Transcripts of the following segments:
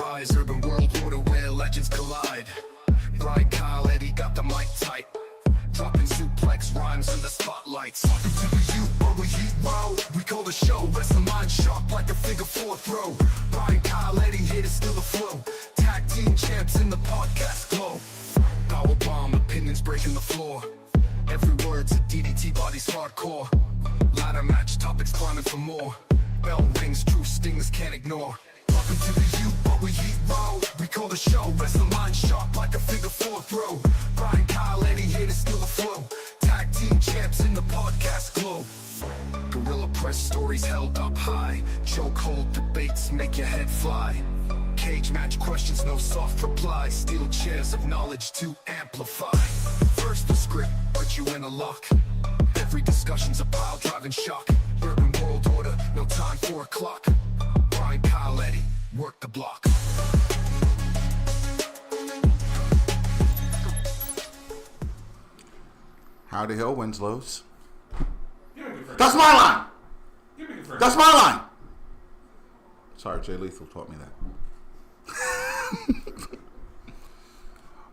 rise, urban world order where legends collide. Bryan, Kyle, Eddie got the mic tight, dropping suplex rhymes in the spotlights. Welcome to the youth bubble heat row. We call the show Wrestlemania sharp like a figure four throw. Bryan, Kyle, Eddie here to steal the flow. Tag team champs in the podcast glow. Power bomb, opinions breaking the floor. Every word's a DDT, bodies hardcore. Ladder match, topics climbing for more. Bell rings, true stingers can't ignore. Welcome to the youth bubble heat row. We call the show Wrestlemania sharp like a figure four throw. Bryan, Kyle, Eddie here to steal the flow. Tag team champs in the podcast glow. Gorilla press stories held up high. Chokehold debates make your head fly. Cage match questions, no soft replies. Steel chairs of knowledge to amplify. First the script, put you in a lock. Every discussion's a pile driving shock. Urban world order, no time for a clock. Bryan, Kyle, Eddie, work the block. Howdy ho, Winslow's. That's my line! That's my line! Sorry, Jay Lethal taught me that.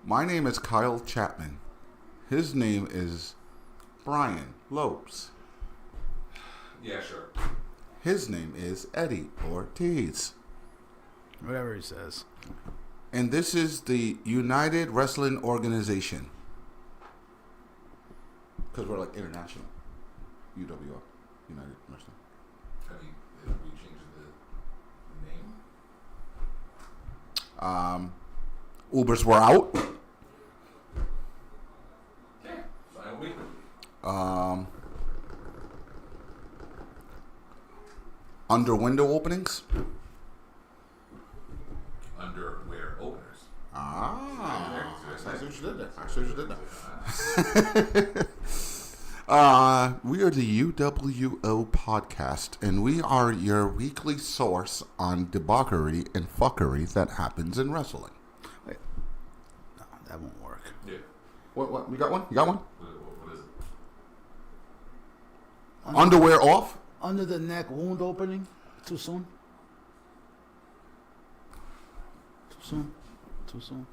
My name is Kyle Chapman. His name is Brian Lopes. Yeah, sure. His name is Eddie Ortiz. Whatever he says. And this is the United Wrestling Organization. Because we're like international. UWR. United Wrestling. Have you changed the name? Ubers were out. Okay, fine with me. Under window openings. Underwear openers. Ah. I see what you did there. I see what you did there. We are the UWO podcast, and we are your weekly source on debauchery and fuckery that happens in wrestling. Wait. No, that won't work. Yeah. What? You got one? You got one? What is it? Underwear off? Under the neck wound opening? Too soon? Too soon?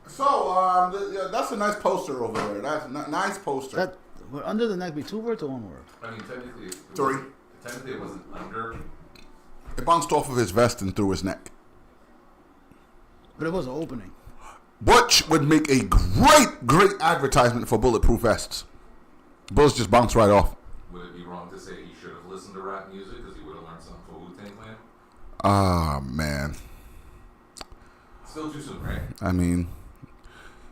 So, that's a nice poster over there. That's a nice poster. Would under the neck be two words or one word? I mean, technically, Three. Technically, it wasn't under. It bounced off of his vest and through his neck. But it was an opening. Which would make a great advertisement for bulletproof vests. Bullets just bounce right off. Would it be wrong to say he should have listened to rap music because he would have learned something for Wu-Tang Clan? Ah, man. Still too soon, right? I mean,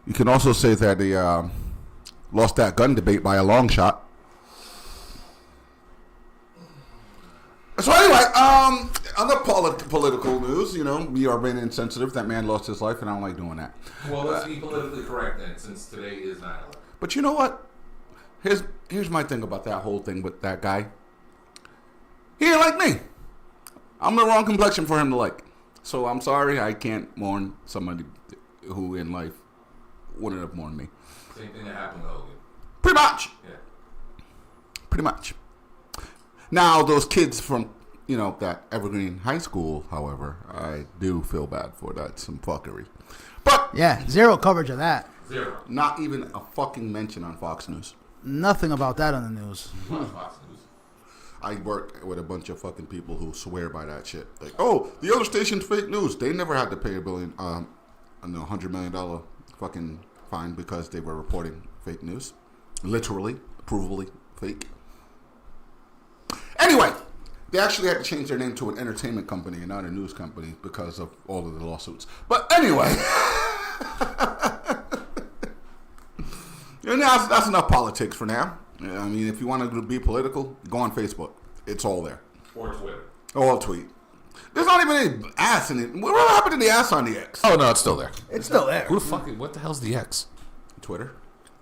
you can also say that he lost that gun debate by a long shot. So anyway, other political news, we are being insensitive. That man lost his life, and I don't like doing that. Well, let's be politically correct then, since today is 9/11. But you know what? Here's my thing about that whole thing with that guy. He ain't like me. I'm the wrong complexion for him to like. So I'm sorry I can't mourn somebody who in life wouldn't have mourned me. Same thing that happened with Hogan. Pretty much. Yeah. Pretty much. Now, those kids from, that Evergreen High School, however, I do feel bad for that. Some fuckery. But Yeah, zero coverage of that. Zero. not even a fucking mention on Fox News. Nothing about that on the news. Watch Fox News. I work with a bunch of fucking people who swear by that shit. Like, oh, the other station's fake news. They never had to pay $100 million fucking fine because they were reporting fake news. Literally, provably fake. Anyway, they actually had to change their name to an entertainment company and not a news company because of all of the lawsuits. But anyway, and that's enough politics for now. I mean, if you want to be political, go on Facebook. It's all there. Or Twitter. Or tweet. There's not even any ass in it. What happened to the ass on the X? Oh, no, it's still there. It's still there. Who the fuck? What the hell's the X? Twitter.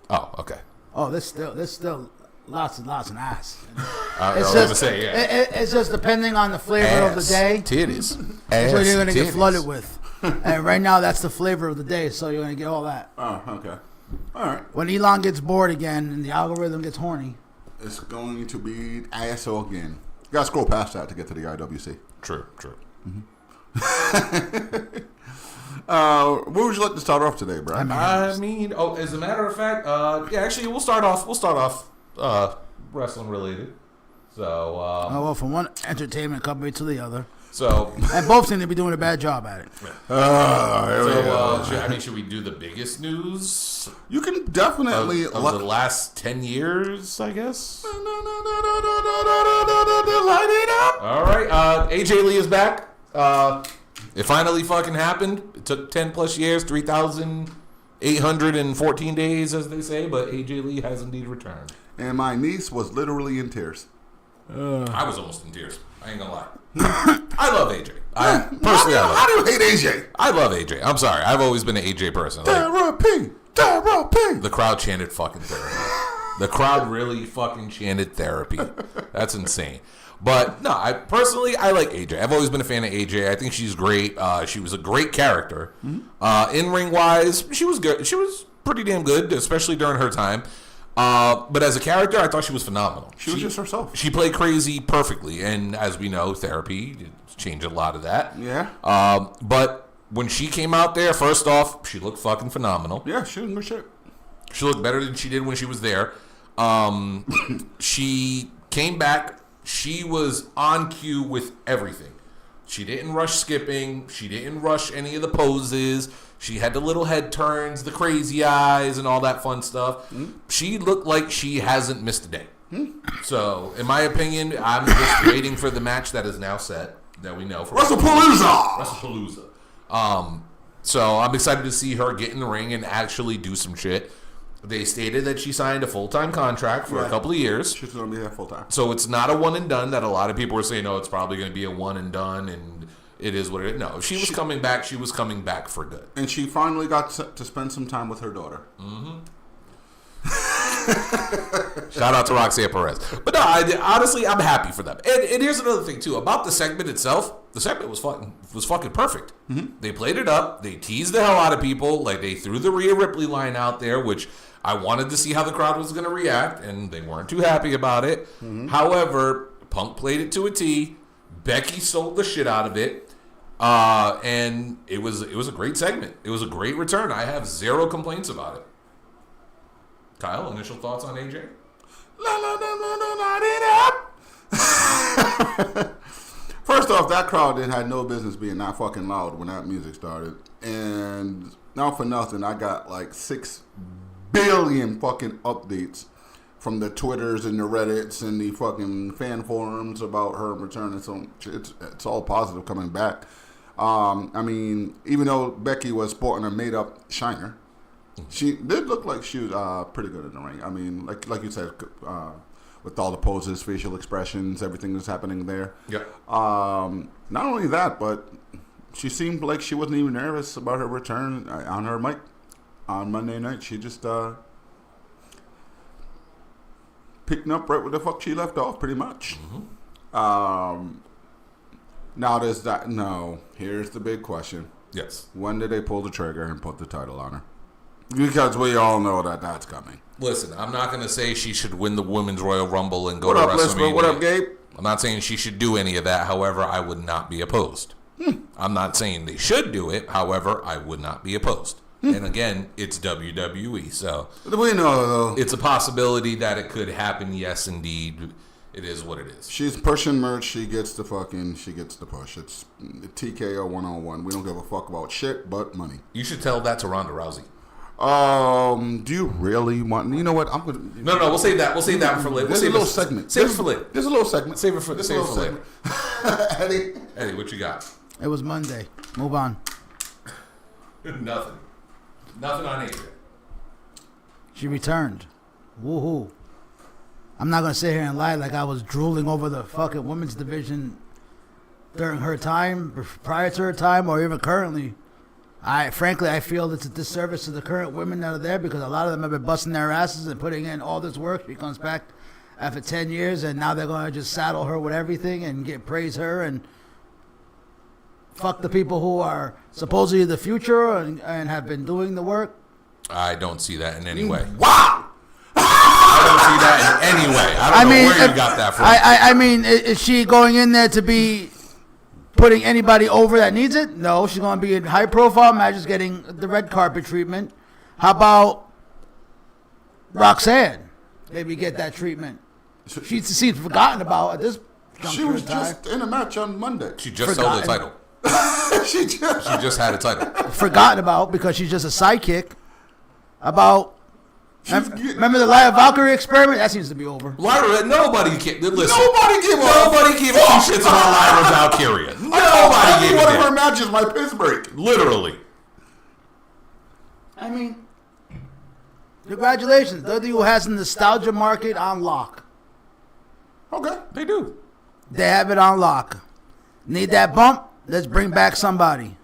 Oh, okay. Oh, there's still lots and lots of ass. I was going to say, yeah. It's just depending on the flavor of the day. Titties. That's what you're going to get titties. flooded with. And right now, that's the flavor of the day, so you're going to get all that. Oh, okay. All right. When Elon gets bored again and the algorithm gets horny. It's going to be asshole again. You got to scroll past that to get to the IWC. True. Mm-hmm. What would you like to start off today, Brian? I mean, as a matter of fact, actually, we'll start off wrestling related. So, well, from one entertainment company to the other. So, and both seem to be doing a bad job at it. Should we do the biggest news? You can definitely of the last 10 years, I guess. Light it up. All right, AJ Lee is back. It finally fucking happened. It took 10 plus years, 3,814 days, as they say, but AJ Lee has indeed returned. And my niece was literally in tears. I was almost in tears. I ain't gonna lie. I love AJ. How do you hate AJ? I love AJ. I'm sorry. I've always been an AJ person. Therapy. The crowd chanted fucking therapy. The crowd really fucking chanted therapy. That's insane. But no, I like AJ. I've always been a fan of AJ. I think she's great. She was a great character. In ring wise, she was good. She was pretty damn good, especially during her time. But as a character, I thought she was phenomenal. She was just herself. She played crazy perfectly, and as we know, therapy changed a lot of that. Yeah. But when she came out there, first off, she looked fucking phenomenal. Yeah, she was good shit. She looked better than she did when she was there. She came back. She was on cue with everything. She didn't rush skipping. She didn't rush any of the poses. She had the little head turns, the crazy eyes, and all that fun stuff. She looked like she hasn't missed a day. So, in my opinion, I'm just waiting for the match that is now set, that we know. For WrestlePalooza. So, I'm excited to see her get in the ring and actually do some shit. They stated that she signed a full-time contract for a couple of years. She's going to be there full-time. So, it's not a one-and-done that a lot of people were saying, no, it's probably going to be a one-and-done, and it is what it is. No, if she was coming back, she was coming back for good. And she finally got to spend some time with her daughter. Shout out to Roxanne Perez. But no, honestly, I'm happy for them. And here's another thing, too. About the segment itself, the segment was fucking perfect. They played it up. They teased the hell out of people. Like, they threw the Rhea Ripley line out there, which I wanted to see how the crowd was going to react, and they weren't too happy about it. However, Punk played it to a T. Becky sold the shit out of it. And it was a great segment. It was a great return. I have zero complaints about it. Kyle, initial thoughts on AJ? Light it up. First off, that crowd had no business being that fucking loud when that music started. And not for nothing, I got like 6 billion fucking updates from the Twitters and the Reddits and the fucking fan forums about her return. So it's all positive coming back. I mean, even though Becky was sporting a made-up shiner, she did look like she was pretty good in the ring. I mean, like you said, with all the poses, facial expressions, everything that's happening there. Yeah. Not only that, but she seemed like she wasn't even nervous about her return on her mic on Monday night. She just picking up right where the fuck she left off, pretty much. Now there's that. No, here's the big question. Yes. When did they pull the trigger and put the title on her? Because we all know that that's coming. Listen, I'm not going to say she should win the Women's Royal Rumble and go What to up, WrestleMania. Lisbeth? What up, Gabe? I'm not saying she should do any of that. However, I would not be opposed. I'm not saying they should do it. However, I would not be opposed. And again, it's WWE, so We know, though. it's a possibility that it could happen. Yes, indeed. It is what it is. She's pushing merch. She gets the push. It's TKO 101. We don't give a fuck about shit but money. You should tell that to Ronda Rousey. Do you really want? You know what? I'm gonna. No, we'll save that. We'll save that for later. There's a little segment. Save it for later. There's a little segment. Save it for later. Eddie, what you got? It was Monday. Move on. Nothing on AJ. She returned. Woohoo. I'm not going to sit here and lie like I was drooling over the fucking women's division during her time, prior to her time, or even currently. Frankly, I feel it's a disservice to the current women that are there because a lot of them have been busting their asses and putting in all this work. She comes back after 10 years, and now they're going to just saddle her with everything and praise her and fuck the people who are supposedly the future and have been doing the work. I don't see that in any way. wow. I don't see that in any way. I don't know where you got that from. I mean, is she going in there to putting anybody over that needs it? No, she's going to be in high-profile matches getting the red carpet treatment. How about Roxanne? Maybe get that treatment. She seems forgotten about at this juncture. She was in time. just in a match on Monday. She just held the title. She just. She just had a title. Forgotten about because she's just a sidekick. Remember the Lyra Valkyrie experiment? That seems to be over. Lyra, nobody can listen. Nobody gave a two shits about Lyra Valkyria. Nobody gave a one of her damn. matches my piss break. Literally. I mean, congratulations. WWE has the nostalgia market on lock. Okay. They do. They have it on lock. Need that bump? Let's bring back somebody.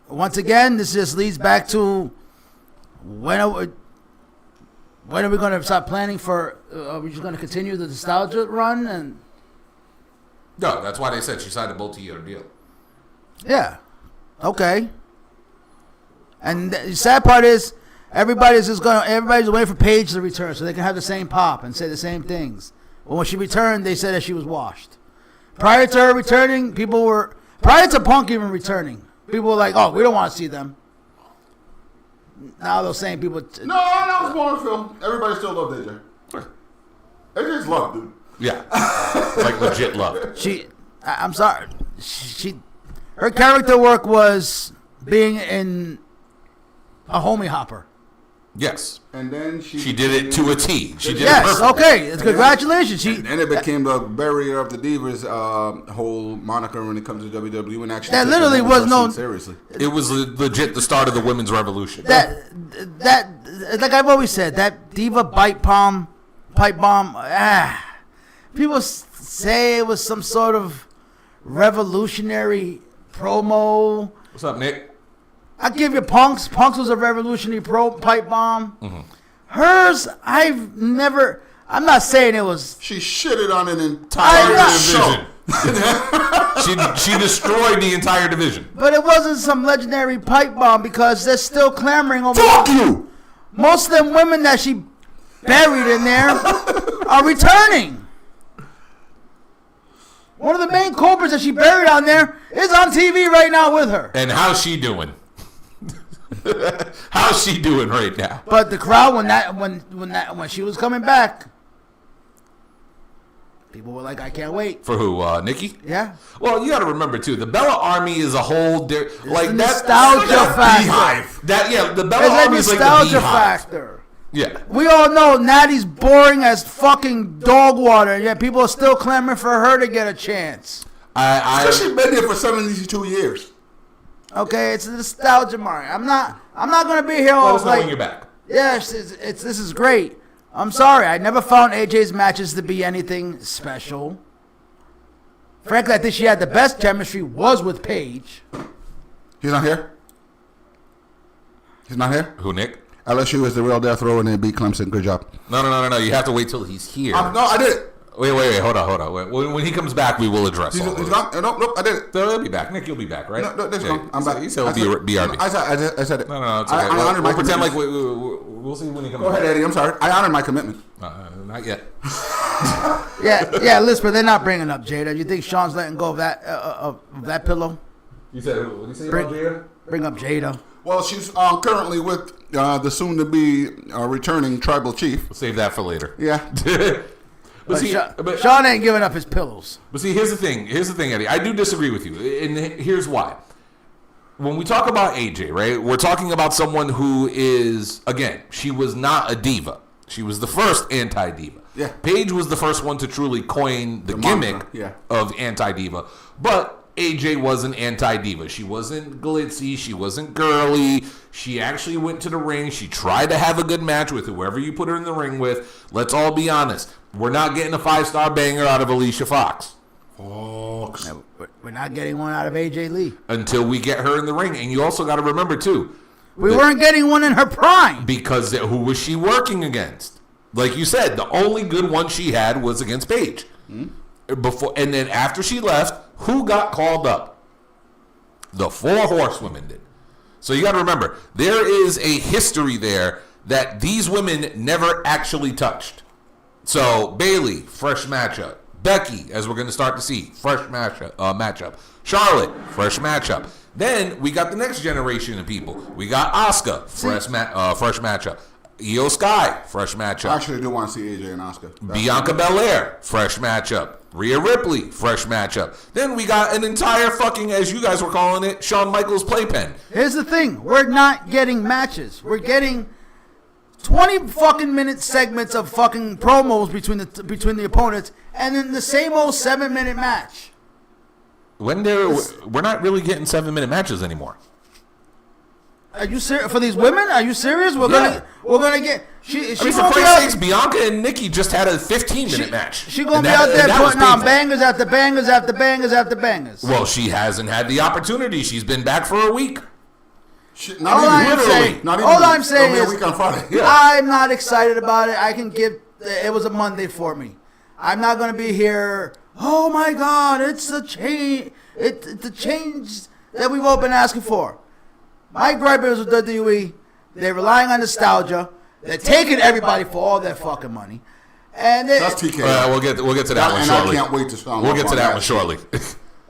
Once again, this just leads back to when are we going to start planning for? Are we just going to continue the nostalgia run? And No, that's why they said she signed a multi-year deal. yeah, okay. And the sad part is everybody's waiting for Paige to return so they can have the same pop and say the same things. But when she returned, they said that she was washed. Prior to her returning, prior to Punk even returning, people were like, "Oh, we don't want to see them." Now those same people. No, that was more film. Everybody still loved AJ. AJ's loved, dude. Yeah. Like legit love. I'm sorry. Her character work was being in a homie hopper. Yes. And then she did it to a T. She did it Yes, perfect. okay. Congratulations. And it became the barrier of the Divas whole moniker when it comes to WWE and actually. That literally was no. Seriously. It was legit the start of the women's revolution. That like I've always said, that diva pipe bomb. People say it was some sort of revolutionary promo. What's up, Nick? I give you Punk's. Punk's was a revolutionary pipe bomb. Mm-hmm. Hers, I'm not saying it was. She shitted on an entire Division. show. she destroyed the entire division. But it wasn't some legendary pipe bomb because they're still clamoring over. Fuck you! Most of them women that she buried in there are returning. One of the main culprits that she buried on there is on TV right now with her. And how's she doing? How's she doing right now? But the crowd when she was coming back, people were like, "I can't wait." For who? Nikki? Yeah. Well, you got to remember too. The Bella Army is a whole like that nostalgia factor. The Bella There's a Army is like the nostalgia beehive. factor. Yeah. We all know Natty's boring as fucking dog water, and yet people are still clamoring for her to get a chance. Because she's been there for 72 years. Okay, it's a nostalgia mark. I'm not gonna be here all Let us know when like. you're back. Yes, this is great. I'm sorry, I never found AJ's matches to be anything special. Frankly, I think she had the best chemistry was with Paige. He's not here? He's not here? Who, Nick? LSU is the real death row and they beat Clemson. Good job. No. You have to wait till he's here. No, I did it. Wait. Hold on. When he comes back, we will address all He's this. gone. Nope, I did it. So he'll be back. Nick, you'll be back, right? No, that's gone. I'm back. He said he'll be RB. I said it. No, it's okay. I honored my We'll pretend like commitment. we'll see when he comes Go back. ahead, Eddie. I'm sorry. I honored my commitment. Not yet. Yeah, Lisper, they're not bringing up Jada. You think Sean's letting go of that pillow? You said, what did you say Bring- about Jada? Bring up Jada. Well, she's currently with the soon-to-be returning tribal chief. We'll save that for later. Yeah. But see, Sean ain't giving up his pillows. But see, here's the thing, Eddie. I do disagree with you, and here's why. When we talk about AJ, right, we're talking about someone who is, again, she was not a diva. She was the first anti-diva. Yeah. Paige was the first one to truly coin the gimmick moniker, of anti-diva. But AJ was an anti-diva. She wasn't glitzy. She wasn't girly. She actually went to the ring. She tried to have a good match with whoever you put her in the ring with. Let's all be honest. We're not getting a 5-star banger out of Alicia Fox. Fox. We're not getting one out of AJ Lee. Until we get her in the ring. And you also got to remember, too. We weren't getting one in her prime. Because who was she working against? Like you said, the only good one she had was against Paige. Before, and then after she left, who got called up? The 4 horsewomen did. So you got to remember, there is a history there that these women never actually touched. So Bayley, fresh matchup. Becky, as we're going to start to see, fresh matchup. Charlotte, fresh matchup. Then we got the next generation of people. We got Asuka, fresh matchup. Io Sky, fresh matchup. I actually do want to see AJ and Asuka. Bianca Belair, fresh matchup. Rhea Ripley, fresh matchup. Then we got an entire fucking, as you guys were calling it, Shawn Michaels playpen. Here's the thing. We're not getting matches. We're getting 20 fucking minute segments of fucking promos between the opponents, and then the same old 7-minute match. We're not really getting 7-minute matches anymore. Are you serious for these women? Are you serious? We're gonna get. She For gonna be Christ's out, sakes, Bianca and Nikki just had a 15-minute match. She gonna And be out there and was putting on painful. bangers after bangers after bangers after bangers. Well, she hasn't had the opportunity. She's been back for a week. Not All even I'm literally. saying- Not all even I'm saying it'll be is- a week on Friday. Yeah. I'm not excited about it. I can give. It was a Monday for me. I'm not gonna be here. Oh my God! It's a change. It's the change that we've all been asking for. My gripe is with WWE. They're relying on nostalgia. They're taking everybody for all their fucking money. And they, That's TK. We'll get to that one and shortly. I can't wait to sound We'll off get to on that one shortly.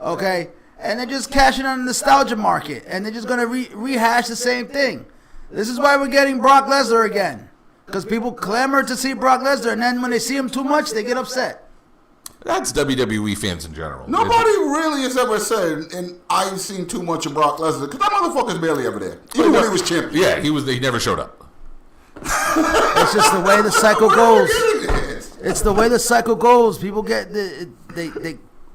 okay, and they're just cashing on the nostalgia market, and they're just gonna rehash the same thing. This is why we're getting Brock Lesnar again, because people clamor to see Brock Lesnar, and then when they see him too much, they get upset. That's WWE fans in general. Nobody really has ever said, and I've seen too much of Brock Lesnar, because that motherfucker's barely ever there. Even when he was champion. Yeah, he never showed up. It's just the way the cycle goes. It's the way the cycle goes. People get they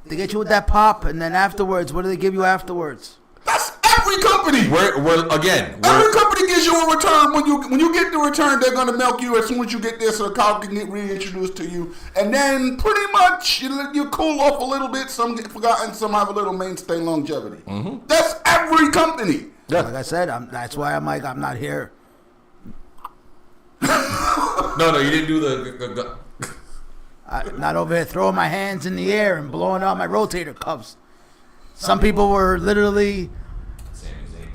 get you with that pop, and then afterwards, what do they give you afterwards? That's every company. We're Every company gives you a return. When you get the return, they're gonna milk you as soon as you get there, so the cow can get reintroduced to you, and then pretty much you cool off a little bit. Some get forgotten, some have a little mainstay longevity. Mm-hmm. That's every company. Yeah. Like I said, that's why I'm not here. No, you didn't do the I'm not over here throwing my hands in the air and blowing out my rotator cuffs. Some people were literally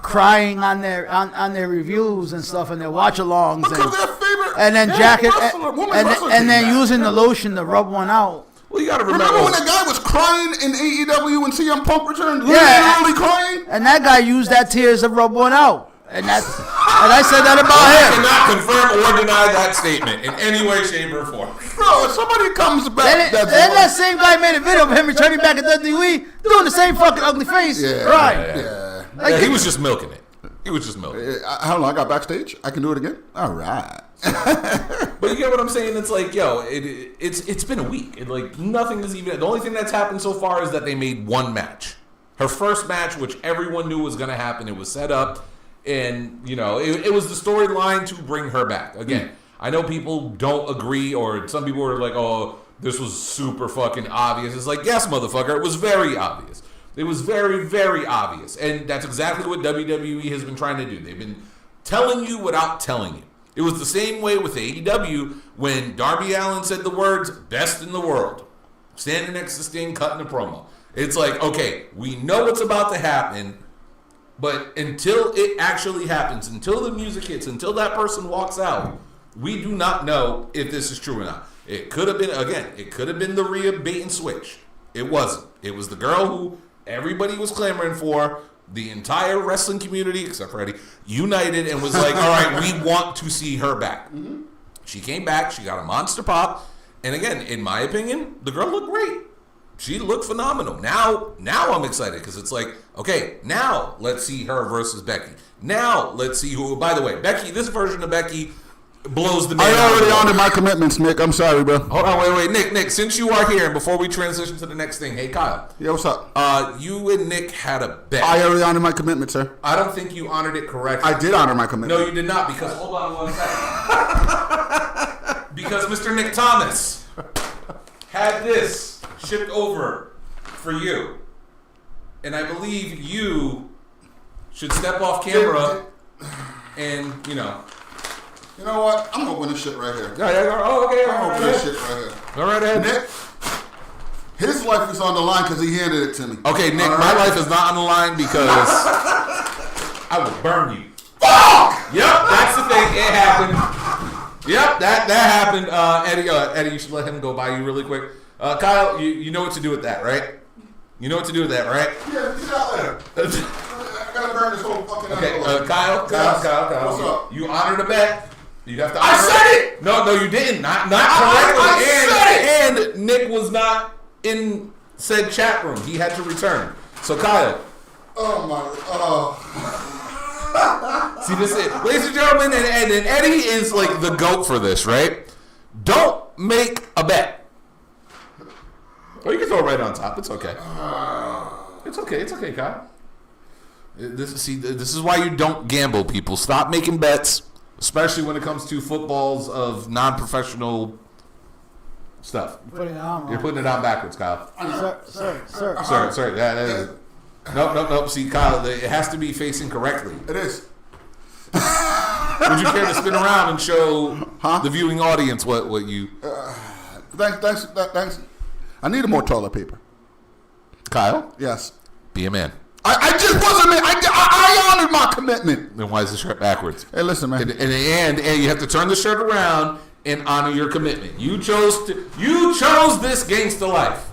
crying on their reviews and stuff and their watch-alongs, Because their favorite and then jacket woman and wrestler then did that. using the lotion to rub one out. Well, you got to Remember when the guy was crying in AEW when CM Punk returned? Yeah. Literally crying? And that guy used that tears to rub one out. And I said that about I him. cannot confirm or deny that statement in any way, shape, or form. Bro, if somebody comes back, Then that same guy made a video of him returning back at WWE doing the same fucking ugly face. Yeah, Right. yeah. Yeah, he was just milking it. He was just milking it. I don't know. I got backstage. I can do it again. All right. But you get what I'm saying? It's like, yo, it's been a week. Nothing is even. The only thing that's happened so far is that they made one match. Her first match, which everyone knew was going to happen. It was set up. And, it was the storyline to bring her back. Again, I know people don't agree, or some people were like, oh, this was super fucking obvious. It's like, yes, motherfucker, it was very obvious. It was very, very obvious. And that's exactly what WWE has been trying to do. They've been telling you without telling you. It was the same way with AEW when Darby Allin said the words, best in the world. Standing next to Sting, cutting a promo. It's like, okay, we know what's about to happen. But until it actually happens, until the music hits, until that person walks out, we do not know if this is true or not. It could have been, again, the Rhea bait and switch. It wasn't. It was the girl who everybody was clamoring for, the entire wrestling community, except for Eddie, united and was like, all right, we want to see her back. Mm-hmm. She came back. She got a monster pop. And again, in my opinion, the girl looked great. She looked phenomenal. Now I'm excited because it's like, okay, now let's see her versus Becky. Now let's see who. By the way, Becky, this version of Becky blows the man. I already honored my commitments, Nick. I'm sorry, bro. Hold on, wait, Nick. Since you are here, and before we transition to the next thing, hey Kyle. Yeah, what's up? You and Nick had a bet. I already honored my commitment, sir. I don't think you honored it correctly. I did honor my commitment. No, you did not. Because hold on one second. Because Mr. Nick Thomas had this shipped over for you, and I believe you should step off camera and You know what? I'm gonna win this shit right here. Oh, okay. I'm gonna win this shit right here. All right, ahead. Nick, his life is on the line because he handed it to me. Okay, Nick, All my right? life is not on the line because I will burn you. Fuck! Yep, that's the thing. It happened. Yep, that happened. Eddie, you should let him go by you really quick. Kyle, you know what to do with that, right? You know what to do with that, right? Yeah, see y'all later. I gotta burn this whole fucking Okay, envelope. Kyle. What's up? You honored the bet. You have to. I said it! No, you didn't. Not correctly. I said And Nick was not in said chat room. He had to return. So Kyle. Oh my. See, this is, ladies and gentlemen, and Eddie is like the GOAT for this, right? Don't make a bet. Or you can throw it right on top. It's okay. It's okay, Kyle. This is why you don't gamble, people. Stop making bets, especially when it comes to footballs of non-professional stuff. You're putting it on backwards, Kyle. Sir. Sorry. Nope. See, Kyle, it has to be facing correctly. It is. Would you care to spin around and show the viewing audience what you... Thanks. I needed more toilet paper. Kyle? Yes. Be a man. I just wasn't. I honored my commitment. Then why is the shirt backwards? Hey, listen, man. And you have to turn the shirt around and honor your commitment. You chose this gangsta life.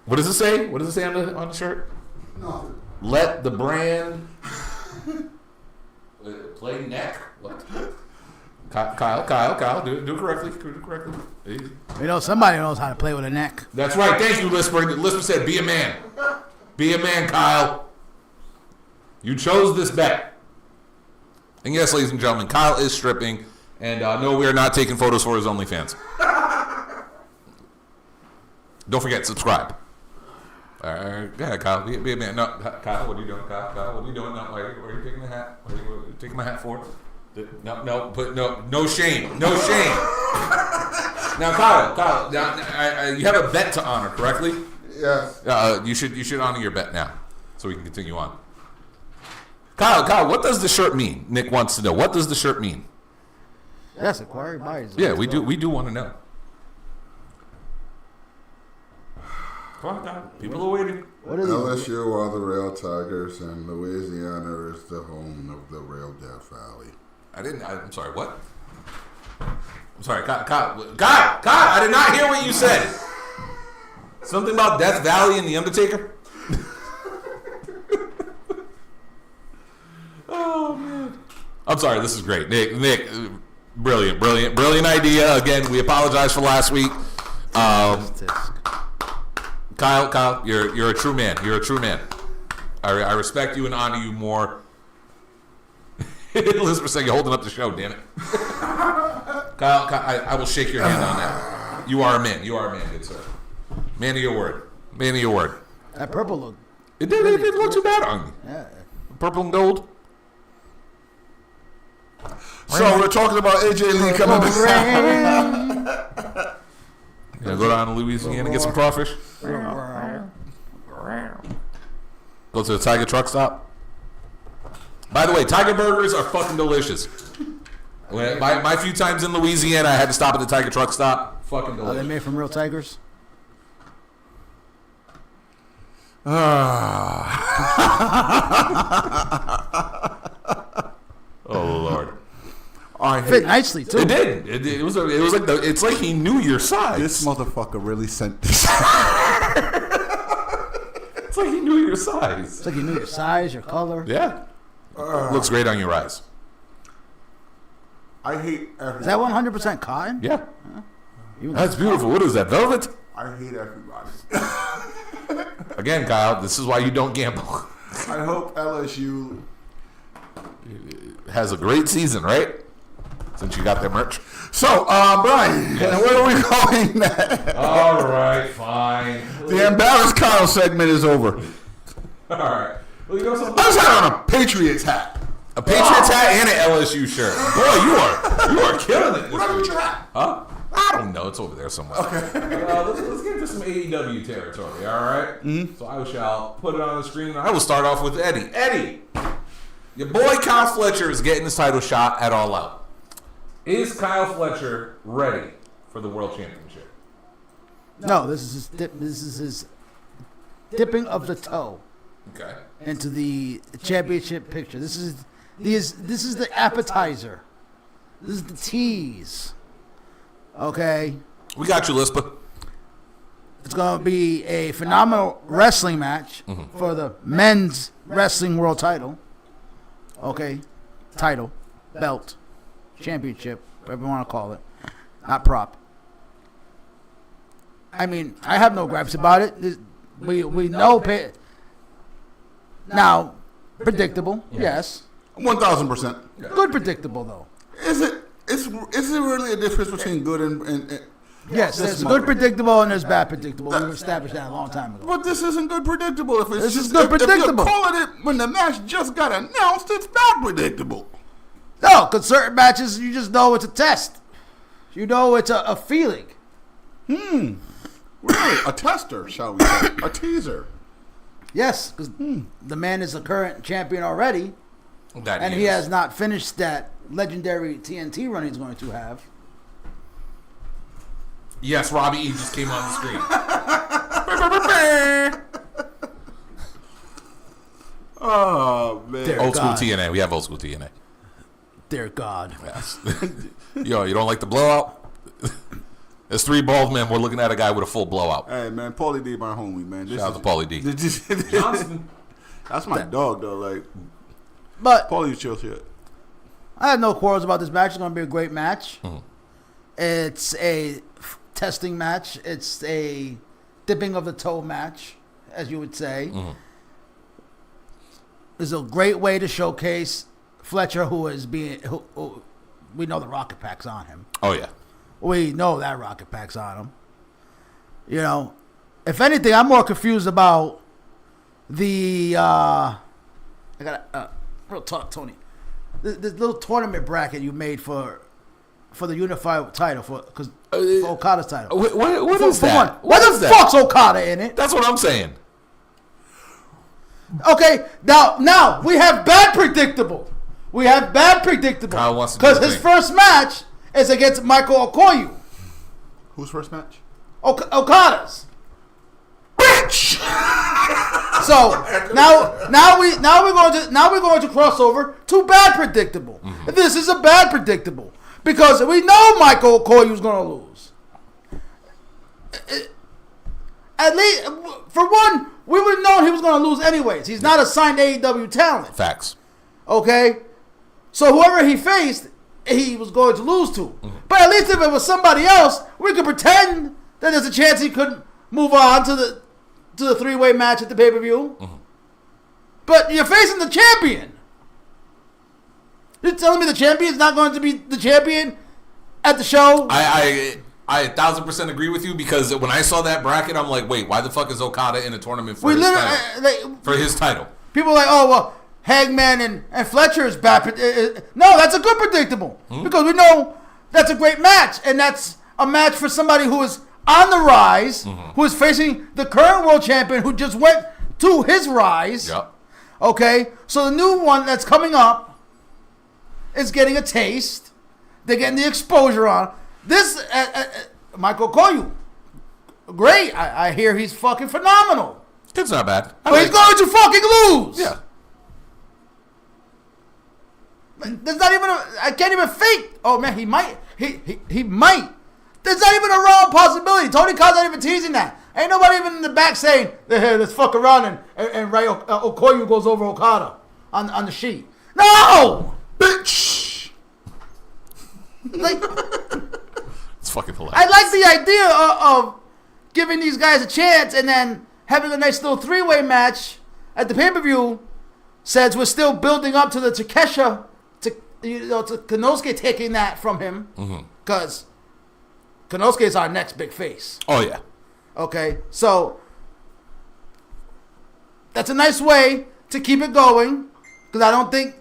What does it say? What does it say on the shirt? No. Let the brand play neck. What? Kyle, do it correctly. Do it correctly. Easy. You know, somebody knows how to play with a neck. That's right. Thank you, Lisper. Lisper said, "Be a man. Be a man, Kyle." You chose this bet. And yes, ladies and gentlemen, Kyle is stripping. And no, we are not taking photos for his OnlyFans. Don't forget, subscribe. Go ahead, Kyle. Be a man. No, Kyle, what are you doing? Kyle, what are you doing? No, why are you taking the hat? What are you taking my hat for? No shame. No shame. Now, Kyle, you have a bet to honor, correctly? Yes. You should honor your bet now, so we can continue on. Kyle, what does the shirt mean? Nick wants to know. What does the shirt mean? Yes, acquired buyers. Yeah, we do want to know. Come on, Kyle. People are waiting. What is it? LSU are the Rail Tigers, and Louisiana is the home of the Rail Death Valley. I'm sorry, what? I'm sorry, Kyle, I did not hear what you said. Something about Death Valley and The Undertaker? Oh, man. I'm sorry, this is great. Nick, brilliant idea. Again, we apologize for last week. Kyle, you're a true man. You're a true man. I respect you and honor you more. Elizabeth saying you're holding up the show, damn it. Kyle, I will shake your hand on that. You are a man. You are a man, good sir. Man of your word. Man of your word. That purple look. It didn't look too bad on you. Yeah. Purple and gold. So we're talking about AJ Lee coming back. Yeah, go down to Louisiana and get some crawfish. Go to the Tiger truck stop. By the way, Tiger burgers are fucking delicious. My few times in Louisiana, I had to stop at the Tiger truck stop. Fucking Are they delicious. made from real tigers? Oh Lord. Fit nicely too. It did. It was like it's like he knew your size. This motherfucker really sent this. It's like he knew your size. It's like you knew your size, your color. Yeah. Looks great on your eyes. I hate everybody. Is that 100% cotton? Yeah. That's beautiful. What is that, velvet? I hate everybody. Again, Kyle, this is why you don't gamble. I hope LSU Has a great season, right? Since you got their merch. So, Brian, where are we going next? All right, fine. The embarrassed Kyle segment is over. All right. Well, you know something? I just had on a Patriots hat. A Patriots hat and an LSU shirt. Boy, you are killing it. What about your hat? Huh? I don't know. It's over there somewhere. Okay. Let's get into some AEW territory. All right? Mm-hmm. So I shall put it on the screen. I will start off with Eddie. Eddie, your boy Kyle Fletcher is getting his title shot at All Out. Is Kyle Fletcher ready for the World Championship? No, this is his dipping of the toe Okay. into the championship picture. This is the appetizer. This is the tease. Okay. We got you, Lispa. It's going to be a phenomenal wrestling match for the men's wrestling world title. Okay. Title. Belt. Championship. Whatever you want to call it. Not prop. I mean, I have no gripes about it. We know. Now, predictable. Yes. 1,000%. Good predictable, though. Is it really a difference between good and Yes, there's good predictable and there's bad predictable. We established that a long time ago. But this isn't good predictable. This is good predictable. If you're calling it when the match just got announced, it's bad predictable. No, because certain matches, you just know it's a test. You know it's a feeling. Really? A tester, shall we say. A teaser. Yes, because the man is a current champion already, and he has not finished that legendary TNT run he's going to have. Yes, Robbie E just came on the screen. Oh, man. Dear Old school God. TNA. We have old school TNA. Dear God. Yes. Yo, you don't like the blowout? There's 3 bald men. We're looking at a guy with a full blowout. Hey, man, Paulie D, my homie, man. Shout out to Paulie D. Johnson. That's my dog, though. Like, But Paulie chill shit. I have no quarrels about this match. It's going to be a great match. It's a testing match. It's a dipping of the toe match, as you would say. It's a great way to showcase Fletcher, who we know the rocket pack's on him. Oh, yeah. We know that rocket pack's on him. You know, if anything, I'm more confused about the I got real talk, Tony. This little tournament bracket you made for the unified title for Okada's title. What is that? What the fuck's Okada in it? That's what I'm saying. Okay, now we have bad predictable. We have bad predictable Kyle wants to do because the his thing. first match is against Michael Okoye. Whose first match? Okada's. Bitch. So now we're going to cross over to bad predictable. This is a bad predictable because we know Michael Okoye was going to lose. At least for one, we would have known he was going to lose anyways. He's not a signed AEW talent. Facts. Okay, so whoever he faced, he was going to lose to. But at least if it was somebody else, we could pretend that there's a chance he could move on to the 3-way match at the pay-per-view. But you're facing the champion. You're telling me the champion's not going to be the champion at the show? I 1,000% agree with you because when I saw that bracket, I'm like, wait, why the fuck is Okada in a tournament for his title? For his title. People are like, oh, well, Hangman and Fletcher is bad. No, that's a good predictable. Because we know that's a great match. And that's a match for somebody who is on the rise, who is facing the current world champion who just went to his rise. Yep. Okay? So the new one that's coming up is getting a taste. They're getting the exposure on. This, Michael Okoye, great. I hear he's fucking phenomenal. It's not bad. But he's going to fucking lose. Yeah. There's not even I can't even think. Oh man, he might. He might. There's not even a real possibility. Tony Khan's not even teasing that. Ain't nobody even in the back saying, hey, let's fuck around and Ray Okoye goes over Okada on the sheet. No! Bitch! Like, It's fucking hilarious. I like the idea of giving these guys a chance and then having a nice little 3-way match at the pay-per-view since we're still building up to the Takesha, to Konosuke taking that from him. Because Konosuke is our next big face. Oh, yeah. Okay, so that's a nice way to keep it going because I don't think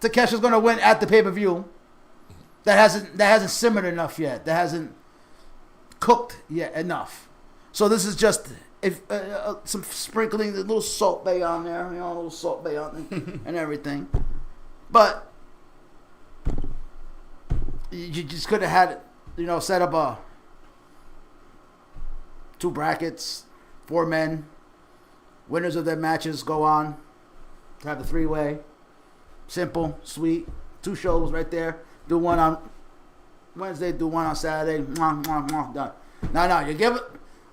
Takesha's going to win at the pay-per-view. That hasn't simmered enough yet. That hasn't cooked yet enough. So this is just some sprinkling, a little salt bay on there, a little salt bay on it and everything. But you just could have had, set up 2 brackets, 4 men. Winners of their matches go on to have the 3-way. Simple, sweet. 2 shows right there. Do one on Wednesday, do one on Saturday. Done. No, you give it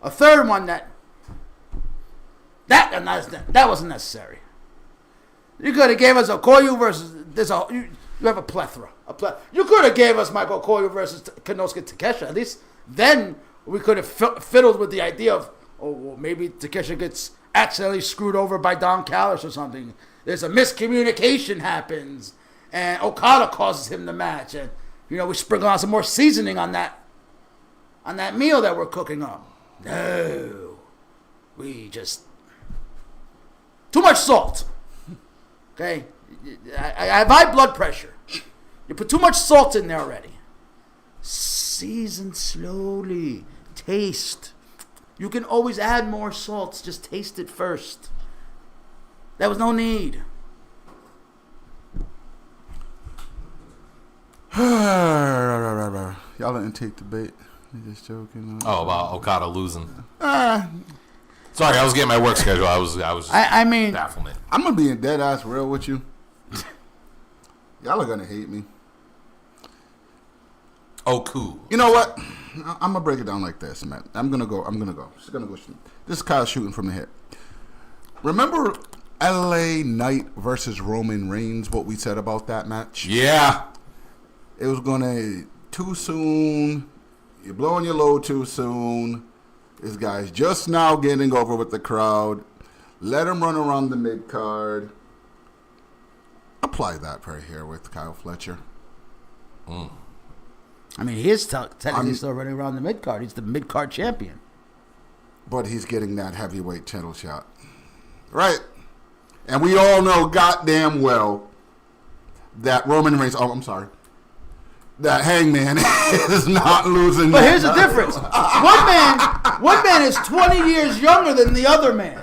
a third one that wasn't necessary. You could have gave us Okoye versus you have a plethora. You could have gave us Michael Okoye versus Konosuke Takeshita. At least then we could have fiddled with the idea of maybe Takeshita gets accidentally screwed over by Don Callis or something. There's a miscommunication happens, and Okada causes him the match, and we sprinkle on some more seasoning on that meal that we're cooking up. No, we just too much salt. Okay, I have high blood pressure. You put too much salt in there already. Season slowly. Taste. You can always add more salts. Just taste it first. There was no need. Y'all didn't take the bait. You just joking. Oh, about Okada losing. Sorry, I was getting my work schedule. I was. I mean, baffling. I'm gonna be dead ass real with you. Y'all are gonna hate me. Oh, cool. You know what? I'm gonna break it down like this, man. I'm gonna go. Just gonna go shoot. This is Kyle shooting from the hip. Remember LA Knight versus Roman Reigns? What we said about that match? Yeah. It was gonna too soon. You're blowing your load too soon. This guy's just now getting over with the crowd. Let him run around the mid card. Apply that right here with Kyle Fletcher. I mean, he is technically still running around the mid card. He's the mid card champion. But he's getting that heavyweight title shot. Right. And we all know goddamn well that Roman Reigns, that Hangman is not losing. But here's the difference. One man is 20 years younger than the other man.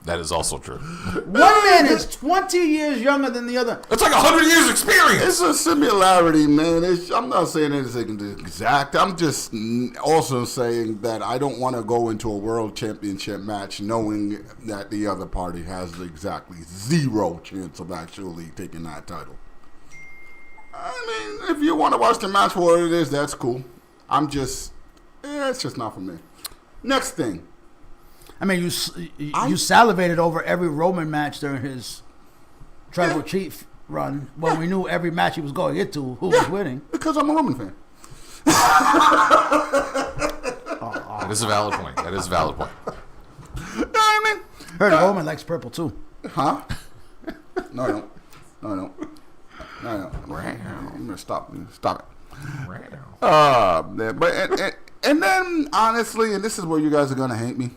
That is also true. One man is 20 years younger than the other. It's like 100 years experience. It's a similarity, man. I'm not saying anything exact. I'm just also saying that I don't want to go into a world championship match knowing that the other party has exactly zero chance of actually taking that title. I mean, if you want to watch the match for what it is, that's cool. It's just not for me. Next thing. I mean, you salivated over every Roman match during his tribal chief run when we knew every match he was going into who was winning. Because I'm a Roman fan. That is a valid point. You know what I mean? Heard Roman likes purple too. Huh? No, I don't. I'm gonna stop it. And then honestly, and this is where you guys are gonna hate me.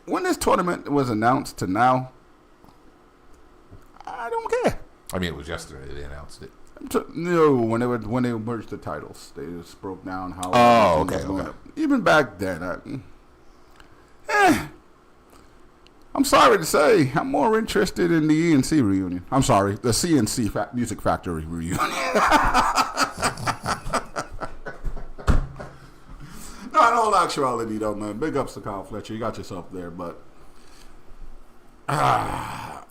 When this tournament was announced to now, I don't care. I mean, it was yesterday they announced it. No, when they merged the titles, they just broke down how. Oh, okay. Even back then, I'm sorry to say, I'm more interested in the ENC reunion. I'm sorry, the CNC Music Factory reunion. No, in all actuality, though, man. Big ups to Kyle Fletcher. You got yourself there, but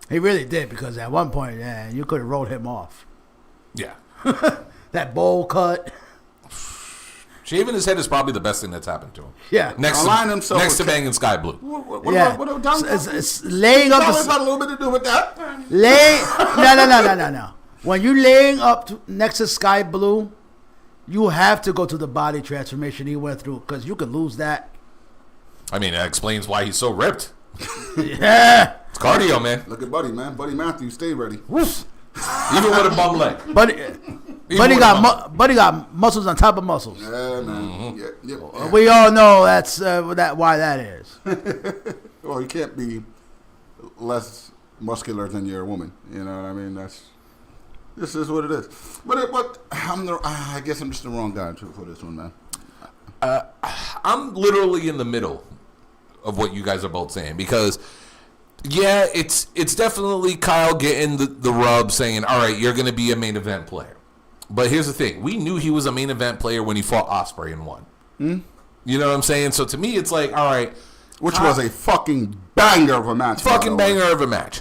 he really did, because at one point, you could have rolled him off. Yeah. That bowl cut. Shaving his head is probably the best thing that's happened to him. Yeah. Next to banging Sky Blue. What it's laying up. It's got a little bit to do with that. No. When you laying up next to Sky Blue, you have to go to the body transformation he went through, because you could lose that. I mean, that explains why he's so ripped. Yeah. It's cardio, man. Look at Buddy, man. Buddy Matthews, stay ready. Woof. Even with a bum leg. Buddy got muscles on top of muscles. Yeah, man. Mm-hmm. Yeah. We all know that's why that is. Well, you can't be less muscular than your woman. You know what I mean? This is what it is. But I guess I'm just the wrong guy for this one, man. I'm literally in the middle of what you guys are both saying, because yeah, it's definitely Kyle getting the rub, saying, all right, you're going to be a main event player. But here's the thing. We knew he was a main event player when he fought Ospreay and won. You know what I'm saying? So to me, it's like, all right. Which was a fucking banger of a match. Fucking banger of a match.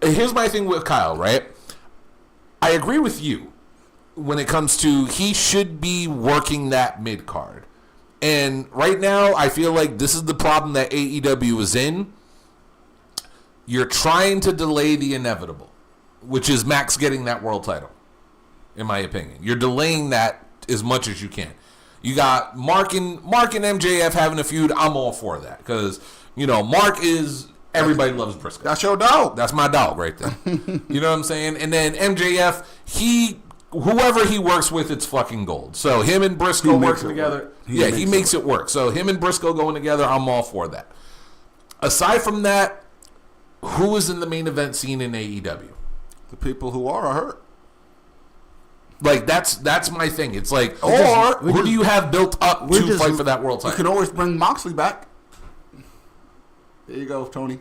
Here's my thing with Kyle, right? I agree with you. when it comes to he should be working that mid card. And right now, I feel like this is the problem that AEW is in. You're trying to delay the inevitable, which is Max getting that world title, in my opinion. You're delaying that as much as you can. You got Mark and MJF having a feud. I'm all for that because, Mark is... Everybody loves Briscoe. That's your dog. That's my dog right there. You know what I'm saying? And then MJF, whoever he works with, it's fucking gold. So him and Briscoe working together. He makes it work. So him and Briscoe going together, I'm all for that. Aside from that, who is in the main event scene in AEW? The people who are hurt. Like, that's my thing. It's like, who do you have built up to fight for that world title? You can always bring Moxley back. There you go, Tony.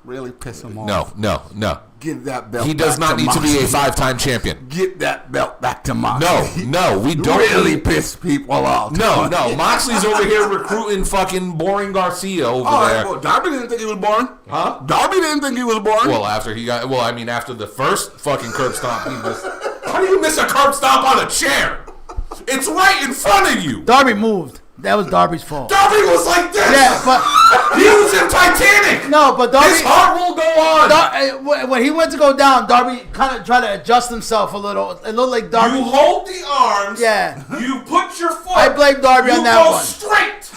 Really piss him off. No. Give that belt. He does not need to be a 5-time champion. Get that belt back to Moxley. No, we don't really piss people off. No. Moxley's over here recruiting fucking boring Garcia over there. Well, Darby didn't think he was boring. Huh? Darby didn't think he was boring. Well, after the first fucking curb stomp, he missed. How do you miss a curb stomp on a chair? It's right in front of you. Darby moved. That was Darby's fault. Darby was like this. Yeah, but he was in Titanic. No, but Darby. His heart will go on. When he went to go down, Darby kind of tried to adjust himself a little. It looked like Darby. You hold the arms. Yeah. You put your foot. I blame Darby on that one. You go straight.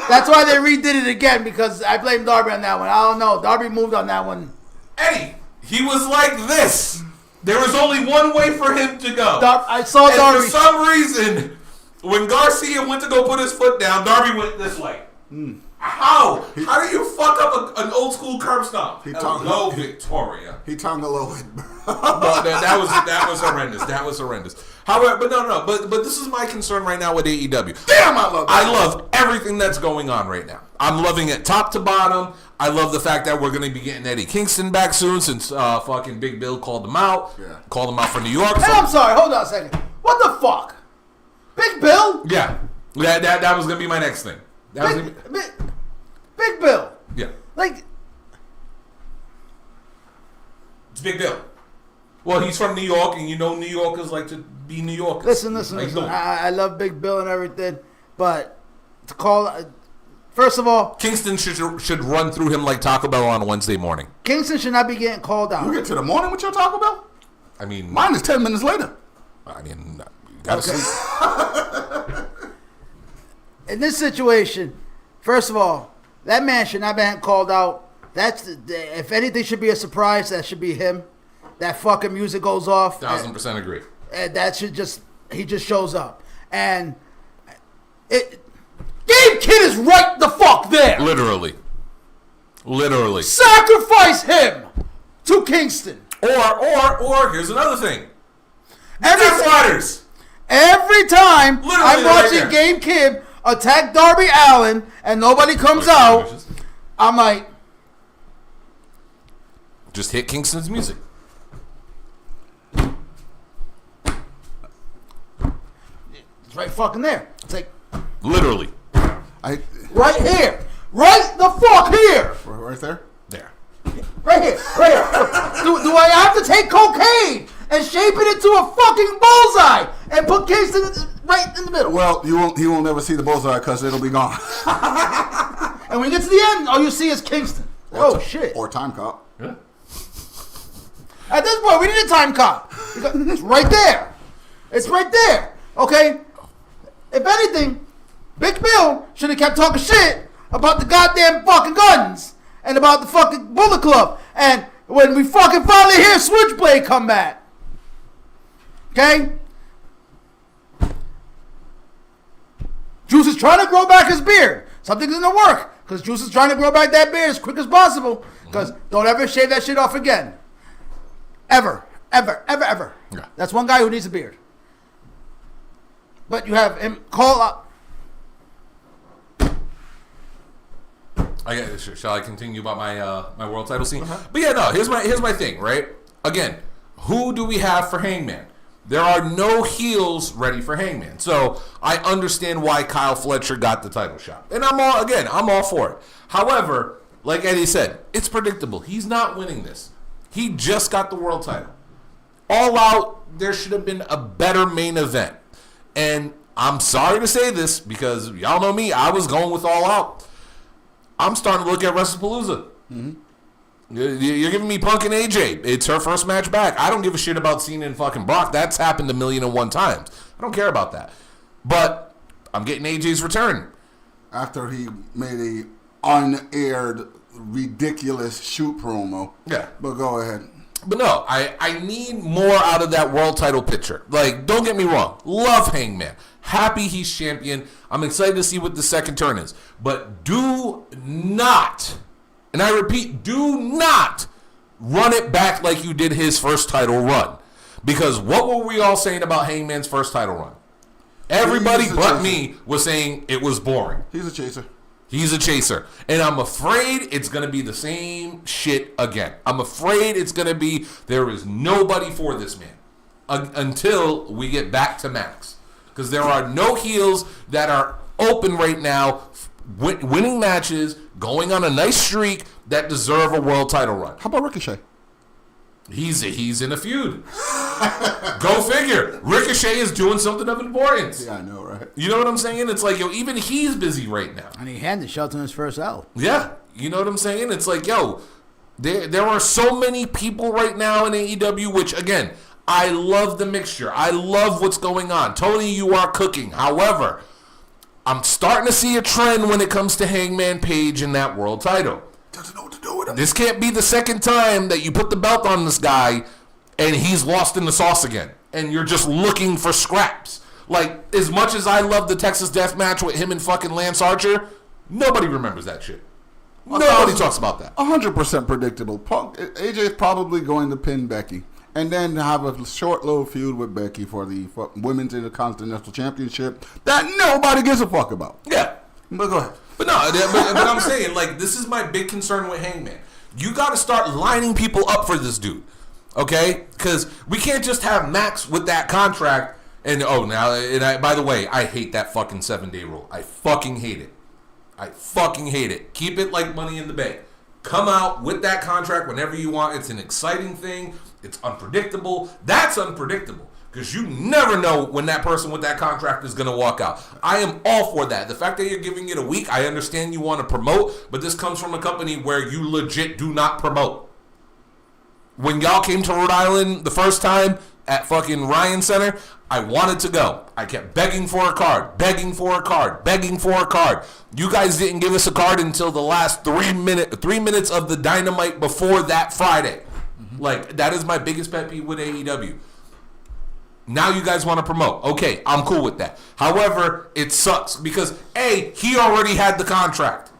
That's why they redid it again because I blame Darby on that one. I don't know. Darby moved on that one. Eddie, he was like this. There was only one way for him to go. I saw Darby. For some reason, when Garcia went to go put his foot down, Darby went this way. How? How do you fuck up an old school curb stomp? Hello, Victoria. He tongue a little bit. that was horrendous. That was horrendous. However, but this is my concern right now with AEW. Damn, I love everything that's going on right now. I'm loving it top to bottom. I love the fact that we're going to be getting Eddie Kingston back soon since fucking Big Bill called him out. Yeah. Called him out for New York. Hey, I'm sorry. Hold on a second. What the fuck? Big Bill? Yeah. That was going to be my next thing. Big Bill. Yeah. Like, it's Big Bill. Well, he's from New York, and New Yorkers like to be New Yorkers. Listen. I love Big Bill and everything, but to call... First of all... Kingston should run through him like Taco Bell on a Wednesday morning. Kingston should not be getting called out. You get to the morning with your Taco Bell? I mean... Mine is 10 minutes later. I mean, you gotta sleep. In this situation, first of all, that man should not be called out. If anything should be a surprise, that should be him. That fucking music goes off. 1,000% agree. And that should he just shows up. And Game Kid is right the fuck there. Literally. Sacrifice him to Kingston. Or here's another thing. Every time I'm watching Game Kid attack Darby Allin and nobody comes out, I'm like, just hit Kingston's music. It's right fucking there. It's like literally. Right here. Right the fuck here. Right there? There. Right here. Do I have to take cocaine and shape it into a fucking bullseye and put Kingston right in the middle? Well, he won't never see the bullseye because it'll be gone. And when you get to the end, all you see is Kingston. Shit. Or Time Cop. Yeah. At this point, we need a time cop. It's right there. It's right there. Okay? If anything, Big Bill should have kept talking shit about the goddamn fucking guns and about the fucking Bullet Club. And when we fucking finally hear Switchblade come back. Okay? Juice is trying to grow back his beard. Something didn't work. Because Juice is trying to grow back that beard as quick as possible. Because don't ever shave that shit off again. Ever. Yeah. That's one guy who needs a beard. But you have him call up. Shall I continue about my world title scene? But yeah, no. Here's my thing. Right. Again, who do we have for Hangman? There are no heels ready for Hangman. So I understand why Kyle Fletcher got the title shot, and I'm all for it. However, like Eddie said, it's predictable. He's not winning this. He just got the world title. All Out there should have been a better main event. And I'm sorry to say this because y'all know me. I was going with All Out. I'm starting to look at WrestlePalooza. You're giving me Punk and AJ. It's her first match back. I don't give a shit about Cena and fucking Brock. That's happened 1,000,001 times. I don't care about that. But I'm getting AJ's return. After he made a unaired, ridiculous shoot promo. Yeah. But go ahead. But no, I need more out of that world title picture. Like, don't get me wrong. Love Hangman. Happy he's champion. I'm excited to see what the second turn is. But do not, and I repeat, do not run it back like you did his first title run. Because what were we all saying about Hangman's first title run? Everybody but me was saying it was boring. He's a chaser. He's a chaser. And I'm afraid it's going to be the same shit again. I'm afraid it's going to be there is nobody for this man until we get back to Max. Because there are no heels that are open right now, winning matches, going on a nice streak that deserve a world title run. How about Ricochet? He's in a feud. Go figure. Ricochet is doing something of importance. Yeah, I know, right? You know what I'm saying? It's like, yo, even he's busy right now. And he handed Shelton his first L. Yeah. You know what I'm saying? It's like, yo, there are so many people right now in AEW, which, again, I love the mixture. I love what's going on. Tony, you are cooking. However, I'm starting to see a trend when it comes to Hangman Page and that world title. Doesn't know what to do with him. This can't be the second time that you put the belt on this guy and he's lost in the sauce again. And you're just looking for scraps. Like, as much as I love the Texas Death Match with him and fucking Lance Archer, nobody remembers that shit. Nobody talks about that. 100% predictable. Punk, AJ is probably going to pin Becky. And then have a short little feud with Becky for the Women's Intercontinental Championship that nobody gives a fuck about. Yeah. But go ahead. But no, but I'm saying, like, this is my big concern with Hangman. You got to start lining people up for this dude, okay? Because we can't just have Max with that contract. And, by the way, I hate that fucking 7-day rule. I fucking hate it. I fucking hate it. Keep it like Money in the Bank. Come out with that contract whenever you want. It's an exciting thing. It's unpredictable. That's unpredictable. Because you never know when that person with that contract is going to walk out. I am all for that. The fact that you're giving it a week, I understand you want to promote, but this comes from a company where you legit do not promote. When y'all came to Rhode Island the first time at fucking Ryan Center, I wanted to go. I kept begging for a card, begging for a card, begging for a card. You guys didn't give us a card until the last 3 minutes of the Dynamite before that Friday. Like, that is my biggest pet peeve with AEW. Now you guys want to promote. Okay, I'm cool with that. However, it sucks because he already had the contract.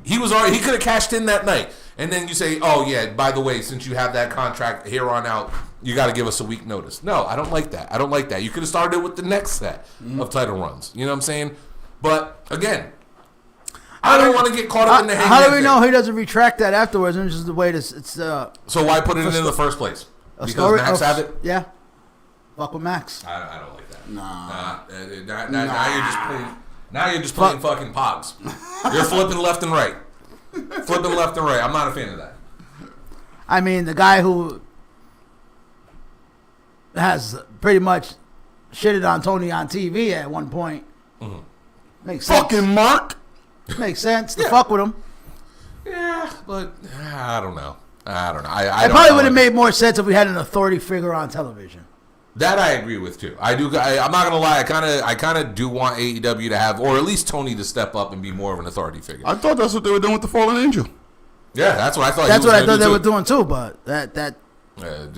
He could have cashed in that night. And then you say, oh yeah, by the way, since you have that contract here on out, you got to give us a week notice. No, I don't like that. I don't like that. You could have started with the next set of title runs. You know what I'm saying? But again, I don't want to get caught up in the Hangman How do we thing. know he doesn't retract that afterwards? And it's just the way it's So why put it in the first place? Because Max have it? Yeah. Fuck with Max. I don't like that. Nah. Now you're just playing fucking pogs. You're flipping left and right. Flipping left and right. I'm not a fan of that. I mean, the guy who has pretty much shitted on Tony on TV at one point. Makes sense. Fucking Mark. Makes sense to fuck with him. Yeah, but I don't know. It probably would have made more sense if we had an authority figure on television. That I agree with too. I'm not gonna lie. I kind of do want AEW to have, or at least Tony to step up and be more of an authority figure. I thought that's what they were doing with the Fallen Angel. Yeah, that's what I thought. That's what I thought they were doing too. But that.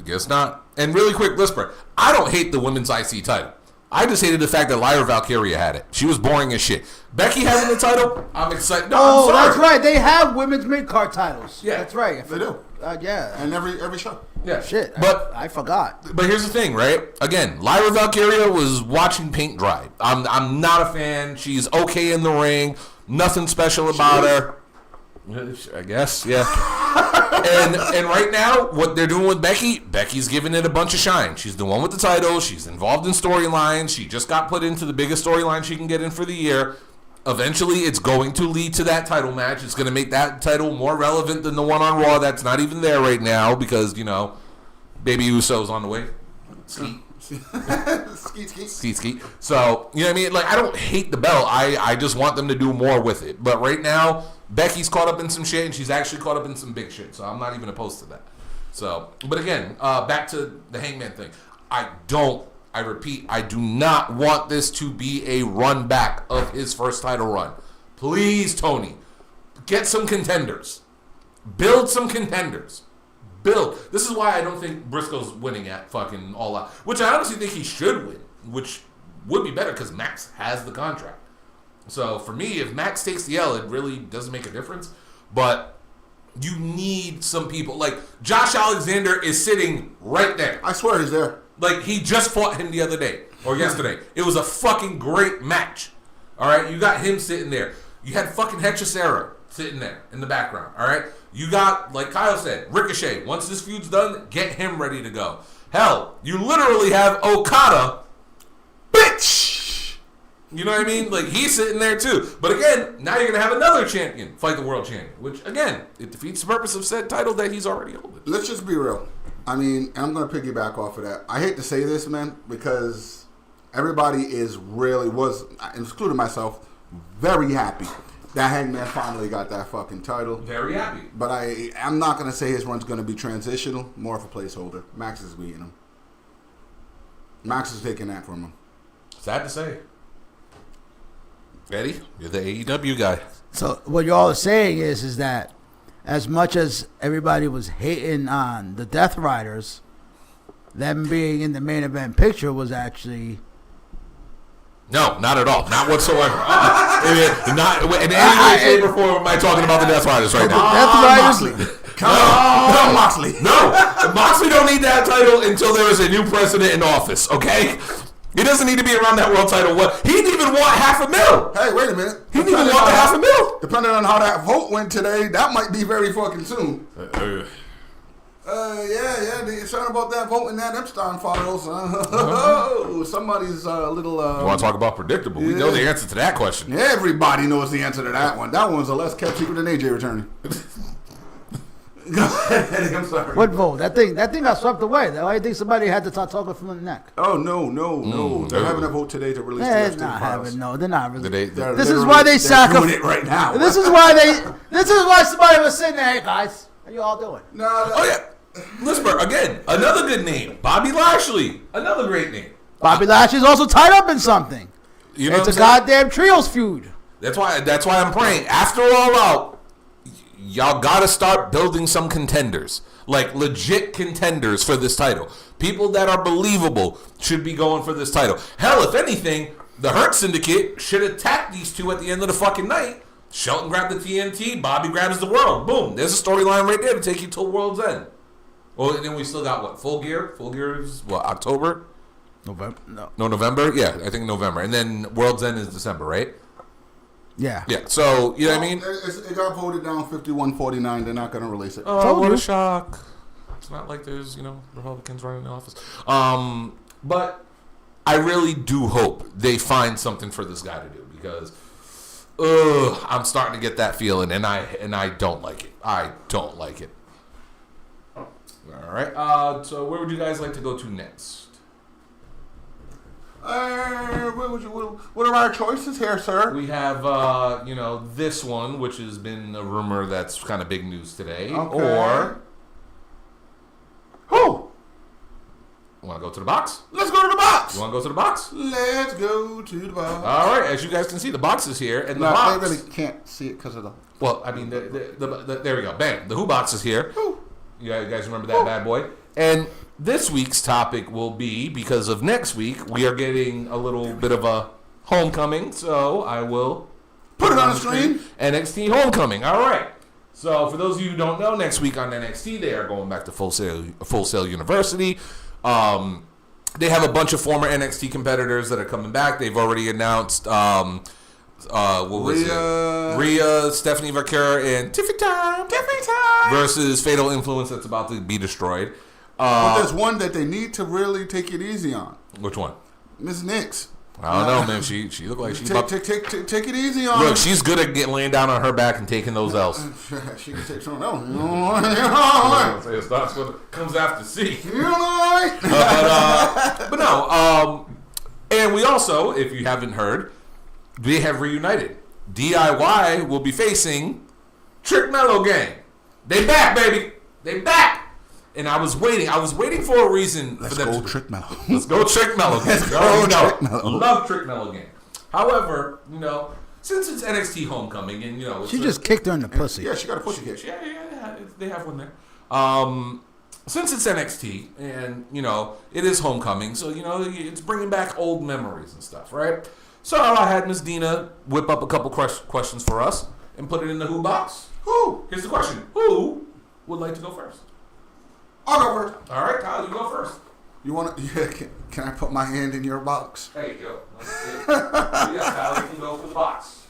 Guess not. And really quick, whisper. I don't hate the women's IC title. I just hated the fact that Lyra Valkyria had it. She was boring as shit. Becky having the title, I'm excited. No, I'm sorry. That's right. They have women's mid-card titles. Yeah. That's right. They do. Yeah. And every show. Yeah. Shit. But I forgot. But here's the thing, right? Again, Lyra Valkyria was watching paint dry. I'm not a fan. She's okay in the ring. Nothing special about her. I guess, yeah. and right now, what they're doing with Becky's giving it a bunch of shine. She's the one with the title. She's involved in storylines. She just got put into the biggest storyline she can get in for the year. Eventually, it's going to lead to that title match. It's going to make that title more relevant than the one on Raw that's not even there right now because, Baby Uso's on the way. Skeet. Skeet. Skeet. So, you know what I mean? Like, I don't hate the belt. I just want them to do more with it. But right now, Becky's caught up in some shit, and she's actually caught up in some big shit. So I'm not even opposed to that. So, but again, back to the Hangman thing. I repeat, I do not want this to be a run back of his first title run. Please, Tony, get some contenders. Build some contenders. This is why I don't think Briscoe's winning at fucking All Out, which I honestly think he should win, which would be better because Max has the contract. So for me, if Max takes the L, it really doesn't make a difference. But you need some people. Like, Josh Alexander is sitting right there. I swear he's there. Like, he just fought him the other day, or yesterday. It was a fucking great match. All right? You got him sitting there. You had fucking Hechicero sitting there in the background. All right? You got, like Kyle said, Ricochet. Once this feud's done, get him ready to go. Hell, you literally have Okada. Bitch! You know what I mean? Like, he's sitting there too. But again, now you're going to have another champion fight the world champion, which, again, it defeats the purpose of said title that he's already holding. Let's just be real. I mean, and I'm going to piggyback off of that. I hate to say this, man, because everybody was, including myself, very happy that Hangman finally got that fucking title. Very happy. But I'm not going to say his run's going to be transitional, more of a placeholder. Max is beating him. Max is taking that from him. Sad to say. Eddie, you're the AEW guy. So what y'all are saying is that as much as everybody was hating on the Death Riders, them being in the main event picture was actually... No, not at all. Not whatsoever. Not in any way, shape, or form am I talking about the Death Riders right now. Death Riders... Moxley. Come on, Moxley. No, Moxley don't need that title until there is a new president in office, okay? He doesn't need to be around that world title. He didn't even want $500,000. Hey, wait a minute. He didn't even want the $500,000. Depending on how that vote went today, that might be very fucking soon. Yeah, the concern about that vote in that Epstein files. Somebody's a little... You want to talk about predictable? We know the answer to that question. Everybody knows the answer to that one. That one's a less kept secret than AJ returning. Go ahead, I'm sorry. What vote? That thing got swept away. Why do you think somebody had to start talking from the neck? Oh, no. They're having a vote today to release the Epstein files. They're not really. This is why they doing it right now. This is why somebody was sitting there, hey guys, how you all doing? Oh, yeah. Lisbeth, again, another good name. Bobby Lashley, another great name. Bobby Lashley's also tied up in something. You know it's a goddamn trios feud. That's why I'm praying. After All Out, y'all gotta start building some contenders. Like legit contenders for this title. People that are believable should be going for this title. Hell, if anything, the Hurt Syndicate should attack these two at the end of the fucking night. Shelton grabbed the TNT, Bobby grabs the world. Boom. There's a storyline right there to take you till World's End. Well, and then we still got what? Full Gear? Full Gear is what? October? November? No, November? Yeah, I think November. And then World's End is December, right? Yeah. Yeah, so, you know what I mean? It got voted down 51-49. They're not going to release it. Oh, what a shock. It's not like there's, Republicans running the office. But I really do hope they find something for this guy to do because I'm starting to get that feeling, and I don't like it. I don't like it. All right. So where would you guys like to go to next? What are our choices here, sir? We have, this one, which has been a rumor that's kind of big news today. Okay. Or... Who? Want to go to the box? Let's go to the box. You want to go to the box? Let's go to the box. All right. As you guys can see, the box is here. And the No, box... they really can't see it because of the... Well, I mean, there we go. Bang. The Who box is here. Who? You guys remember that bad boy? And this week's topic will be, because of next week, we are getting a little bit of a homecoming, so I will Put it on the screen. NXT Homecoming. All right. So for those of you who don't know, next week on NXT, they are going back to Full Sail University. They have a bunch of former NXT competitors that are coming back. They've already announced... what was it? Rhea, Stephanie Vaquer, and Tiffy Time versus Fatal Influence that's about to be destroyed. But there's one that they need to really take it easy on. Which one? Miss Nix. I don't know, man. She looked like she's Take it easy on her. Look, she's good at laying down on her back and taking those L's. She can take something else. You know It's not what comes after C. what? But no. And we also, if you haven't heard, they have reunited. DIY will be facing Trick Mellow Gang. They back, baby. They back. And I was waiting for a reason for them to Trick Mellow. Let's go Trick Mellow Gang. Let's go Trick Mellow. Love Trick Mellow Gang. However, since it's NXT Homecoming and it's She just kicked her in the pussy. Yeah, she got a pussy kick. yeah, they have one there. Since it's NXT and it is Homecoming, so it's bringing back old memories and stuff, right? So I had Miss Dina whip up a couple questions for us and put it in the Who box. Who? Here's the question: Who would like to go first? I'll go first. All right, Kyle, you go first. You want to? Yeah, can I put my hand in your box? There you go. Yes, Kyle, you can go for the box.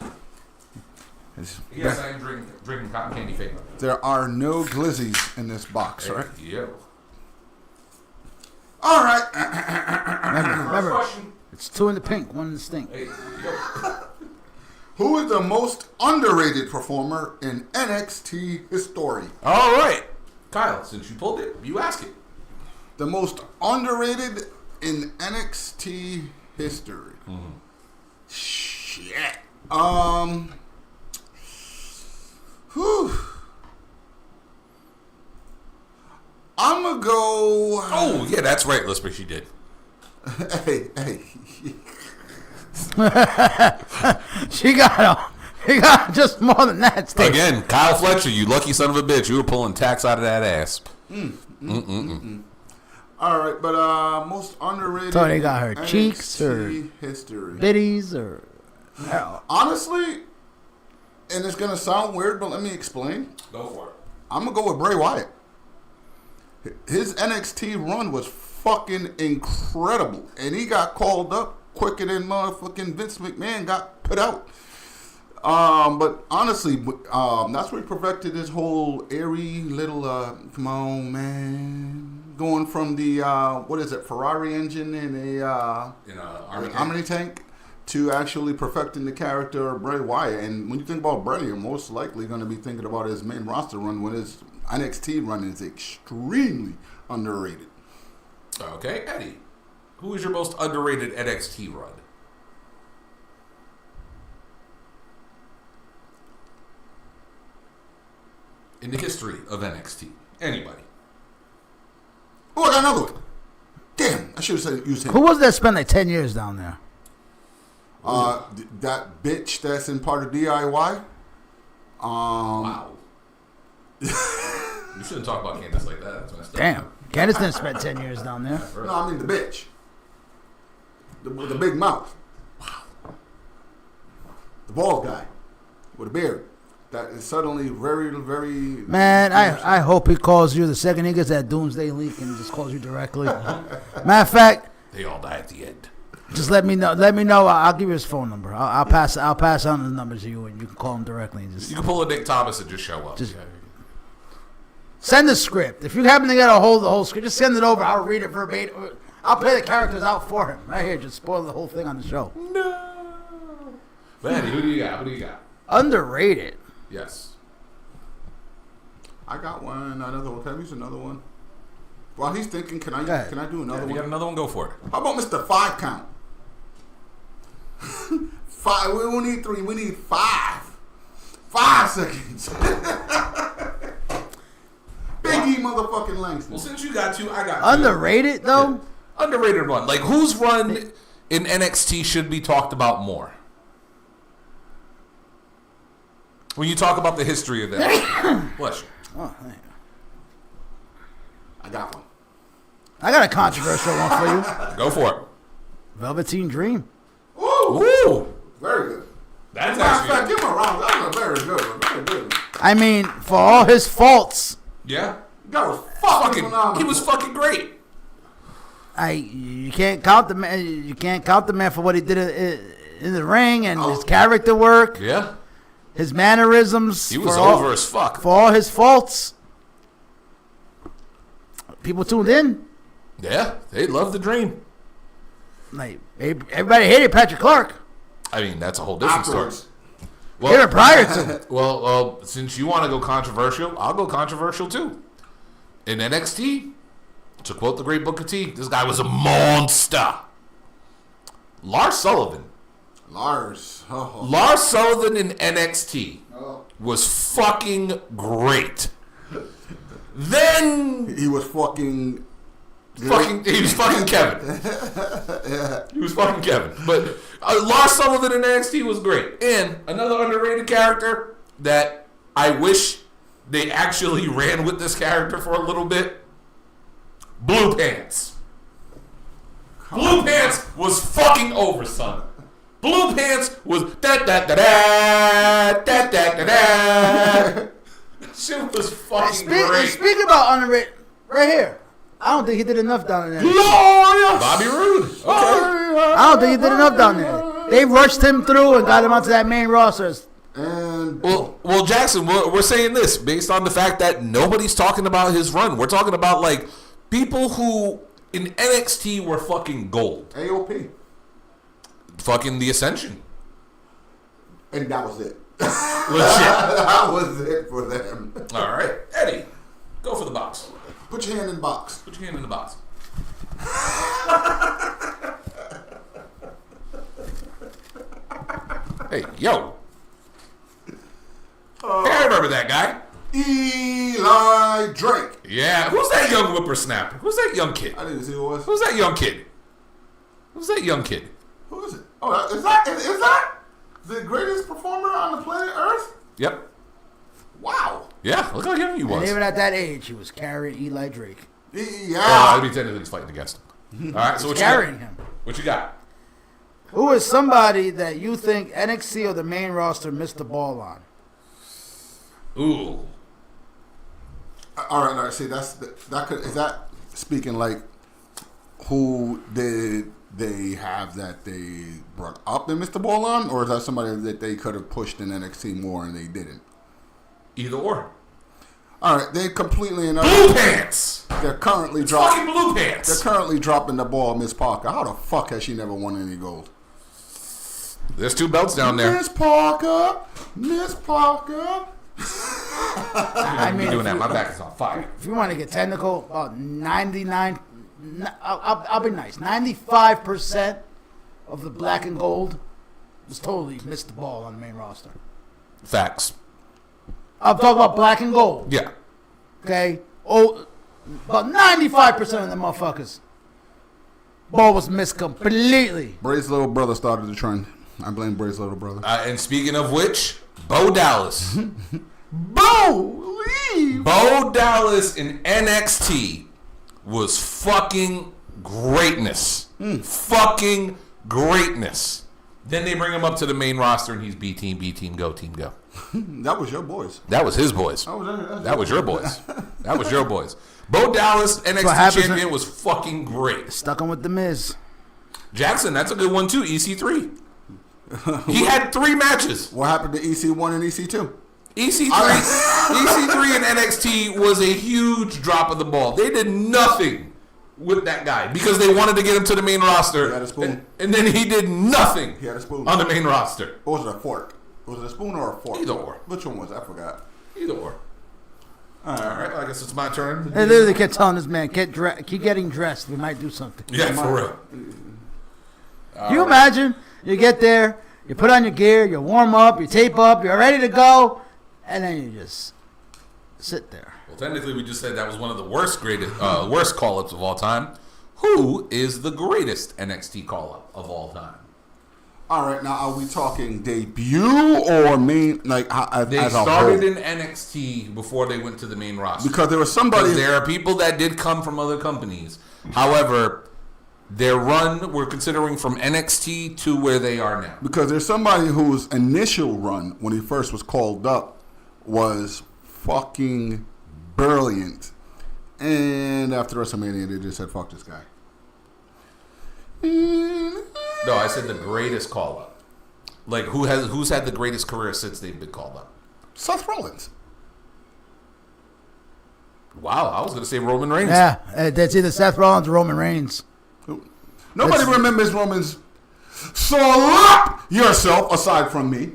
Yes, I am drinking cotton candy fake. There are no glizzies in this box, right? Yeah. All right. Remember, Question. it's 2 in the pink, 1 in the stink. Hey, yo. Who is the most underrated performer in NXT history? All right, Kyle. Since you pulled it, you ask it. The most underrated in NXT history. Mm-hmm. Shit. Whew. I'm gonna go. Oh yeah, that's right, Lisper. She did. Hey. She got just more than that. Stick. Again, Kyle Fletcher, you lucky son of a bitch. You were pulling tax out of that ass. All right, but most underrated. So they got her NXT cheeks or history. bitties or. Honestly, and it's gonna sound weird, but let me explain. Go for it. I'm gonna go with Bray Wyatt. His NXT run was fucking incredible, and he got called up quicker than motherfucking Vince McMahon got put out. But honestly, that's where he perfected his whole airy little, come on, man, going from the Ferrari engine in a Omni tank to actually perfecting the character of Bray Wyatt. And when you think about Bray, you're most likely going to be thinking about his main roster run when his NXT run is extremely underrated. Okay, Eddie. Who is your most underrated NXT run? In the history of NXT. Anybody. Oh, I got another one. Damn, I should have said used him. Who was that spent like 10 years down there? That bitch that's in part of DIY. Wow. You shouldn't talk about Candace like that. That's messed up. Damn. Candice didn't spend 10 years down there. No, I mean the bitch. The big mouth. Wow. The bald guy with a beard. That is suddenly very, very... Man, I hope he calls you the second he gets that doomsday leak and just calls you directly. Matter of fact, They all die at the end. just let me know. Let me know. I'll give you his phone number. I'll pass on the number to you, and you can call him directly. And You can pull a Nick Thomas and just show up. Just- send the script. If you happen to get a hold of the whole script, just send it over. I'll read it verbatim. I'll play the characters out for him. Right here, just spoil the whole thing on the show. No. But Eddie, who do you got? Underrated. Yes. I got one. Another one. Can I use another one? While he's thinking, can I Go ahead. do another If you got one? another one, go for it. How about Mr. 5 Count? 5. We don't need 3. We need 5. 5 seconds. Biggie motherfucking Langston. Well, since you got two, I got two. Underrated though. Yeah. Underrated run. Like, whose run in NXT should be talked about more? When you talk about the history of that. Bless you. Oh, thank you. I got one. I got a controversial one for you. Go for it. Velveteen Dream. Ooh. Very good. That's Matter of fact, actually... give him a round. That was a very good one. Very good one. I mean, for all his faults, Yeah. That was fucking phenomenal. He was fucking great. you can't count the man. You can't count the man for what he did in the ring and his character work, Yeah. his mannerisms. He was for over all, as fuck. for all his faults. People tuned in. Yeah. They loved the dream. Like everybody hated Patrick Clark. I mean, that's a whole different story. Afterwards. Even prior to. Well, since you want to go controversial, I'll go controversial too. In NXT, to quote the great Booker T, this guy was a monster. Lars Sullivan. Lars. Oh. Lars Sullivan in NXT Oh. was fucking great. Then He was fucking. he was fucking Kevin. He was fucking Kevin. But Lars Sullivan in NXT was great. And another underrated character that I wish they actually ran with this character for a little bit. Blue Pants. Blue Pants was fucking over, son. Blue Pants was da da da da da da da da. Shit was fucking great. Speaking about underrated, right here. I don't think he did enough down there. Glorious. Bobby Roode. Okay. I don't think he did enough down there. They rushed him through and got him onto that main roster. And Well, Jackson, we're saying this based on the fact that nobody's talking about his run. We're talking about like people who in NXT were fucking gold. AOP. Fucking the Ascension. And that was it. Legit. That was it for them. All right, Eddie, go for the box. Put your hand in the box. Put your hand in the box. Hey, yo. Hey, I remember that guy. Eli Drake. Yeah, who's that young whippersnapper? Who's that young kid? I didn't see who it was. Who's that young kid? Who's that young kid? Who is it? Oh, is that the greatest performer on the planet Earth? Yep. Wow. Yeah, look how young he And was. even at that age, he was carrying Eli Drake. Yeah. I'd be technically he's fighting against him. All right, so what you Carrying got? him. What you got? Who is somebody that you think NXT or the main roster missed the ball on? Ooh. All right. See, is that speaking like who did they have that they brought up and missed the ball on, or is that somebody that they could have pushed in NXT more and they didn't? Either or. All right, they completely and Blue Pants. they're currently It's dropping. fucking Blue Pants. They're currently dropping the ball, Miss Parker. How the fuck has she never won any gold? There's 2 belts down there. Miss Parker, Miss Parker. I mean, doing that. My back is on fire. if you want to get technical, about 99, I'll be nice. 95% of the black and gold was totally missed the ball on the main roster. Facts. I'm talking about black and gold. Yeah. Okay? Oh, about 95% of the motherfuckers. Ball was missed completely. Bray's little brother started the trend. I blame Bray's little brother. And speaking of which, Bo Dallas. Bo, leave. Bo Dallas in NXT was fucking greatness. Fucking greatness. Then they bring him up to the main roster and he's B team, go, team, go. That was your boys. That was his boys. That was your boys. That was your boys. Bo Dallas, what NXT happens champion, when- was fucking great. Stuck him with the Miz. Jackson, that's a good one too. EC3. He had 3 matches. What happened to EC1 and EC2? EC3 and NXT was a huge drop of the ball. They did nothing with that guy because they wanted to get him to the main roster. He had a spoon. And then he did nothing He had a spoon. on the main roster. Or was it a fork? Was it a spoon or a fork? Either or. Which one was it? I forgot. Either or. All right, I guess it's my turn. They literally kept telling this man, keep getting dressed. We might do something. Yeah, for real. Can you imagine? You get there, you put on your gear, you warm up, you tape up, you're ready to go, and then you just sit there. Well, technically, we just said that was one of the worst call-ups of all time. Who is the greatest NXT call-up of all time? All right, now are we talking debut or main? Like They as a started whole? in NXT before they went to the main roster. Because there was somebody. Because there are people that did come from other companies. However, their run, we're considering from NXT to where they are now. Because there's somebody whose initial run when he first was called up was fucking brilliant, and after WrestleMania they just said fuck this guy. No, I said the greatest call-up. Like, who's had the greatest career since they've been called up? Seth Rollins. Wow, I was going to say Roman Reigns. Yeah, that's either Seth Rollins or Roman Reigns. Nobody remembers Roman's slap yourself aside from me.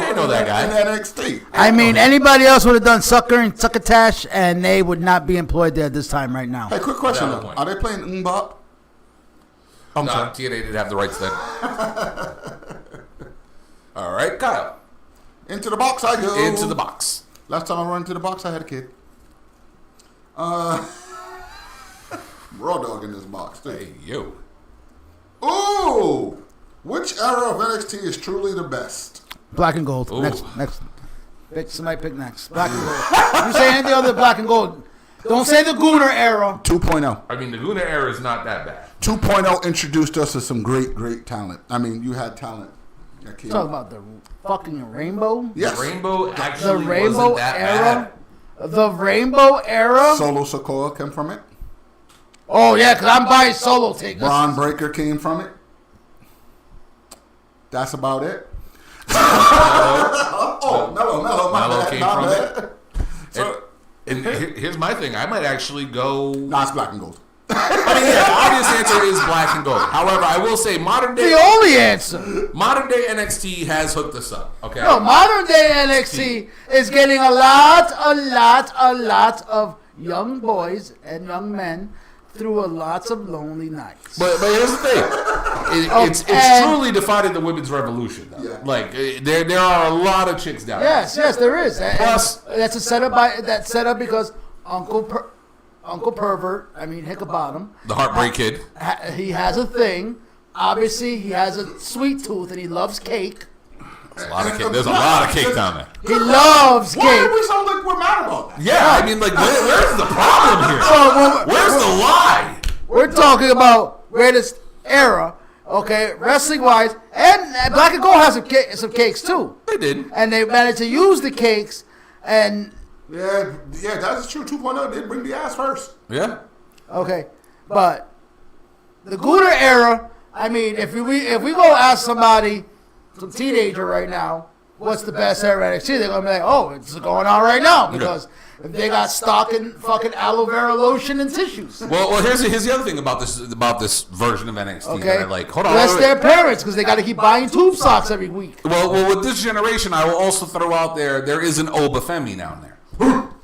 I know that guy. In NXT. I mean, anybody else would have done sucker and succotash, and they would not be employed there this time right now. Hey, quick question Valid though. point. Are they playing Mbop? I'm No, sorry. TNA didn't have the rights then. All right, Kyle. Into the box I go. Into the box. Last time I ran into the box, I had a kid. Raw dog in this box, too. Hey, yo. Ooh! Which era of NXT is truly the best? Black and gold. Ooh. Next. Somebody pick next. Black and gold. You say anything other than black and gold. Don't say the Gooner era. 2.0. I mean, the Luna era is not that bad. 2.0 introduced us to some great, great talent. I mean, you had talent. Talk about the fucking rainbow. Yes. Rainbow The actually rainbow wasn't that era. bad. The rainbow era. Solo Sokoa came from it. Oh yeah, because I'm buying solo tickets. Braun Breaker came from it. That's about it. Mello Mello came from it. So, And here's my thing. I might actually go. nah, it's black and gold. I mean, yeah, the obvious answer is black and gold. However, I will say modern The day only answer. NXT has hooked us up. Okay. No, modern day NXT is getting a lot of young boys and young men through a lots of lonely nights. But here's the thing. It's and- truly defining the women's revolution. Though. Yeah. Like there are a lot of chicks down Yes, there is. And Plus- that's a setup because Uncle Pervert, I mean Hickabotham, there. The Heartbreak Kid. he has a thing. Obviously, he has a sweet tooth and he loves cake. There's a lot of cake. There's a lot of cake down there. He loves Why do cake. we sound like we're mad about that? Yeah, I mean, like, where's the problem here? So Where's the lie? we're talking about greatest era, okay, wrestling wise, and Black and Gold has some cakes too, They did. and they managed to use the cakes. And Yeah, that's true. 2.0 did bring the ass first. Yeah. okay, but the Gooner era. I mean, if we go ask somebody, some teenager right now, what's the best era of NXT? They're gonna be like, oh, it's going on right now because they got stock in fucking aloe vera lotion and tissues. Well, here's the other thing about this version of NXT Okay, that I like. Hold on. bless wait. their parents because they got to keep buying tube socks every week. Well, with this generation, I will also throw out there is an Oba Femi down there.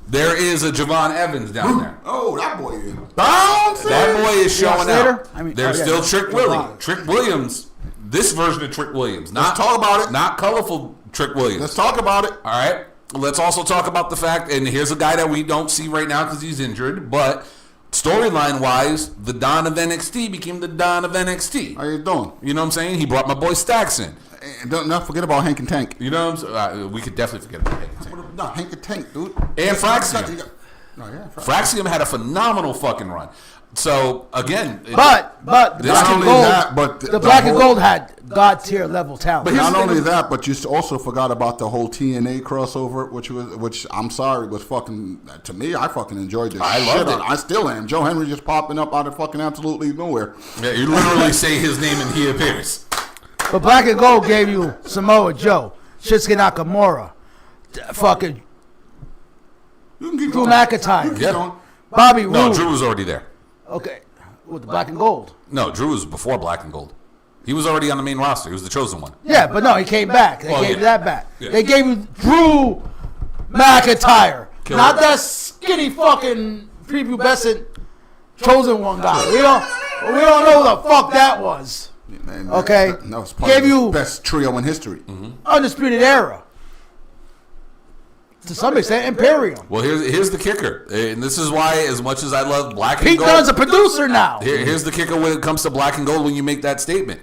There is a Javon Evans down there. Oh, that boy is bouncing. That boy is showing Slater? out. I mean, There's oh, yeah, still Trick Javon. Willie. Trick Williams. This version of Trick Williams. Let's talk about it. Not colorful Trick Williams. Let's talk about it. All right. Let's also talk about the fact, and here's a guy that we don't see right now because he's injured, but storyline wise, the Don of NXT became the Don of NXT. How you doing? You know what I'm saying? He brought my boy Stacks in. And don't not forget about Hank and Tank. You know what I'm saying? We could definitely forget about him. No, Hank and Tank, dude. And Fraxium. No, yeah, Fraxium had a phenomenal fucking run. So again, But the This- black Not and only gold, that, but the black and gold had god tier level talent. But here's Not the thing only with- that, but you also forgot about the whole TNA crossover, which I'm sorry was fucking, to me, I fucking enjoyed this. I shit loved out- it. I still am. Joe Henry just popping up out of fucking absolutely nowhere. yeah, you literally say his name and he appears. But black and gold gave you Samoa Joe, Shinsuke Nakamura, fucking You can keep Drew going. McIntyre, You can keep Yeah. going. Bobby No, Roode. Drew was already there. Okay, with the black and gold. No, Drew was before Black and Gold. He was already on the main roster. He was the chosen one. Yeah, but no, he came back. They Well, gave yeah. you that back. Yeah. They gave you Drew McIntyre, Killer. not that skinny fucking prepubescent chosen one guy. We don't know who the fuck that was. Man, Okay. that was part Gave of the you- best trio in history. Undisputed Era. To some extent, Imperium. Well, here's the kicker, and this is why, as much as I love Black and Pete Gold, Dunne's a producer now. here's the kicker when it comes to Black and Gold. When you make that statement,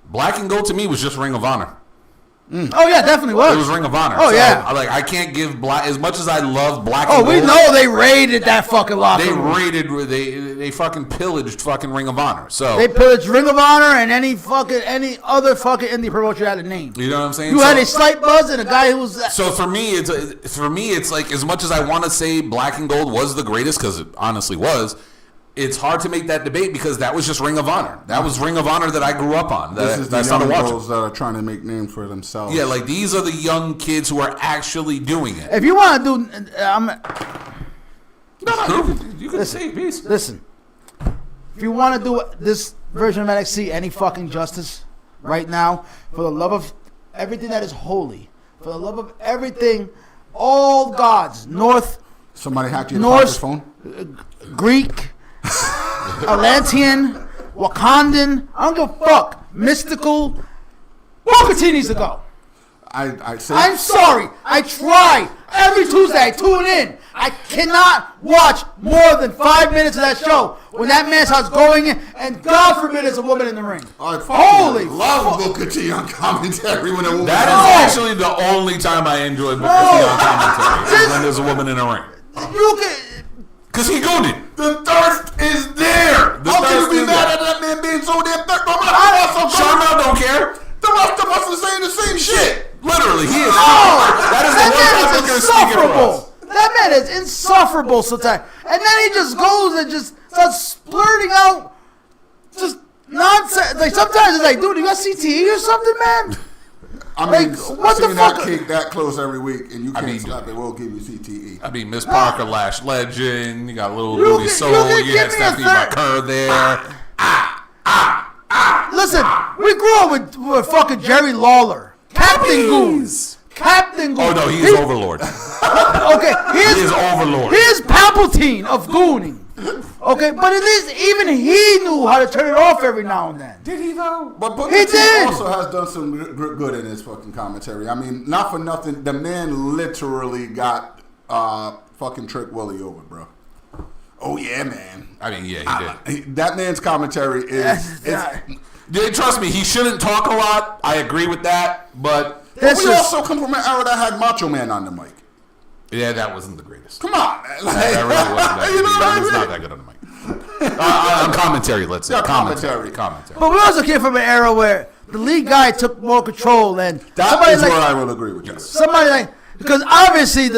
Black and Gold to me was just Ring of Honor. Oh yeah, definitely It was was. Ring of Honor. Oh, yeah. I can't give Black as much as I love Black. Oh, and we Gold, know they raided that fucking locker They room. raided. They fucking pillaged fucking Ring of Honor. So They pillaged Ring of Honor and any other fucking indie promotion had a name. you know what I'm saying. You So- had a slight buzz and a guy who was. So for me, it's like as much as I want to say Black and Gold was the greatest because it honestly was. It's hard to make that debate because that was just Ring of Honor. That was Ring of Honor that I grew up on. This is That I the started young watching. girls that are trying to make names for themselves. Yeah, like these are the young kids who are actually doing it. If you want to do, No, you can say peace. listen. if you want to do this version of NXT any fucking justice right now, for the love of everything that is holy, for the love of everything, all gods, North, Somebody hacked your Norse, phone? Greek, Atlantean, Wakandan, I don't give a fuck, mystical, Booker T needs to go. I say, I'm sorry. I try. Every Tuesday I tune in. I cannot watch more than 5 minutes of that show when that man starts going in, and God forbid there's a woman in the ring. Holy love Booker T on commentary when a woman. That is actually the only time I enjoy Booker T on commentary is when there's a woman in a ring. You can. Cause he gooned it. The thirst is there. How can you be mad at that man being so damn thirsty? No matter how so Sharmell don't care. the rest of us are saying the same shit. Literally, he is. That man is insufferable. That man is insufferable sometimes. And then he just goes and just starts splurting out just nonsense. Like sometimes it's like, dude, you got CTE or something, man? I mean, Like, what the seeing fuck? that cake that close every week and you can't mean, slap it, we'll give you CTE. I mean, Miss Parker, Lash Legend. You got Little You Booty can- Soul. you can You had give me a Stephanie third- McCurr there. Listen, we grew up with fucking Jerry Lawler. Captain Goons. Captain Goons. Oh no, he is Overlord. Okay, He is Overlord. He is Palpatine of gooning. Okay, but at least even he knew how to turn it off every now and then. Did he though? But Booker He T did. also has done some good in his fucking commentary. I mean, not for nothing, the man literally got fucking Trick Willie over, bro. Oh yeah, man. I mean, yeah, he did. That man's commentary is. Yeah. Yeah, trust me, he shouldn't talk a lot. I agree with that, but But This we is- also come from an era that had Macho Man on the mic. yeah, that wasn't the greatest. Come on, man. Like, That really wasn't that you good. know what That I was mean? not that good on the mic. On commentary, let's say. Yeah, Commentary. But we also came from an era where the lead guy took more control and That somebody is like where I will agree with you. somebody like because obviously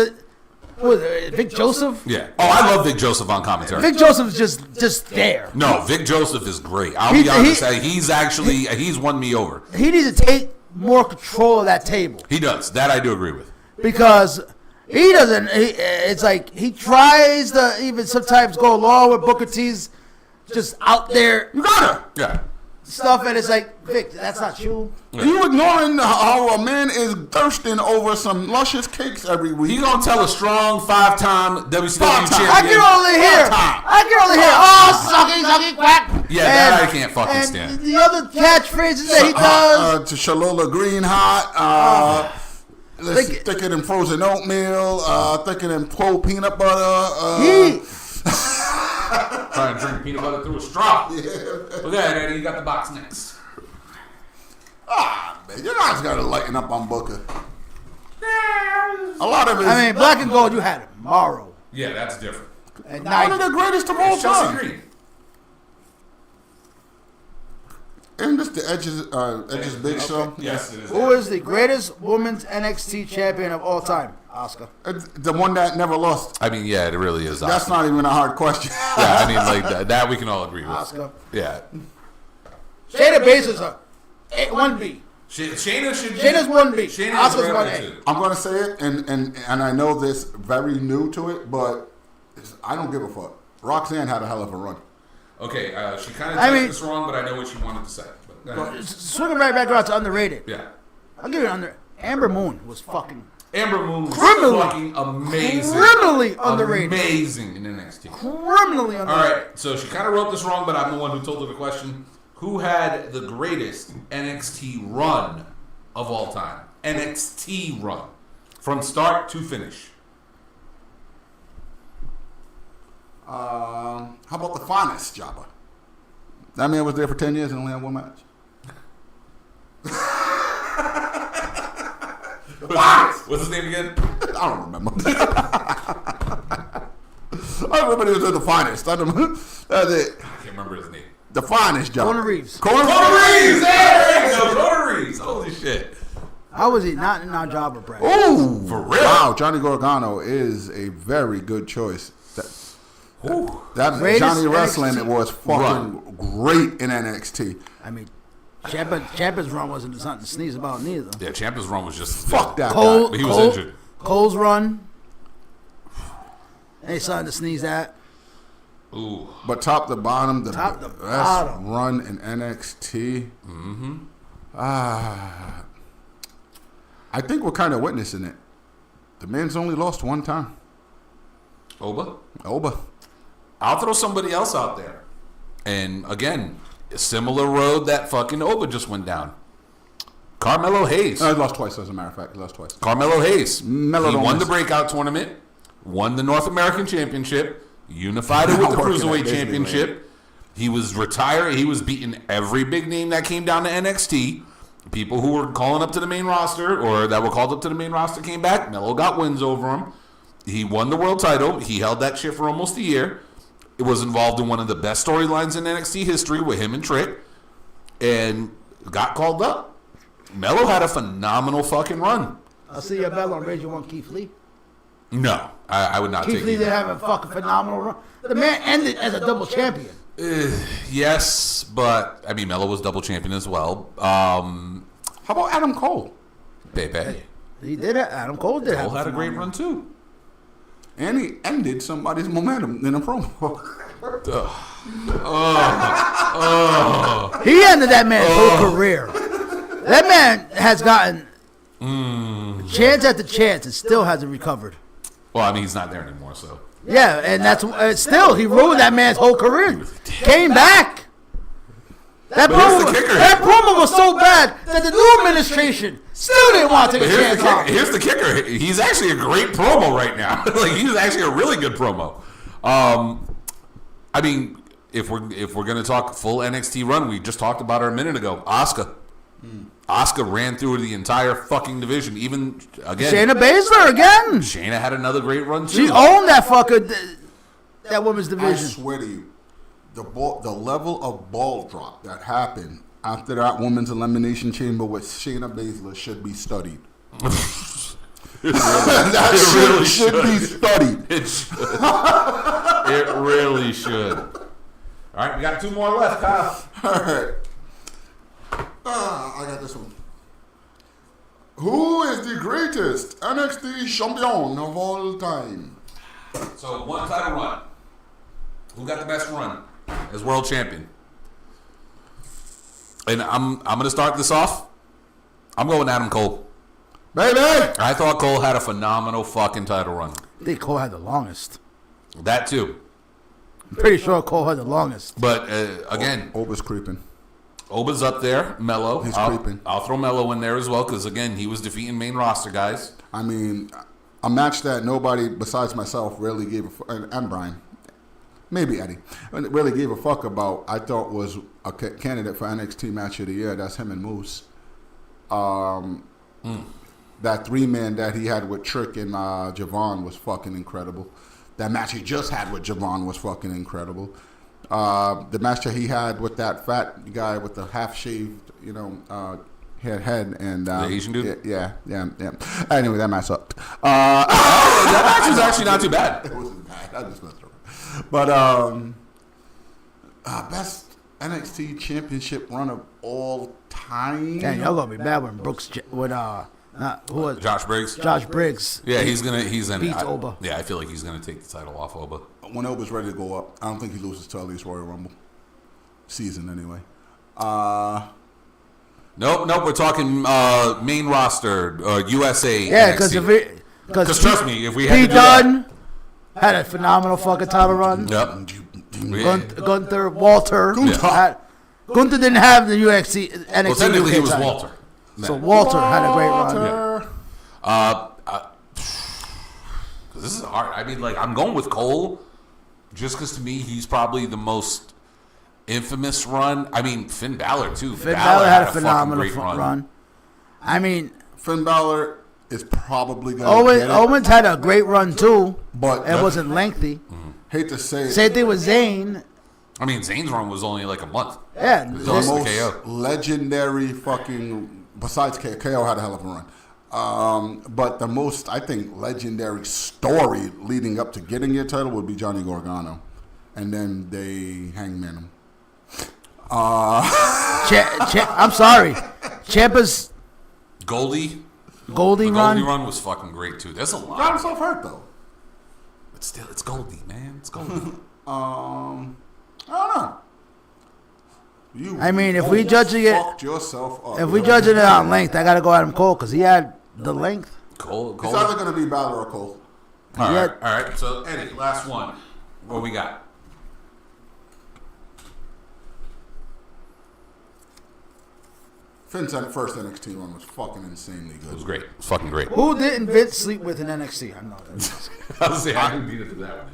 what was it, Vic Joseph. Yeah. Oh, I love Vic Joseph on commentary. Vic Joseph's just there. No, Vic Joseph is great. I'll He- be honest. he- He's won me over. He needs to take more control of that table He does. That I do agree with. because he doesn't. It's like he tries to even sometimes go along with Booker T's just out there You gotta. Yeah. stuff, and it's like Vic, that's not you. You ignoring how a man is thirsting over some luscious cakes every week. He gonna tell a strong 5-time WCW Five-time. champion. I can only hear. Oh, sucky, quack. Yeah, that I can't fucking and stand. The other catchphrases that he does. To Shalola Green Hot, Like- thicker than frozen oatmeal, thicker than cold peanut butter. He Trying to drink peanut butter through a straw. Look at that, Eddie. You got the box next. Man, you guys gotta lighten up on Booker. A lot of it. I mean, Black and Gold, you had it. Morrow. Yeah, that's different. And one of the greatest of all Chelsea time. Green. Isn't this the Edge's Big Show? Yes, it is. Who is the greatest women's NXT champion of all time? Oscar. The one that never lost. I mean, yeah, it really is. That's not even a hard question. Yeah, I mean, like that we can all agree with. Oscar. Yeah. Shayna Baszler's a 1B. Shayna should be. Shayna's 1B. Shayna's Oscar's right 1A. too. I'm gonna say it, and I know this very new to it, but I don't give a fuck. Roxanne had a hell of a run. Okay, she kind of I typed mean- this wrong, but I know what she wanted to say. But, Swinging right back around to underrated. yeah. I'll give it under. Amber Moon was fucking Amber Moon was Criminally- fucking amazing. criminally underrated. Amazing in NXT. Criminally All underrated. right, so she kind of wrote this wrong, but I'm the one who told her the question. Who had the greatest NXT run of all time? NXT run. From start to finish. How about the finest Jabba? That man was there for 10 years and only had one match. What's his name again? I don't remember. I remember he was the finest. That's it. I can't remember his name. The finest Jabba. Conan Reeves. Conan Reeves! There you go, Conan Reeves. Holy shit. How was he not in our job of Brad? Ooh, For real? Wow, Johnny Gargano is a very good choice. That Greatest Johnny Wrestling NXT was fucking great in NXT. I mean, Ciampa's run wasn't something to sneeze about neither. Yeah, Ciampa's run was just... Fuck that Cole, But he was Cole- injured. Cole's run. Ain't something to sneeze at. Ooh. But top to bottom, the Top to best bottom. run in NXT. Mm-hmm. I think we're kind of witnessing it. The man's only lost one time. Oba? I'll throw somebody else out there. And again, a similar road that fucking Oba just went down. Carmelo Hayes. He lost twice, as a matter of fact. He lost twice. Carmelo Hayes. He Mello won the Domus. breakout tournament, won the North American Championship, unified it with the Not working Cruiserweight at Disneyland. Championship. He was retired. He was beating every big name that came down to NXT. People who were calling up to the main roster or that were called up to the main roster came back. Mello got wins over him. He won the world title. He held that shit for almost a year. It was involved in one of the best storylines in NXT history with him and Trick. And got called up. Mello had a phenomenal fucking run. I'll see your bell on Radio 1 Keith Lee. No, I would not Keith take Lee it. didn't have a fucking phenomenal run. The man ended as a double champion. Yes, but I mean, Mello was double champion as well. How about Adam Cole? Baby. He did it. Adam Cole did Cole have had a great run too. And he ended somebody's momentum in a promo. He ended that man's whole career. That man has gotten chance after chance and still hasn't recovered. Well, I mean, he's not there anymore, so. Yeah, and that's still he ruined that man's whole career. Came back. That But here's promo, the kicker. that promo was so bad that the new administration still didn't want to take a Here's chance the, on kicker. him. Here's the kicker. He's actually a great promo right now. Like he's actually a really good promo. I mean, if we're gonna talk full NXT run, we just talked about her a minute ago. Asuka. Asuka ran through the entire fucking division. Even again, Shayna Baszler again. Shayna had another great run too. She owned that fucker, that women's I division. swear to you, the level of ball drop that happened after that women's elimination chamber with Shayna Baszler should be studied. That really should be studied. It should. It really should. All right, we got 2 more left, Kyle. All right. I got this one. Who is the greatest NXT champion of all time? So one title run. Who got the best run as world champion? And I'm gonna start this off. I'm going Adam Cole. Baby! I thought Cole had a phenomenal fucking title run. I think Cole had the longest. That too. I'm pretty sure Cole had the longest. But again, Oba's creeping. Oba's up there. Mello. He's creeping. I'll throw Mello in there as well because again, he was defeating main roster guys. I mean, a match that nobody besides myself really gave a fuck, and Bryan, maybe Eddie, really gave a fuck about, I thought was a candidate for NXT Match of the Year. That's him and Moose. That 3-man that he had with Trick and Javon was fucking incredible. That match he just had with Javon was fucking incredible. The match that he had with that fat guy with the half-shaved, head and The Asian dude? Yeah. Anyway, that match sucked. That match was actually not too bad. It wasn't bad. I just messed around. But best NXT Championship run of all time. Damn, y'all gonna be bad when Brooks who was Josh Briggs. Josh Briggs. Yeah, he's in Beats Oba. Yeah, I feel like he's gonna take the title off Oba. When Oba's ready to go up, I don't think he loses to at least Royal Rumble season anyway. Nope. We're talking main roster, USA. Yeah, because because trust me, if we had to Pete do that, Dunne had a phenomenal fucking title run. yep. Gunther, Walter. Gunther didn't have the NXT Well, technically, UK he was title. Walter. So Walter had a great run. This is hard. I mean, like, I'm going with Cole just because to me he's probably the most infamous run. I mean, Finn Balor too. Finn Balor had a fucking phenomenal great run. I mean, Finn Balor is probably going to get it. Owens had a great run too, But it wasn't lengthy. hate to say it, Same thing with Zayn. I mean, Zayn's run was only like a month. Yeah, the Lost to most KO. legendary fucking, besides KO had a hell of a run. But the most, I think, legendary story leading up to getting your title would be Johnny Gargano. And then they hangman him. I'm sorry, Ciampa's Goldie Goldie run run. was fucking great too. There's a Got lot. himself hurt, though. But still, it's Goldie, man. It's Goldie. I don't know. I mean, if we judging it, fucked yourself up. if we judging it on length, I gotta go Adam Cole because he had the length. Cole. It's either gonna be Balor or Cole. All Yeah. right, all right. So Eddie, last one. What we got? Finn's first NXT run was fucking insanely It good. was great. It was fucking great. Who didn't Vince sleep with in NXT? I know that. I was saying, I didn't need to do that one.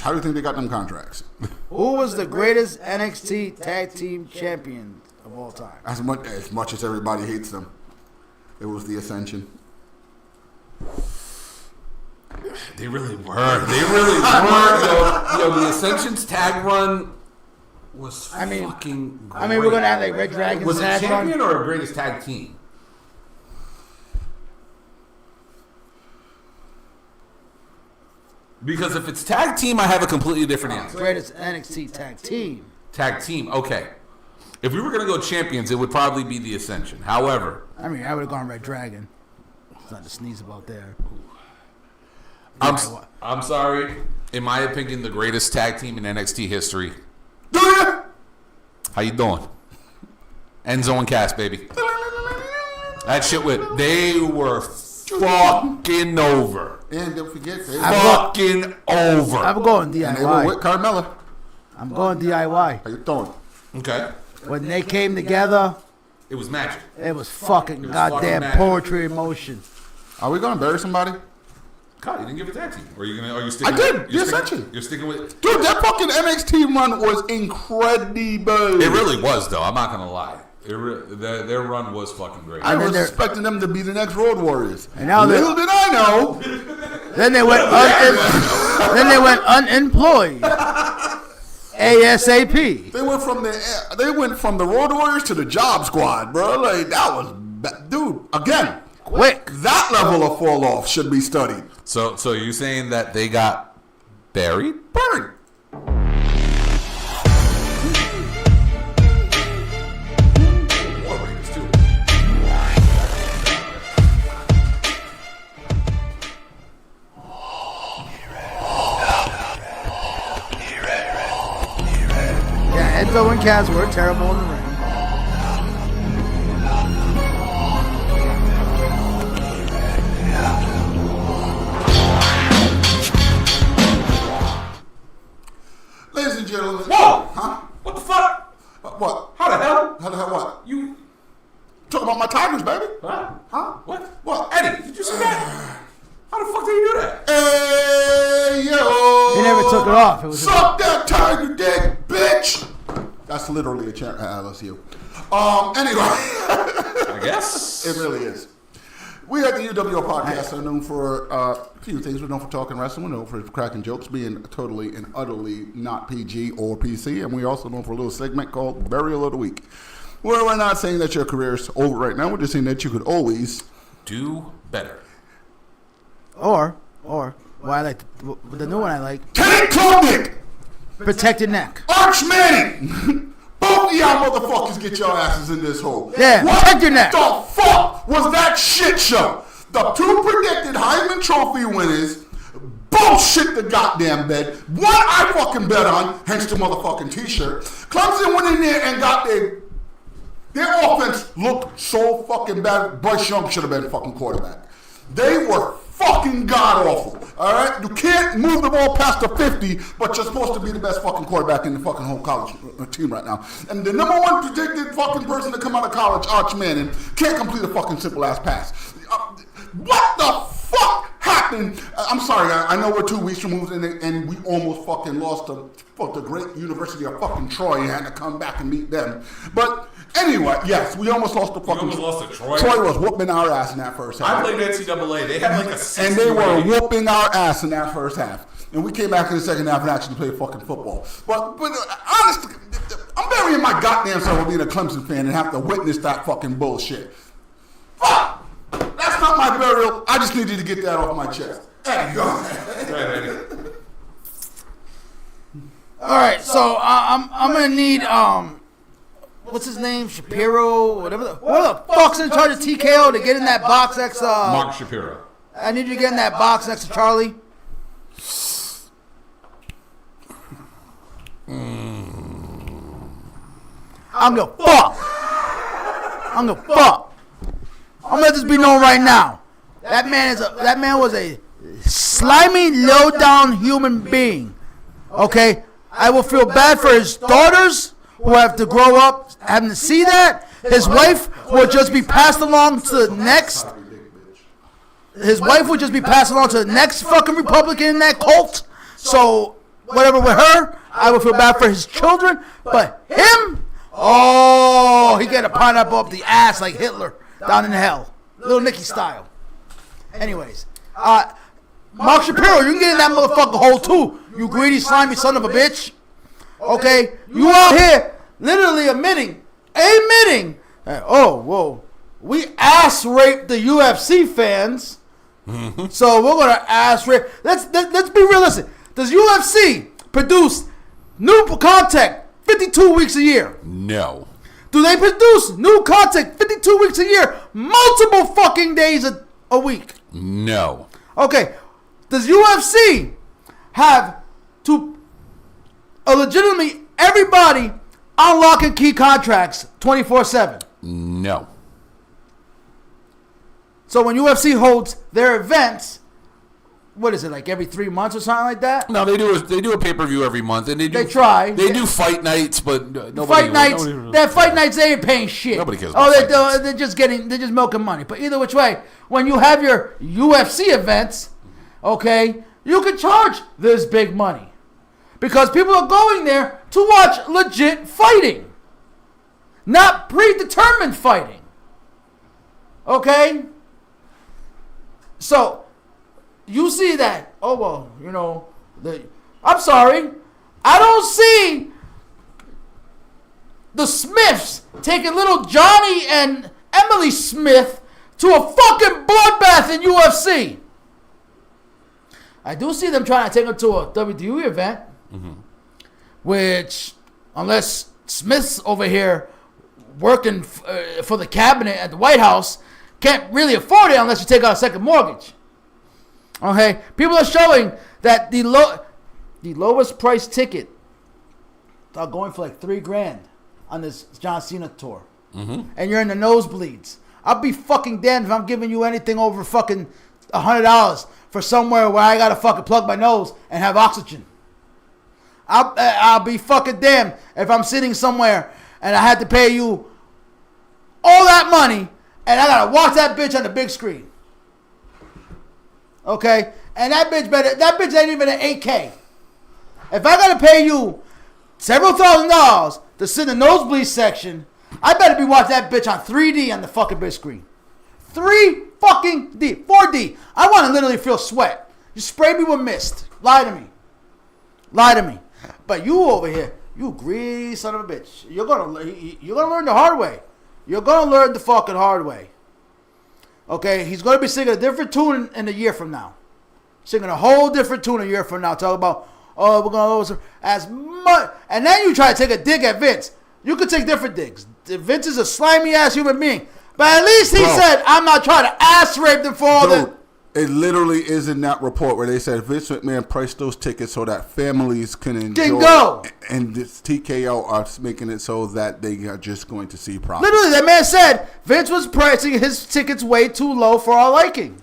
How do you think they got them contracts? Who was the greatest NXT Tag Team Champion of all time? As much as everybody hates them, it was the Ascension. They really were. They really were. Yo, the Ascension's tag run was fucking great. I mean, we're gonna have like Red Dragon's Was it tag champion run. or greatest tag team? Because if it's tag team, I have a completely different answer. Greatest NXT Tag Team. Tag team, okay. If we were gonna go champions, it would probably be the Ascension. However, I mean, I would have gone Red Dragon. It's not to sneeze about there. I'm sorry. In my opinion, the greatest tag team in NXT history. Do ya? How you doing? Enzo and Cass, baby. That shit they were fucking over. And don't forget, Fucking over. I'm going and they were with DIY. Carmella. I'm going DIY. How you doing? Okay. When they came together, It was magic. it was fucking was goddamn fucking magic. poetry in motion. Are we gonna bury somebody? God, you didn't give a tag team. Or are you sticking I did. with, The you're sticking- Ascension. You're sticking with Dude, that fucking NXT run was incredible. it really was though, I'm not gonna lie. Their run was fucking great. I And then was they're- expecting them to be the next Road Warriors. And now they're- little did I know. Then they went unemployed. ASAP. They went from the Road Warriors to the Job Squad, bro. Like that was, dude. Again, Quick. that level of fall off should be studied. So you're saying that they got buried? Buried. War Raiders too. Yeah, Enzo and Cass were terrible in the ring. Ladies and gentlemen. Whoa! Huh? What the fuck? What? How the hell? How the hell what? You Talking about my Tigers, baby. huh? Huh? What? What? Eddie, did you see that? How the fuck did you do that? Hey, yo. He never took it off. It was just, Suck that tiger dick, bitch. That's literally a chant at LSU. Anyway. I guess. It really is. We at the UWO podcast are known for a few things. We're known for talking wrestling. We're known for cracking jokes, being totally and utterly not PG or PC. And we're also known for a little segment called Burial of the Week. Where we're not saying that your career is over right now. We're just saying that you could always Do better. or I like the new one I like. Kenny Klubnik, Protect your neck. Arch Manning. Both of y'all motherfuckers get your asses in this hole. Yeah, what protect your neck. the fuck was that shit show? The two predicted Heisman Trophy winners bullshit the goddamn bed. One I fucking bet on, hence the motherfucking t-shirt. Clemson went in there and got their offense looked so fucking bad. Bryce Young should have been fucking quarterback. They were fucking god awful. All right, you can't move the ball past the 50, but you're supposed to be the best fucking quarterback in the fucking whole college team right now. And the number one predicted fucking person to come out of college, Arch Manning, can't complete a fucking simple ass pass. What the fuck happened? I'm sorry, I know we're 2 weeks removed and we almost fucking lost to the great University of fucking Troy and had to come back and meet them. But anyway, yes, we almost lost to fucking. almost lost to Troy? Troy was whooping our ass in that first half. I played NCAA. They had like a 60 And they were rating. whooping our ass in that first half. And we came back in the second half and actually played fucking football. But honestly, I'm burying my goddamn self with being a Clemson fan and have to witness that fucking bullshit. Fuck! That's not my burial. I just needed to get that off my chest. There you go. Right, Eddie. All right, so I'm gonna need what's his name, Shapiro, whatever. What the fuck's in charge of TKO to get in that box next? Mark Shapiro. I need you to get in that box next to Charlie. I'm gonna fuck. I'm gonna fuck. I'm gonna let this be known right now. That man was a slimy, low-down human being. Okay? I will feel bad for his daughters who have to grow up having to see that. His wife will just be passed along to the next. His wife would just be passed along to the next fucking Republican in that cult. So, whatever with her, I would feel bad for his children. But him, oh, he get a pineapple up the ass like Hitler down in hell. Little Nicky style. Anyways, Mark Shapiro, you can get in that motherfucking hole too, you greedy, slimy son of a bitch. Okay? You out here literally admitting, oh, whoa, we ass raped the UFC fans. So we're gonna ass rape. Let's be realistic. Does UFC produce new content 52 weeks a year? No. Do they produce new content 52 weeks a year, multiple fucking days a week? No. Okay. Does UFC have to legitimately everybody unlocking key contracts 24/7? No. So when UFC holds their events, what is it, like every 3 months or something like that? No, they do a pay-per-view every month, and they try. They do fight nights, but nobody. Fight nights, they ain't paying shit. Nobody cares about fight nights. They're just milking money. But either which way, when you have your UFC events, okay, you can charge this big money because people are going there to watch legit fighting, not predetermined fighting. Okay, so. You see that? Oh well, you know. I'm sorry, I don't see the Smiths taking little Johnny and Emily Smith to a fucking bloodbath in UFC. I do see them trying to take them to a WWE event, which, unless Smith's over here working for the cabinet at the White House, can't really afford it unless you take out a second mortgage. Okay, people are showing that the lowest price ticket are going for like $3,000 on this John Cena tour, and you're in the nosebleeds. I'll be fucking damned if I'm giving you anything over fucking $100 for somewhere where I gotta fucking plug my nose and have oxygen. I'll be fucking damned if I'm sitting somewhere and I had to pay you all that money and I gotta watch that bitch on the big screen. Okay, and that bitch ain't even an 8K. If I gotta pay you several $1,000s to sit in the nosebleed section, I better be watching that bitch on 3D on the fucking big screen. 4D. I want to literally feel sweat. You spray me with mist. Lie to me. But you over here, you greedy son of a bitch. You're gonna learn the hard way. You're gonna learn the fucking hard way. Okay, he's going to be singing a different tune in a year from now. Singing a whole different tune a year from now. Talk about, oh, we're going to lose as much. And then you try to take a dig at Vince. You could take different digs. Vince is a slimy-ass human being. But at least he said, I'm not trying to ass rape them for all the... It literally is in that report where they said Vince McMahon priced those tickets so that families can enjoy. Can go. And this TKO are making it so that they are just going to see profit. Literally, that man said Vince was pricing his tickets way too low for our liking.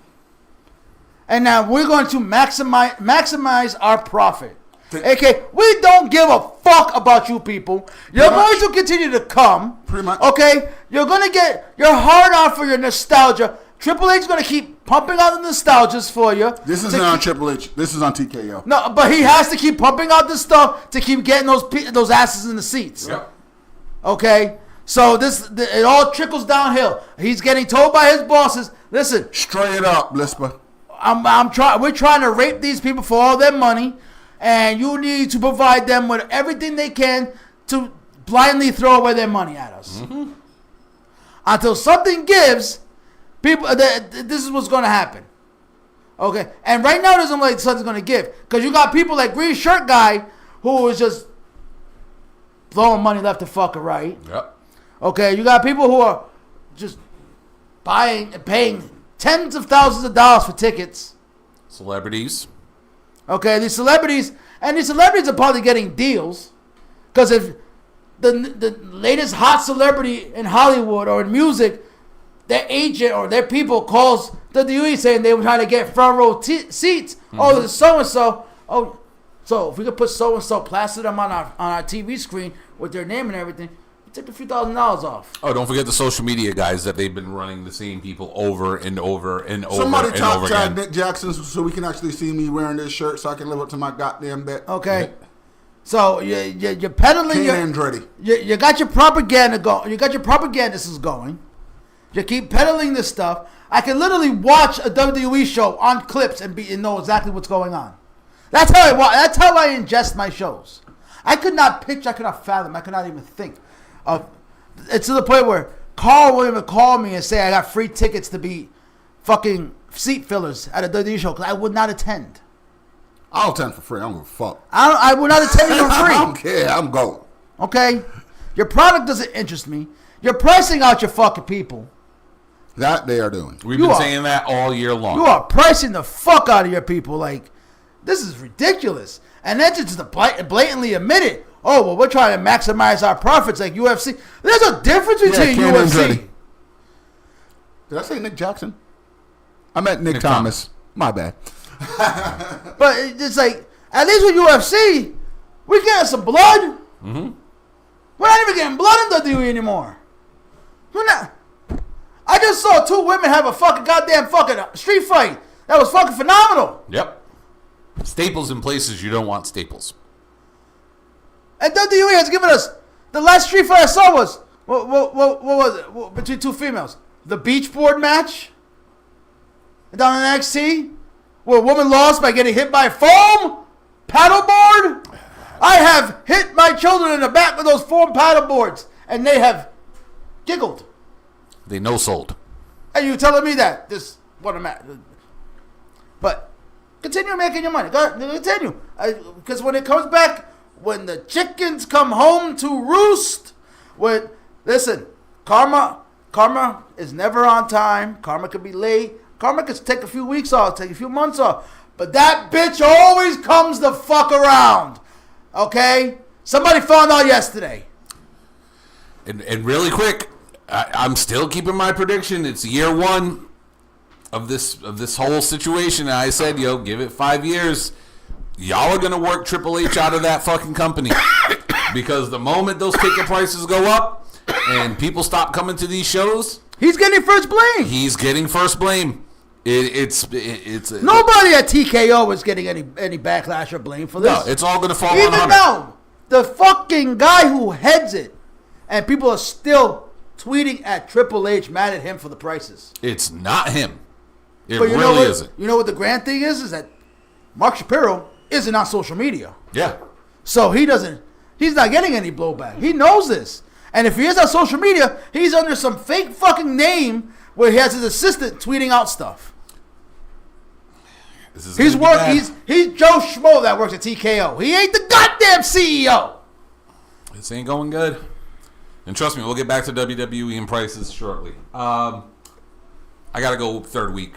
And now we're going to maximize our profit. Okay, we don't give a fuck about you people. You're going to continue to come. Pretty much. Okay, you're going to get your hard on for your nostalgia. Triple H is going to keep pumping out the nostalgias for you. This isn't on Triple H. This is on TKO. No, but he has to keep pumping out this stuff to keep getting those asses in the seats. Yep. Okay? So it all trickles downhill. He's getting told by his bosses, listen. Straight up, Lispa. We're trying to rape these people for all their money, and you need to provide them with everything they can to blindly throw away their money at us. Until something gives... People, this is what's going to happen. Okay? And right now, it doesn't look like something's going to give. Because you got people like Green Shirt Guy who is just throwing money left to fucking right. Yep. Okay? You got people who are just buying and paying tens of thousands of dollars for tickets. Celebrities. Okay? These celebrities are probably getting deals. Because if the latest hot celebrity in Hollywood or in music, their agent or their people calls WWE saying they were trying to get front row seats. Oh, there's so and so. Oh, so if we could put so and so, plaster them on our TV screen with their name and everything, take a few $1,000s off. Oh, don't forget the social media guys that they've been running the same people over and over and over Somebody and over tag again. Nick Jackson so we can actually see me wearing this shirt so I can live up to my goddamn bet. Okay. So you're peddling Ken Andretti. you got your propaganda going. You got your propagandists going. You keep peddling this stuff. I can literally watch a WWE show on clips and know exactly what's going on. That's how I ingest my shows. I could not picture. I could not fathom. I could not even think of. It's to the point where Carl will even call me and say I got free tickets to be fucking seat fillers at a WWE show because I would not attend. I'll attend for free. I don't give a fuck. I would not attend for free. I don't care. I'm going. Okay? Your product doesn't interest me. You're pricing out your fucking people. That they are doing. We've been saying that all year long. You are pricing the fuck out of your people. Like, this is ridiculous. And then just to blatantly admit it. Oh, well, we're trying to maximize our profits like UFC. There's a difference between Ken UFC. Andretti. Did I say Nick Jackson? I meant Nick Thomas. My bad. But it's like, at least with UFC, we're getting some blood. Mm-hmm. We're not even getting blood in WWE anymore. We're not. I just saw two women have a fucking goddamn fucking street fight. That was fucking phenomenal. Yep. Staples in places you don't want staples. And WWE has given us, the last street fight I saw was, what was it? Between two females. The beach board match down in NXT, where a woman lost by getting hit by foam paddleboard. I have hit my children in the back with those foam paddleboards, and they have giggled. They no-sold. And you telling me that this what I'm at? But continue making your money. Continue, because when it comes back, when the chickens come home to roost, listen, karma is never on time. Karma could be late. Karma could take a few weeks off, take a few months off. But that bitch always comes the fuck around. Okay? Somebody found out yesterday. And really quick, I'm still keeping my prediction. It's year one of this whole situation. And I said, give it 5 years. Y'all are going to work Triple H out of that fucking company. Because the moment those ticket prices go up and people stop coming to these shows, he's getting first blame. He's getting first blame. It's nobody at TKO is getting any backlash or blame for this. No, it's all going to fall on Even Hunter. now, the fucking guy who heads it, and people are still tweeting at Triple H, mad at him for the prices. It's not him. It but really isn't. You know what the grand thing is that Mark Shapiro isn't on social media. Yeah. So he's not getting any blowback. He knows this. And if he is on social media, he's under some fake fucking name where he has his assistant tweeting out stuff. He's Joe Schmo that works at TKO. He ain't the goddamn CEO. This ain't going good. And trust me, we'll get back to WWE and prices shortly. I gotta go third week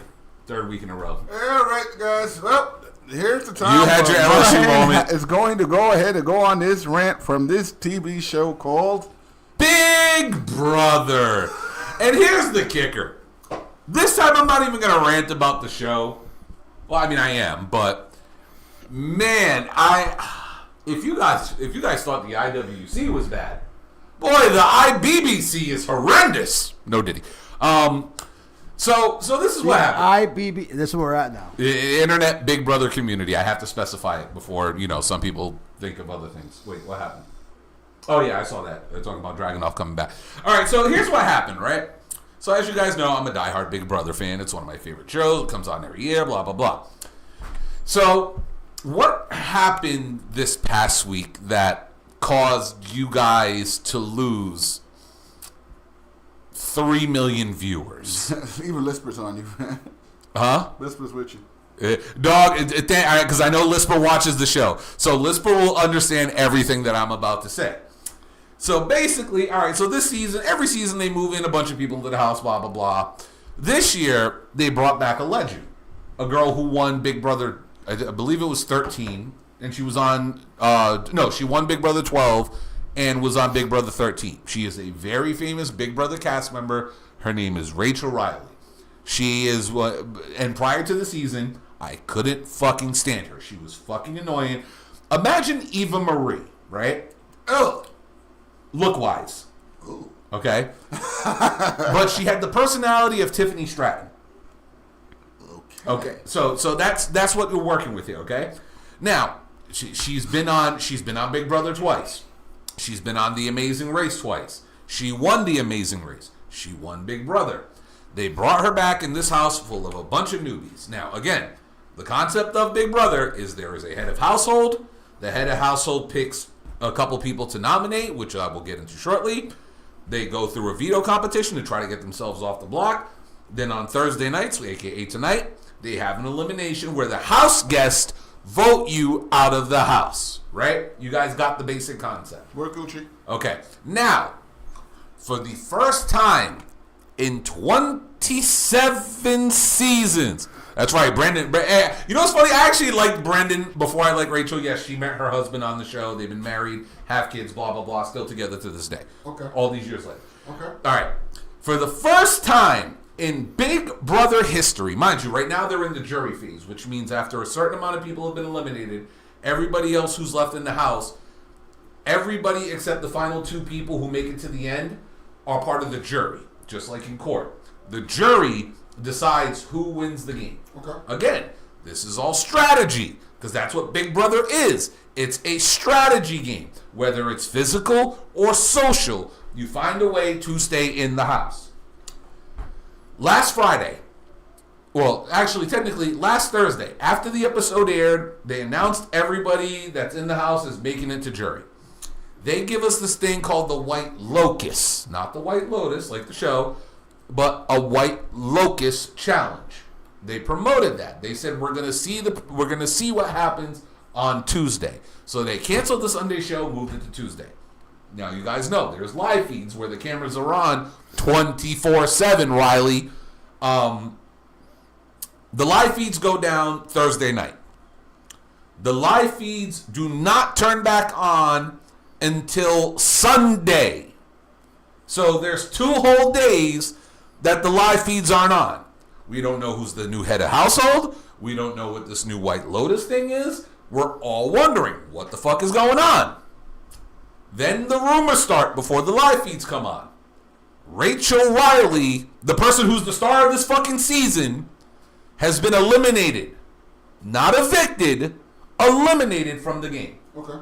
in a row. All right, guys. Well, here's the time. You had your LSU moment. Is going to go ahead and go on this rant from this TV show called Big Brother. And here's the kicker. This time I'm not even gonna rant about the show. Well, I mean I am, but man, if you guys thought the IWC was bad, boy, the IBBC is horrendous. No diddy. So this is what happened. This is where we're at now. Internet Big Brother community. I have to specify it before some people think of other things. Wait, what happened? Oh yeah, I saw that. They're talking about Dragunov coming back. All right, so here's what happened, right? So as you guys know, I'm a diehard Big Brother fan. It's one of my favorite shows. It comes on every year, blah, blah, blah. So what happened this past week that caused you guys to lose 3 million viewers? Even Lisper's on you. Huh? Lisper's with you. Dog, because I know Lisper watches the show. So Lisper will understand everything that I'm about to say. So basically, all right, so this season, every season they move in a bunch of people into the house, blah, blah, blah. This year, they brought back a legend. A girl who won Big Brother, I believe it was 13, and she was on, she won Big Brother 12, and was on Big Brother 13. She is a very famous Big Brother cast member. Her name is Rachel Riley. She is what, and prior to the season, I couldn't fucking stand her. She was fucking annoying. Imagine Eva Marie, right? Oh, look-wise. Ooh. Okay? But she had the personality of Tiffany Stratton. Okay. So that's what you're working with here, okay? Now, she's been on Big Brother twice. She's been on The Amazing Race twice. She won The Amazing Race. She won Big Brother. They brought her back in this house full of a bunch of newbies. Now, again, the concept of Big Brother is there is a head of household. The head of household picks a couple people to nominate, which I will get into shortly. They go through a veto competition to try to get themselves off the block. Then on Thursday nights, aka tonight, they have an elimination where the house guests vote you out of the house. Right? You guys got the basic concept. We're Gucci. Okay. Now, for the first time in 27 seasons. That's right, Brendan. You know what's funny? I actually liked Brendan before I liked Rachel. Yes, she met her husband on the show. They've been married, have kids, blah, blah, blah. Still together to this day. Okay. All these years later. Okay. All right. For the first time in Big Brother history, mind you, right now they're in the jury phase, which means after a certain amount of people have been eliminated, everybody else who's left in the house, everybody except the final two people who make it to the end are part of the jury, just like in court. The jury decides who wins the game. Okay. Again, this is all strategy, because that's what Big Brother is. It's a strategy game. Whether it's physical or social, you find a way to stay in the house. Last Friday, well, actually, technically, last Thursday, after the episode aired, they announced everybody that's in the house is making it to jury. They give us this thing called the White Locust. Not the White Lotus, like the show, but a White Locust challenge. They promoted that. They said we're gonna see what happens on Tuesday. So they canceled the Sunday show, moved it to Tuesday. Now you guys know there's live feeds where the cameras are on 24/7. Riley, the live feeds go down Thursday night. The live feeds do not turn back on until Sunday. So there's 2 whole days that the live feeds aren't on. We don't know who's the new head of household. We don't know what this new White Lotus thing is. We're all wondering what the fuck is going on. Then the rumors start before the live feeds come on. Rachel Riley, the person who's the star of this fucking season, has been eliminated. Not evicted, eliminated from the game. Okay.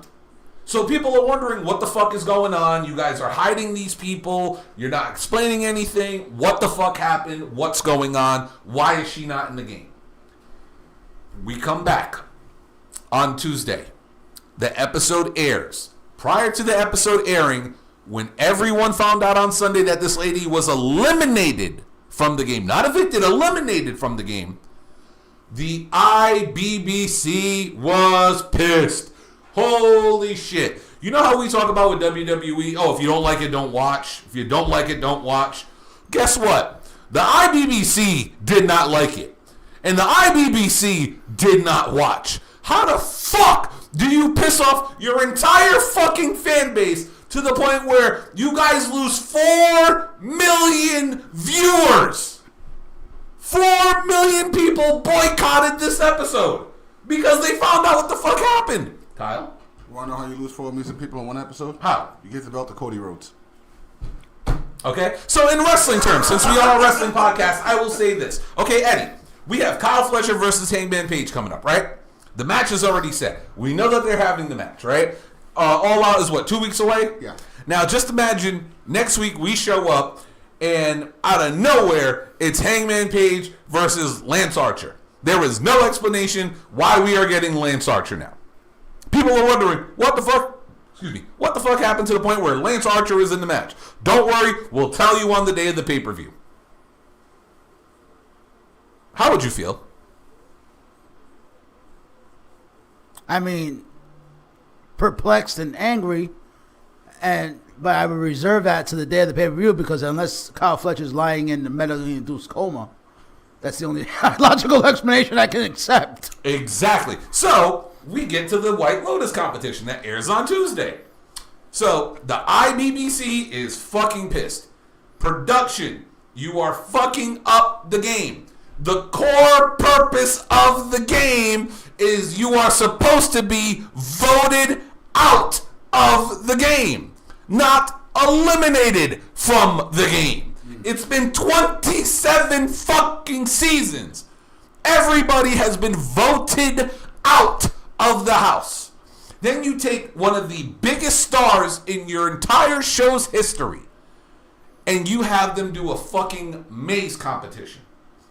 So people are wondering what the fuck is going on. You guys are hiding these people. You're not explaining anything. What the fuck happened? What's going on? Why is she not in the game? We come back on Tuesday. The episode airs. Prior to the episode airing, when everyone found out on Sunday that this lady was eliminated from the game, not evicted, eliminated from the game, the IBBC was pissed. Holy shit. You know how we talk about with WWE? Oh, if you don't like it, don't watch. If you don't like it, don't watch. Guess what? The IBBC did not like it. And the IBBC did not watch. How the fuck do you piss off your entire fucking fan base to the point where you guys lose 4 million viewers? 4 million people boycotted this episode because they found out what the fuck happened. Kyle? You want to know how you lose 4 million people in one episode? How? You get the belt to Cody Rhodes. Okay, so in wrestling terms, since we are a wrestling podcast, I will say this. Okay, Eddie, we have Kyle Fletcher versus Hangman Page coming up, right? The match is already set. We know that they're having the match, right? All Out is what, 2 weeks away? Yeah. Now, just imagine next week we show up and out of nowhere, it's Hangman Page versus Lance Archer. There is no explanation why we are getting Lance Archer now. People are wondering, what the fuck happened to the point where Lance Archer is in the match? Don't worry, we'll tell you on the day of the pay-per-view. How would you feel? I mean, perplexed and angry, but I would reserve that to the day of the pay-per-view because unless Kyle Fletcher's lying in the medically induced coma, that's the only logical explanation I can accept. Exactly. So we get to the White Lotus competition that airs on Tuesday. So the IBBC is fucking pissed. Production, you are fucking up the game. The core purpose of the game is you are supposed to be voted out of the game, not eliminated from the game. It's been 27 fucking seasons. Everybody has been voted out of the house. Then you take one of the biggest stars in your entire show's history and you have them do a fucking maze competition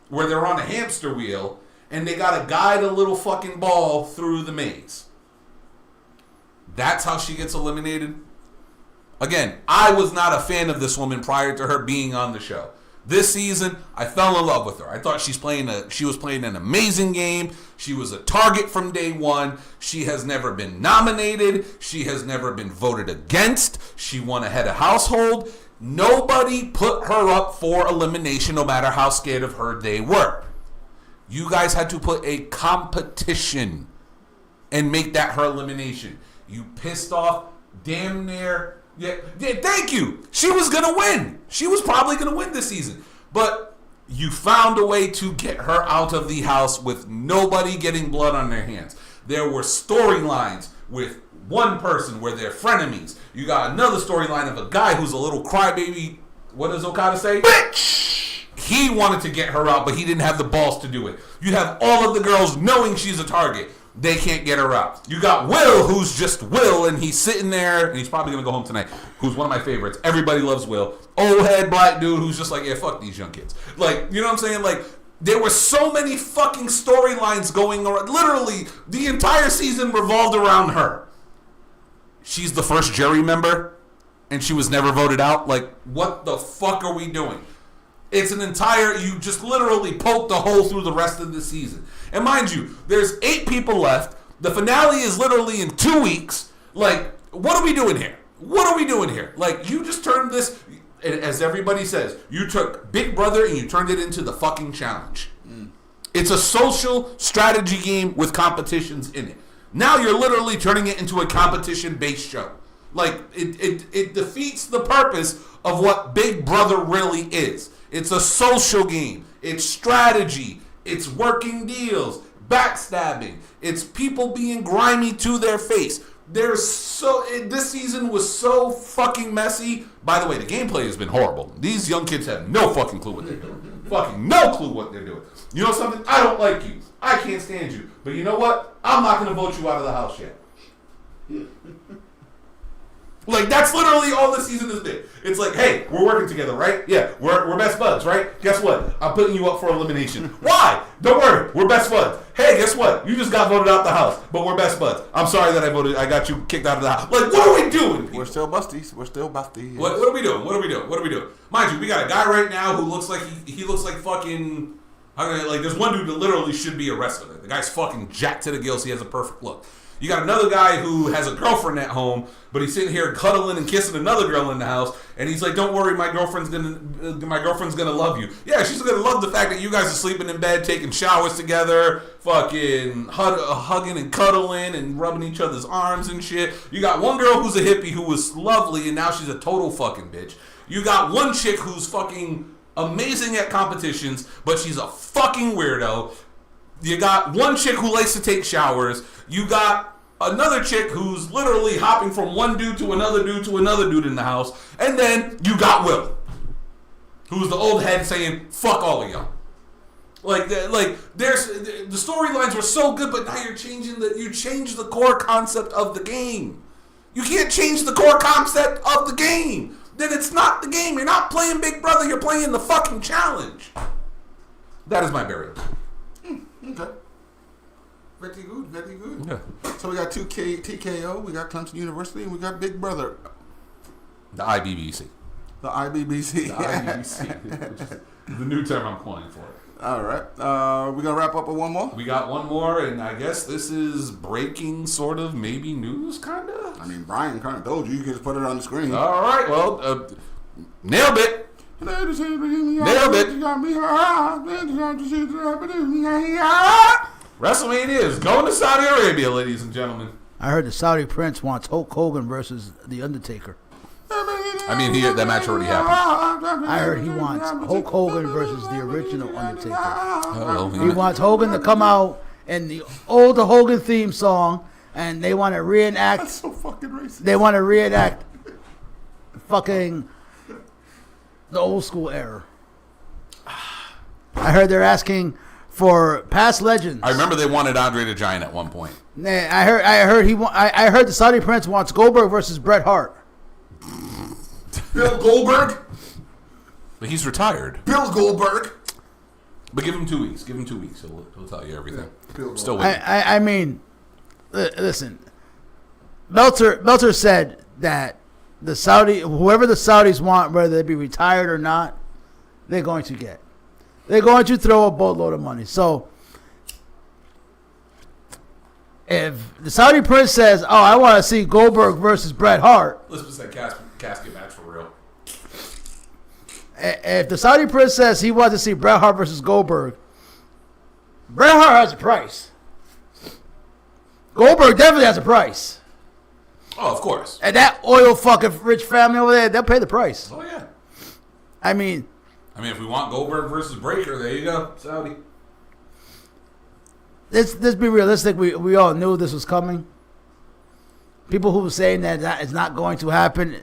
where they're on a hamster wheel and they gotta guide a little fucking ball through the maze. That's how she gets eliminated. Again, I was not a fan of this woman prior to her being on the show. This season, I fell in love with her. I thought she was playing an amazing game. She was a target from day one. She has never been nominated. She has never been voted against. She won a head of household. Nobody put her up for elimination, no matter how scared of her they were. You guys had to put a competition and make that her elimination. You pissed off damn near... Yeah, thank you. She was going to win. She was probably going to win this season. But you found a way to get her out of the house with nobody getting blood on their hands. There were storylines with one person where they're frenemies. You got another storyline of a guy who's a little crybaby. What does Okada say? Bitch! He wanted to get her out, but he didn't have the balls to do it. You have all of the girls knowing she's a target. They can't get her out. You got Will, who's just Will, and he's sitting there, and he's probably going to go home tonight, who's one of my favorites. Everybody loves Will. Old head black dude who's just like, yeah, fuck these young kids. Like, you know what I'm saying? Like, there were so many fucking storylines going around. Literally, the entire season revolved around her. She's the first jury member, and she was never voted out. Like, what the fuck are we doing? It's an entire, you just literally poked a hole through the rest of the season. And mind you, there's 8 people left. The finale is literally in 2 weeks. Like, what are we doing here? What are we doing here? Like, you just turned this, as everybody says, you took Big Brother and you turned it into the fucking challenge. It's a social strategy game with competitions in it. Now you're literally turning it into a competition-based show. Like, it defeats the purpose of what Big Brother really is. It's a social game. It's strategy. It's working deals. Backstabbing. It's people being grimy to their face. This season was so fucking messy. By the way, the gameplay has been horrible. These young kids have no fucking clue what they're doing. Fucking no clue what they're doing. You know something? I don't like you. I can't stand you. But you know what? I'm not going to vote you out of the house yet. Like, that's literally all this season has been. It's like, hey, we're working together, right? Yeah, we're best buds, right? Guess what? I'm putting you up for elimination. Why? Don't worry, we're best buds. Hey, guess what? You just got voted out the house, but we're best buds. I'm sorry that I got you kicked out of the house. Like, what are we doing, people? We're still busties. We're still busties. What are we doing? What are we doing? What are we doing? Mind you, we got a guy right now who looks like he looks like fucking... Like, there's one dude that literally should be a wrestler. The guy's fucking jacked to the gills. He has a perfect look. You got another guy who has a girlfriend at home, but he's sitting here cuddling and kissing another girl in the house, and he's like, "Don't worry, my girlfriend's gonna love you." Yeah, she's gonna love the fact that you guys are sleeping in bed, taking showers together, fucking hugging and cuddling and rubbing each other's arms and shit. You got one girl who's a hippie who was lovely, and now she's a total fucking bitch. You got one chick who's fucking amazing at competitions, but she's a fucking weirdo. You got one chick who likes to take showers. You got another chick who's literally hopping from one dude to another dude to another dude in the house. And then you got Will, who's the old head saying, fuck all of y'all. There's the storylines were so good, but now you changed the core concept of the game. You can't change the core concept of the game. Then it's not the game. You're not playing Big Brother. You're playing the fucking challenge. That is my burial. Okay. Very good, very good. Yeah. So we got TKO, we got Clemson University, and we got Big Brother. The IBBC. The IBBC. The IBBC. Which is the new term I'm coining for it. All right. We're going to wrap up with one more? We got one more, and I guess this is breaking sort of maybe news, kind of? I mean, Brian kind of told you. You can just put it on the screen. All right. Well, nailed it. Nailed it. WrestleMania is going to Saudi Arabia, ladies and gentlemen. I heard the Saudi Prince wants Hulk Hogan versus The Undertaker. I mean, that match already happened. I heard he wants Hulk Hogan versus the original Undertaker. Oh, He wants Hogan to come out in the older Hogan theme song, and they want to reenact. That's so fucking racist. They want to reenact fucking the old school era. I heard they're asking for past legends. I remember they wanted Andre the Giant at one point. I heard the Saudi Prince wants Goldberg versus Bret Hart. Bill Goldberg. But he's retired. Bill Goldberg. But give him 2 weeks. Give him 2 weeks. He'll tell you everything. Bill Still waiting. I mean, listen. Meltzer said that whoever the Saudis want, whether they be retired or not, they're going to get. They're going to throw a boatload of money. So, if the Saudi Prince says, "Oh, I want to see Goldberg versus Bret Hart," Let's put that casket match for real. if the Saudi Prince says he wants to see Bret Hart versus Goldberg, Bret Hart has a price. Goldberg definitely has a price. Oh, of course. And that oil fucking rich family over there, they'll pay the price. Oh, yeah. I mean, if we want Goldberg versus Breaker, there you go, Saudi. let's be realistic. We all knew this was coming. People who were saying that it's not going to happen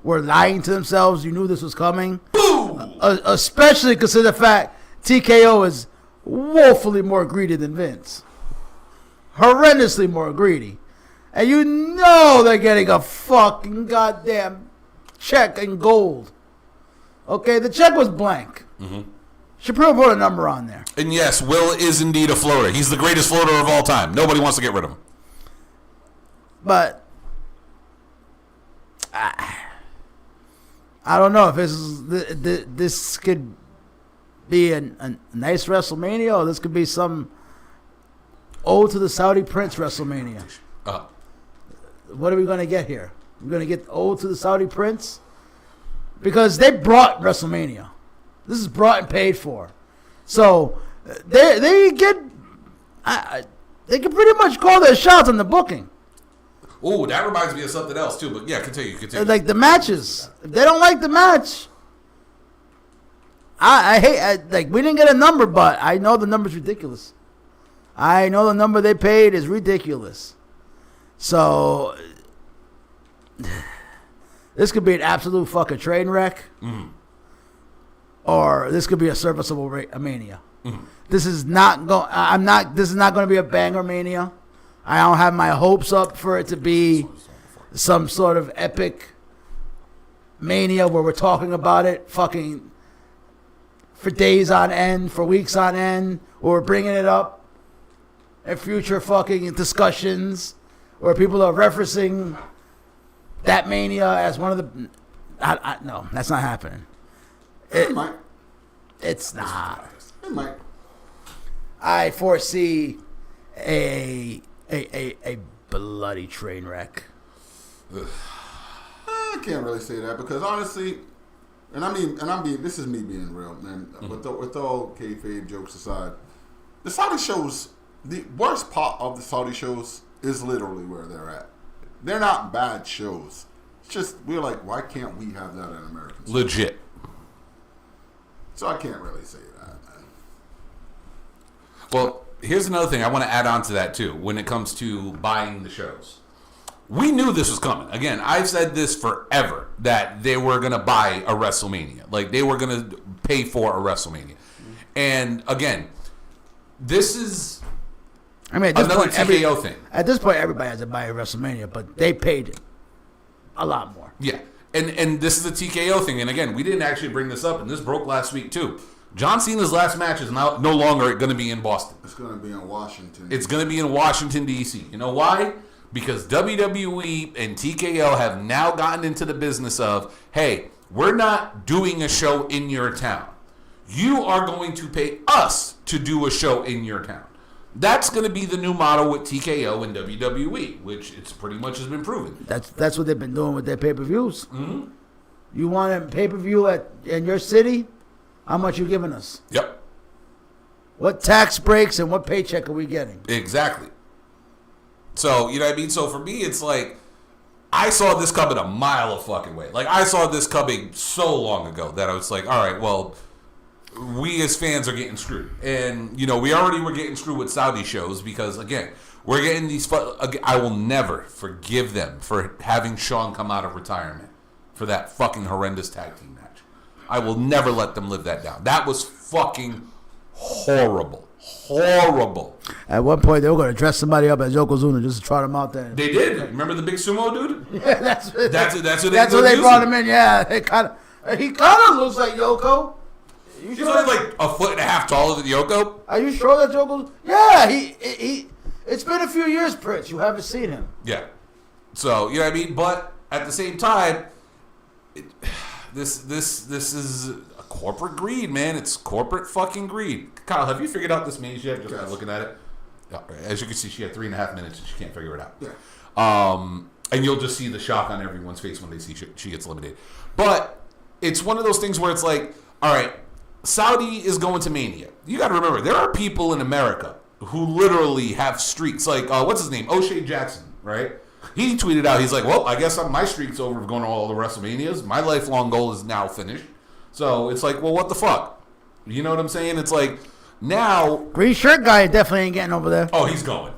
were lying to themselves. You knew this was coming. Boom! Especially consider the fact TKO is woefully more greedy than Vince. Horrendously more greedy. And you know they're getting a fucking goddamn check in gold. Okay, the check was blank. Mm-hmm. Shapiro put a number on there. And yes, Will is indeed a floater. He's the greatest floater of all time. Nobody wants to get rid of him. But I don't know if this could be a nice WrestleMania, or this could be some ode to the Saudi Prince WrestleMania. What are we going to get here? We're going to get ode to the Saudi Prince? Because they brought WrestleMania. This is brought and paid for. So they can pretty much call their shots on the booking. Oh, that reminds me of something else too. But yeah, continue. Like the matches. If they don't like the match, I hate. Like we didn't get a number, but I know the number's ridiculous. I know the number they paid is ridiculous. So this could be an absolute fucking train wreck, or this could be a serviceable Mania. This is not going. This is not going to be a banger Mania. I don't have my hopes up for it to be some sort of epic Mania where we're talking about it fucking for days on end, for weeks on end, or we're bringing it up in future fucking discussions where people are referencing that Mania as one of the... no, that's not happening. It might. It's not. It might. I foresee a bloody train wreck. I can't really say that because honestly, this is me being real, man. With all kayfabe jokes aside, the Saudi shows, the worst part of the Saudi shows is literally where they're at. They're not bad shows. It's just we're like, why can't we have that in American? Legit. So I can't really say that, man. Well, here's another thing I want to add on to that too. When it comes to buying the shows, we knew this was coming. Again, I've said this forever that they were going to buy a WrestleMania, like they were going to pay for a WrestleMania. And again, this is another TKO thing. At this point, everybody has to buy a WrestleMania, but they paid a lot more. Yeah, and this is the TKO thing. And again, we didn't actually bring this up, and this broke last week too. John Cena's last match is now no longer going to be in Boston. It's going to be in Washington. It's going to be in Washington, D.C. You know why? Because WWE and TKO have now gotten into the business of, hey, we're not doing a show in your town. You are going to pay us to do a show in your town. That's going to be the new model with TKO and WWE, which it's pretty much has been proven. That's what they've been doing with their pay-per-views. Mm-hmm. You want a pay-per-view in your city? How much you giving us? Yep. What tax breaks and what paycheck are we getting? Exactly. So, you know what I mean? So for me, it's like, I saw this coming a mile of fucking way. Like, I saw this coming so long ago that I was like, all right, well, we as fans are getting screwed. And, you know, we already were getting screwed with Saudi shows because, again, we're getting these... I will never forgive them for having Shawn come out of retirement for that fucking horrendous tag team match. I will never let them live that down. That was fucking horrible. Horrible. At one point, they were going to dress somebody up as Yokozuna just to trot him out there. They did. Remember the big sumo dude? Yeah, that's what they brought him in. Yeah, he kind of looks like Yoko. He's only like a foot and a half taller than Yoko. Are you sure that Yoko? Yeah, he. It's been a few years, Prince. You haven't seen him. Yeah. So you know what I mean. But at the same time, this is a corporate greed, man. It's corporate fucking greed. Kyle, have you figured out this maze yet? Just by looking at it. As you can see, she had 3.5 minutes and she can't figure it out. Yeah. And you'll just see the shock on everyone's face when they see she gets eliminated. But it's one of those things where it's like, all right, Saudi is going to Mania. You got to remember, there are people in America who literally have streaks. Like, what's his name? O'Shea Jackson, right? He tweeted out, he's like, well, I guess my streak's over of going to all the WrestleManias. My lifelong goal is now finished. So it's like, well, what the fuck? You know what I'm saying? It's like, now... Green shirt guy definitely ain't getting over there. Oh, he's going.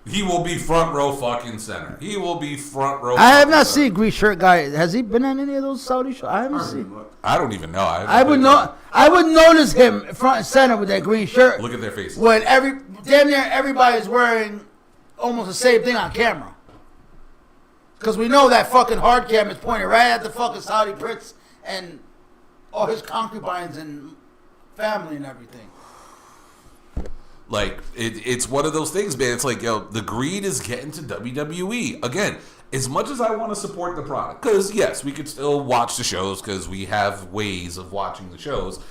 He will be front row fucking center. He will be front row. I have not seen green shirt guy. Has he been on any of those Saudi shows? I haven't seen. I don't even know. I would notice him front and center with that green shirt. Look at their faces. When damn near everybody's wearing almost the same thing on camera. Because we know that fucking hard cam is pointed right at the fucking Saudi prince and all his concubines and family and everything. Like, it's one of those things, man. It's like, yo, the greed is getting to WWE. Again, as much as I want to support the product, because, yes, we could still watch the shows because we have ways of watching the shows,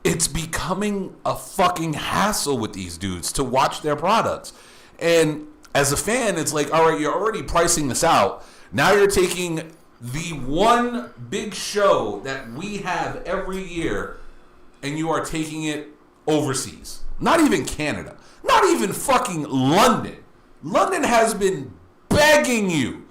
it's becoming a fucking hassle with these dudes to watch their products. And as a fan, it's like, all right, you're already pricing this out. Now you're taking the one big show that we have every year and you are taking it overseas. Not even Canada. Not even fucking London. London has been begging you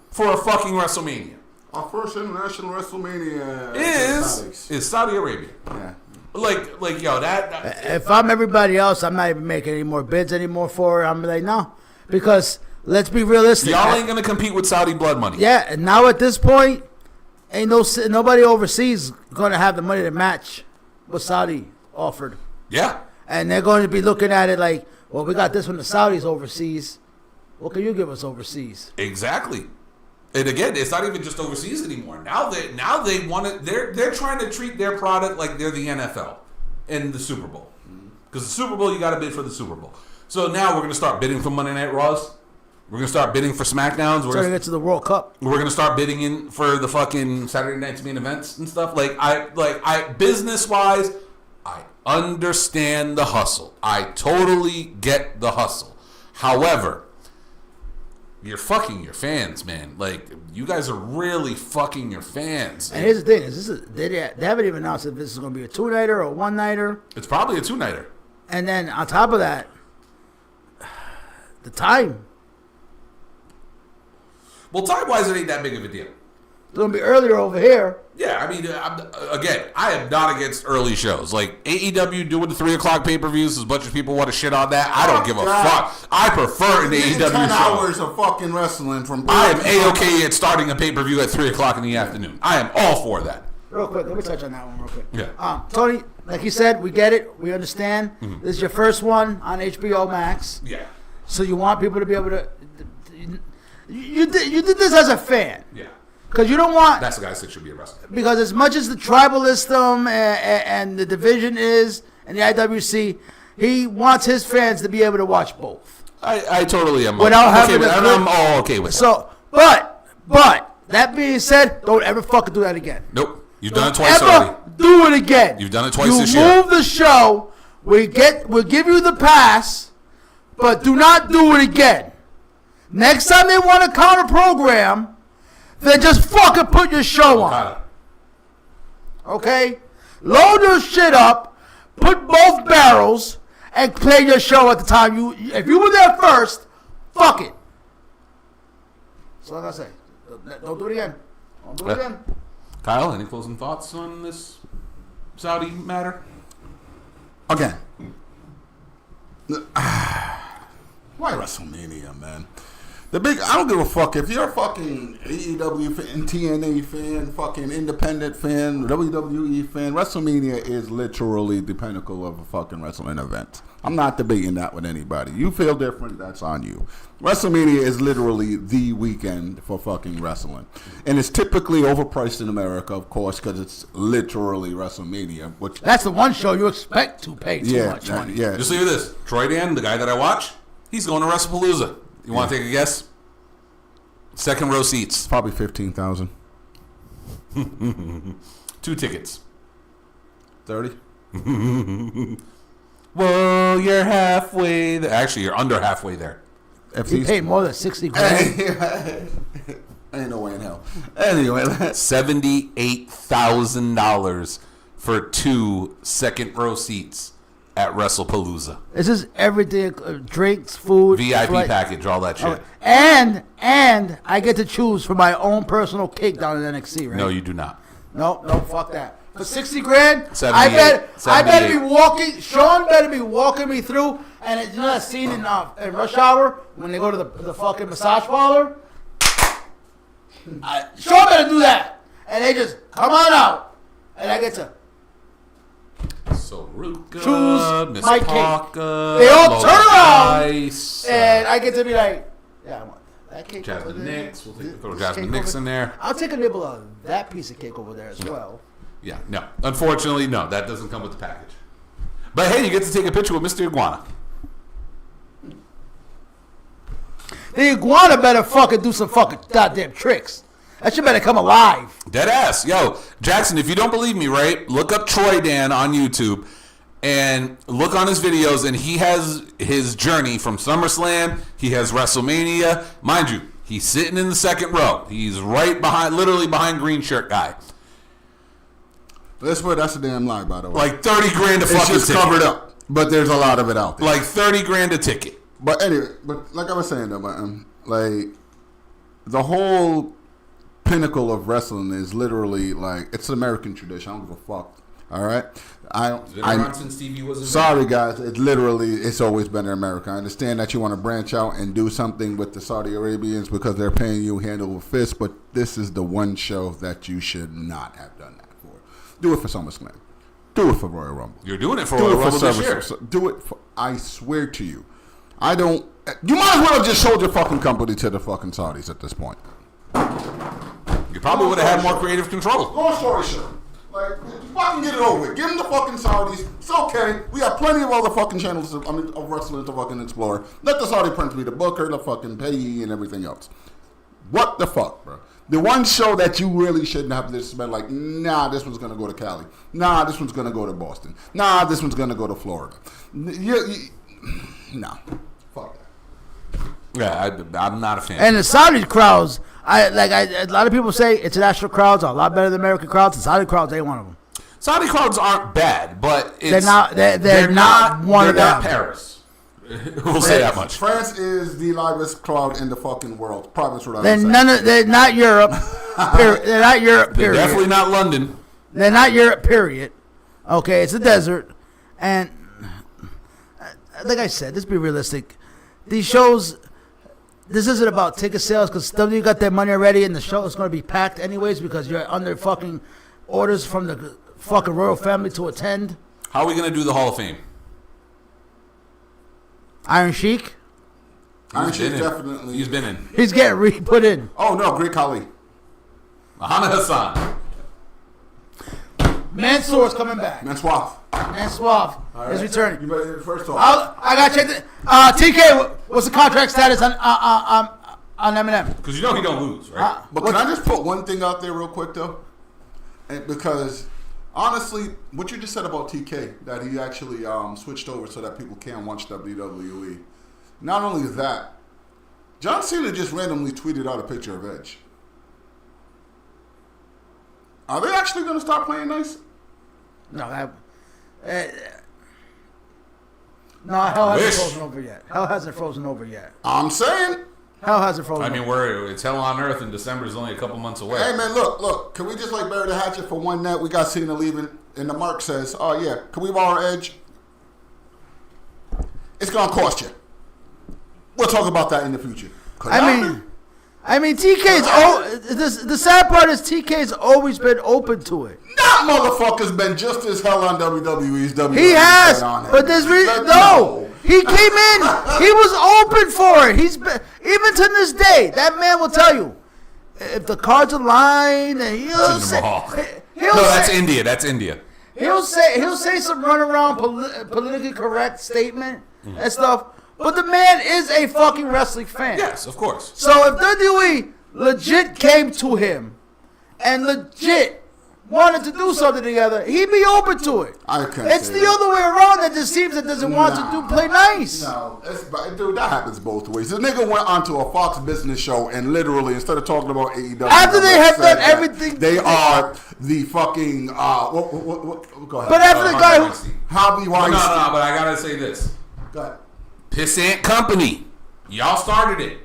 for a fucking WrestleMania. Our first international WrestleMania is Saudi Arabia. Yeah. Like yo, that if I'm everybody else, I'm not even making any more bids anymore for it. I'm like, no. Because let's be realistic. Y'all ain't gonna compete with Saudi blood money. Yeah, and now at this point, ain't nobody overseas gonna have the money to match what Saudi offered. Yeah. And they're going to be looking at it like, well, we got this from the Saudis overseas. What can you give us overseas? Exactly. And again, it's not even just overseas anymore. Now they want it. They're trying to treat their product like they're the NFL and the Super Bowl. Because the Super Bowl, you got to bid for the Super Bowl. So now we're going to start bidding for Monday Night Raws. We're going to start bidding for SmackDowns. We're going to get to the World Cup. We're going to start bidding in for the fucking Saturday night's main events and stuff. I business wise, I understand the hustle. I totally get the hustle. However, you're fucking your fans, man. Like, you guys are really fucking your fans. And here's the thing: they haven't even announced if this is going to be a 2-nighter or a 1-nighter. It's probably a 2-nighter. And then on top of that, the time. Well, time-wise, it ain't that big of a deal. It's going to be earlier over here. Yeah, I mean, I am not against early shows. Like, AEW doing the 3 o'clock pay-per-views, as much as people want to shit on that, I don't give a fuck. I prefer an AEW 10 show. 10 hours of fucking wrestling from... I am A-okay at starting a pay-per-view at 3 o'clock in the afternoon. I am all for that. Real quick, let me touch on that one real quick. Yeah. Tony, like you said, we get it. We understand. Mm-hmm. This is your first one on HBO Max. Yeah. So you want people to be able to... You did this as a fan. Yeah. Because you don't want... That's the guy that should be arrested. Because as much as the tribalism and the division is, and the IWC, he wants his fans to be able to watch both. I totally am. Without having and I'm all okay with that. But, that being said, don't ever fucking do that again. Nope. You've done it twice already. Do it again. You've done it twice this year. You move the show. We'll give you the pass, but do not do it again. Next time they want to counter program, then just fucking put your show on. Okay? Load your shit up, put both barrels, and play your show at the time. If you were there first, fuck it. That's all I gotta say. Don't do it again. Don't do it again. Kyle, any closing thoughts on this Saudi matter? Again. Why WrestleMania, man? I don't give a fuck if you're a fucking AEW fan, TNA fan, fucking independent fan, WWE fan. WrestleMania is literally the pinnacle of a fucking wrestling event. I'm not debating that with anybody. You feel different, that's on you. WrestleMania is literally the weekend for fucking wrestling. And it's typically overpriced in America, of course, because it's literally WrestleMania. Which That's the one show you expect to pay too much money. Yeah. Just leave it this. Troy Dan, the guy that I watch, he's going to WrestlePalooza. You want to take a guess? Second row seats. Probably 15,000. 2 tickets. 30? Well, you're halfway there. Actually, you're under halfway there. If He paid more than 60 grand. Ain't no way in hell. Anyway, $78,000 for 2 second row seats at WrestlePalooza. This is everything: drinks, food, VIP flight. package, all that shit. And I get to choose for my own personal cake down at NXT, right? No, you do not. No, fuck that. For 60 grand, 78, I better be walking. Sean better be walking me through. And you know that scene in Rush Hour when they go to the fucking massage parlor? Sean better do that. And they just come on out, and I get to So Ruka, choose Miss my cake. Parker, They all Mo turn around, Rice, and I get to be like, yeah, I want that cake. over Jasmine there. Nix. We'll throw This Jasmine cake Nix over- in there. I'll take a nibble of that piece of cake over there as well. Yeah, no. Unfortunately, no. That doesn't come with the package. But hey, you get to take a picture with Mr. Iguana. The iguana better fucking do some fucking goddamn tricks. That shit better come alive. Dead ass. Yo, Jackson, if you don't believe me, right, look up Troy Dan on YouTube and look on his videos, and he has his journey from SummerSlam. He has WrestleMania. Mind you, he's sitting in the second row. He's right behind, literally behind green shirt guy. That's a damn lie, by the way. Like 30 grand a It's fucking just ticket. covered up, but there's a lot of it out there. Like 30 grand a ticket. But anyway, like I was saying though, man, like the whole pinnacle of wrestling is literally like it's an American tradition. I don't give a fuck. All right, It's been around since TV was invented. sorry guys, it's always been in America. I understand that you want to branch out and do something with the Saudi Arabians because they're paying you hand over fist, but this is the one show that you should not have done that for. Do it for SummerSlam. Do it for Royal Rumble. You're doing it for Do Royal it Rumble for this year. service. Do it for, I swear to you. I don't. You might as well have just sold your fucking company to the fucking Saudis at this point. You probably would have had more creative control. Long story short, like, fucking get it over with. Give them the fucking Saudis. It's okay. We got plenty of other fucking channels of wrestling to fucking explore. Let the Saudi prince be the booker, the fucking payee, and everything else. What the fuck, bro? The one show that you really shouldn't have this been like, nah, this one's gonna go to Cali. Nah, this one's gonna go to Boston. Nah, this one's gonna go to Florida. No, fuck that. Yeah, I'm not a fan. And the Saudi crowds, a lot of people say international crowds are a lot better than American crowds. The Saudi crowds ain't one of them. Saudi crowds aren't bad, but They're not one of they're not them. Paris. We'll say that much. France is the livest crowd in the fucking world. Promise what They're I'm saying. they're not Europe. They're not Europe. They're Period. definitely not London. They're not Europe. Period. Okay, it's a desert, and like I said, let's be realistic. These shows, this isn't about ticket sales because W got their money already, and the show is going to be packed anyways because you're under fucking orders from the fucking royal family to attend. How are we going to do the Hall of Fame? Iron Sheik, Iron He's Sheik been in. definitely. He's been in. he's getting put in. Oh no, Great Khali. Muhammad Hassan. Mansoor's coming back. Mansoor. Mansoor is returning. You better first off. I got to check the TK. What's the contract status on Eminem? Because you know he don't lose, right? But can I just put one thing out there real quick though? And because honestly, what you just said about TK, that he actually switched over so that people can watch WWE. Not only that, John Cena just randomly tweeted out a picture of Edge. Are they actually going to start playing nice? No, No, hell hasn't Wish. frozen over yet. Hell hasn't frozen over yet. I'm saying. Hell hasn't frozen. I mean, it's hell on earth, and December is only a couple months away. Hey man, look. Can we just like bury the hatchet for one night? We got Cena leaving, and the Mark says, "Oh yeah, can we borrow Edge?" It's gonna cost you. We'll talk about that in the future. I mean, TK's. The sad part is TK's always been open to it. That motherfucker's been just as hell on WWE's WWE. He has, on but there's no. He came in. He was open for it. He's been, even to this day. That man will tell you if the cards align, and he'll say, that's India. That's India. He'll say some runaround politically correct statement and stuff. But the man is a fucking wrestling fan. Yes, of course. So if WWE legit came to him and legit wanted to do something together, he'd be open to it. It's the other way around that just seems that doesn't want to play nice. No, dude, that happens both ways. The nigga went onto a Fox business show and literally, instead of talking about AEW, after they have done everything, they are the fucking. Go ahead. But after the guy who Harvey Weinstein. No, but I gotta say this. Go ahead. Pissant Company. Y'all started it.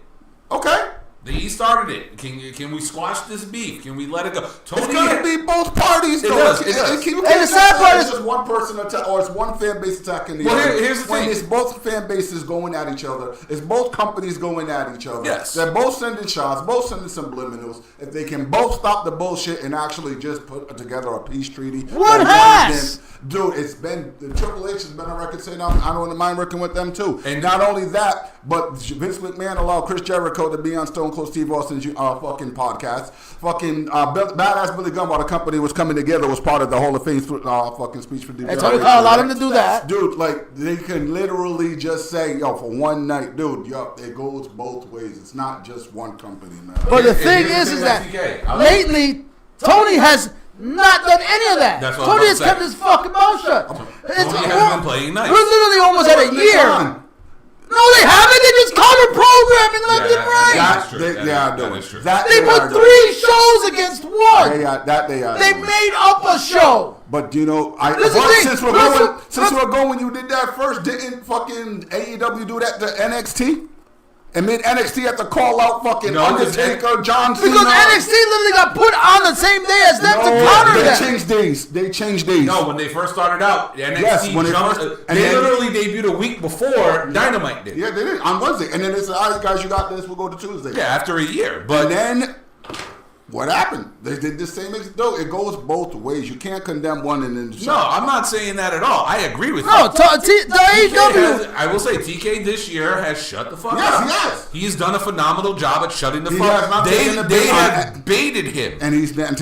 Okay. He started it. Can we squash this beef? Can we let it go? It's gonna be both parties. It does. And the sad part is it's just one person attack, or it's one fan base attacking the Well, other. here's the when thing. it's both fan bases going at each other, it's both companies going at each other. Yes. They're both sending shots, both sending subliminals. If they can both stop the bullshit and actually just put together a peace treaty, One has. Dude, it's been the Triple H has been on record saying I don't mind working with them too. And not only that, but Vince McMahon allowed Chris Jericho to be on Stone Cold Steve Austin's fucking podcast. Fucking Badass Billy Gunn, while the company was coming together, was part of the Hall of Fame fucking speech for and Tony Khan allowed him to do that. Dude, like, they can literally just say, yo, for one night, dude, yo, it goes both ways. It's not just one company, man. But the thing is that lately, Tony has not done any of that. That's what Tony I'm has saying. kept his fucking mouth shut. Tony has been playing nice. We're literally almost at a year. No, they haven't. They just counter programming left and right. That's true. That is true. They put 3 shows against one. They are. They made up a show. But you know, since we're going, you did that first. Didn't fucking AEW do that to NXT? And made NXT have to call out fucking Undertaker, John Cena. Because NXT literally got put on the same day as them to counter them. They changed days. No, when they first started out, NXT they literally debuted a week before Dynamite did. Yeah, they did on Wednesday, and then they said, "All right, guys, you got this. We'll go to Tuesday." Yeah, after a year. But and then what happened? They did the same. No, it goes both ways. You can't condemn one and then. No, I'm not saying that at all. I agree with you. No, the AEW. I will say TK this year has shut the fuck up. Yes, he has. He's done a phenomenal job at shutting the He fuck has not up. taken the They bait have baited him, and he's not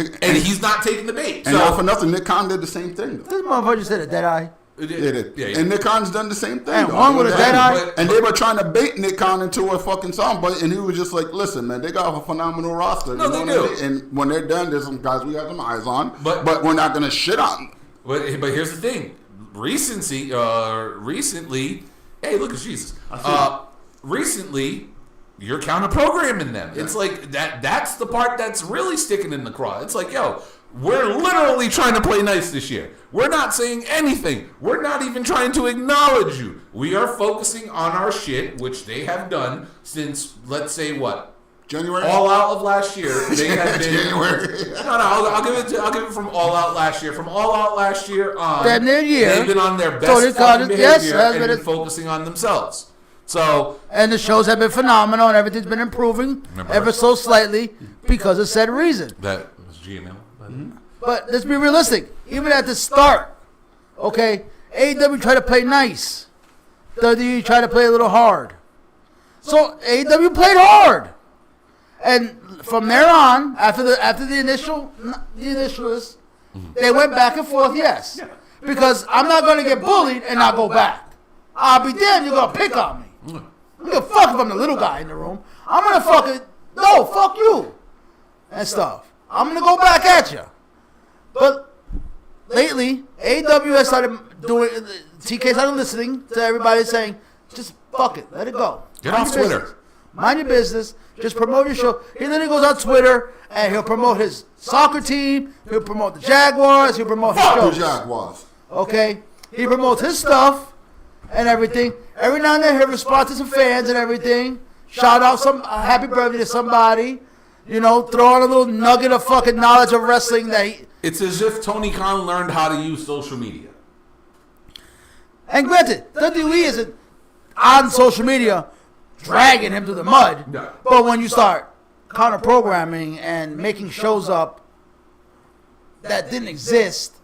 taking the bait. And not for nothing, Nick Khan did the same thing. This motherfucker just said a dead eye. Yeah. And Nick Khan's done the same thing. And one with a dead eye. And they were trying to bait Nick Khan into a fucking song, and he was just like, "Listen, man, they got a phenomenal roster. No, they do. And when they're done, there's some guys we got some eyes on, but we're not gonna shit on." But here's the thing: recently, hey, look at Jesus. Recently, you're counter programming them. Yeah. It's like that's the part that's really sticking in the craw. It's like, yo, we're literally trying to play nice this year. We're not saying anything. We're not even trying to acknowledge you. We are focusing on our shit, which they have done since, let's say, what? January? All Out of last year. They have been. January. I'll give it from All Out last year. From All Out last year on, they've been on their best fucking behavior and been focusing on themselves. So, and the shows have been phenomenal and everything's been improving ever so slightly because of said reason. That was GML. But let's be realistic. Even at the start, okay, AEW tried to play nice. WWE tried to play a little hard. So AEW played hard. And from there on, after the initialists, they went back and forth, yes. Because I'm not going to get bullied and not go back. I'll be damned, you're going to pick on me. I'm going to fuck if I'm the little guy in the room. I'm going to fuck you. And stuff. I'm going to go back at you. But lately, AEW has started doing, TK started listening to everybody saying, just fuck it, let it go. Get off Twitter. Mind your business. Just promote your show. He literally goes on Twitter and he'll promote his soccer team. He'll promote the Jaguars. He'll promote his shows. The Jaguars. Okay? He promotes his stuff. and everything. Every now and then he'll respond to some fans and everything. Shout out some happy birthday to somebody. You know, throw on a little nugget of fucking knowledge of wrestling that he... It's as if Tony Khan learned how to use social media. And granted, WWE isn't on social media dragging him through the mud. No. But when you start counter-programming and making shows up that didn't exist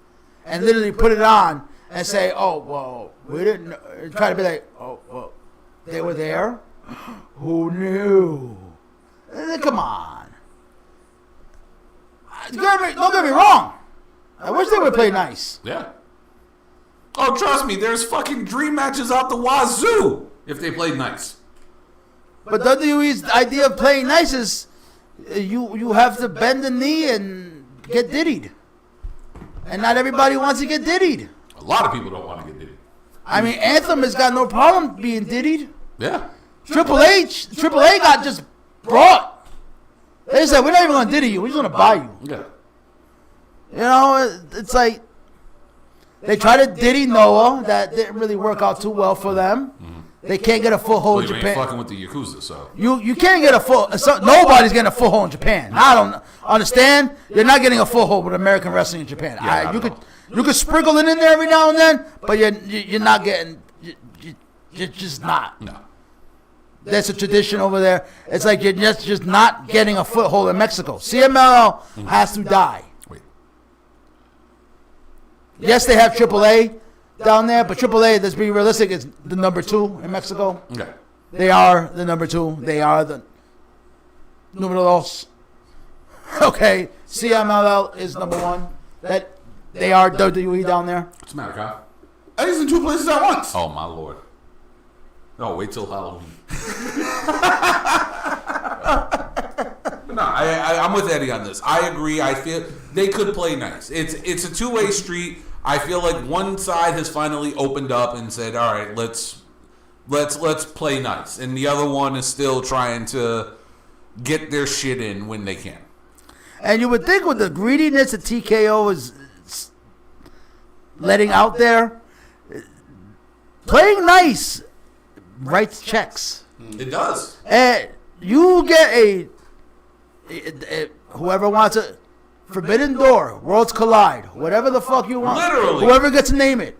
and literally put it on and say, oh, well, we didn't know. Try to be like, oh, well, they were there? Who knew? Come on. Don't get me wrong. I wish they would play nice. Yeah. Oh, trust me, there's fucking dream matches out the wazoo if they played nice. But WWE's idea of playing nice is you have to bend the knee and get diddied. And not everybody wants to get diddied. A lot of people don't want to get diddy. I mean, Anthem has got no problem being diddied. Yeah. Triple A got just brought. They said, we're not even going to diddy you. We're just going to buy you. Yeah. You know, it's like they tried to diddy Noah. That didn't really work out too well for them. Mm-hmm. They can't get a foothold Well, in you ain't Japan. fucking with the Yakuza, so. You can't get a full. Nobody's getting a foothold in Japan. I don't understand. You're not getting a foothold with American wrestling in Japan. Yeah, You could sprinkle it in there every now and then, but you're not getting. You're just not. No. That's a tradition over there. It's like you're just not getting a foothold in Mexico. CMLL has to die. Wait. Yes, they have AAA down there, but AAA, let's be realistic, is the number 2 in Mexico. Okay. They are the number 2. They are the numero dos. Okay, CMLL is number 1. That they are WWE down there. What's the matter, Kyle? Eddie's in 2 places at once. Oh, my Lord. No, wait till Halloween. No, I'm with Eddie on this. I agree. I feel they could play nice. It's a two-way street. I feel like one side has finally opened up and said, "All right, let's play nice," and the other one is still trying to get their shit in when they can. And you would think with the greediness that TKO is letting out there, playing nice writes checks. It does. And you get a whoever wants a Forbidden Door, Worlds Collide, whatever the fuck you want. Literally. Whoever gets to name it.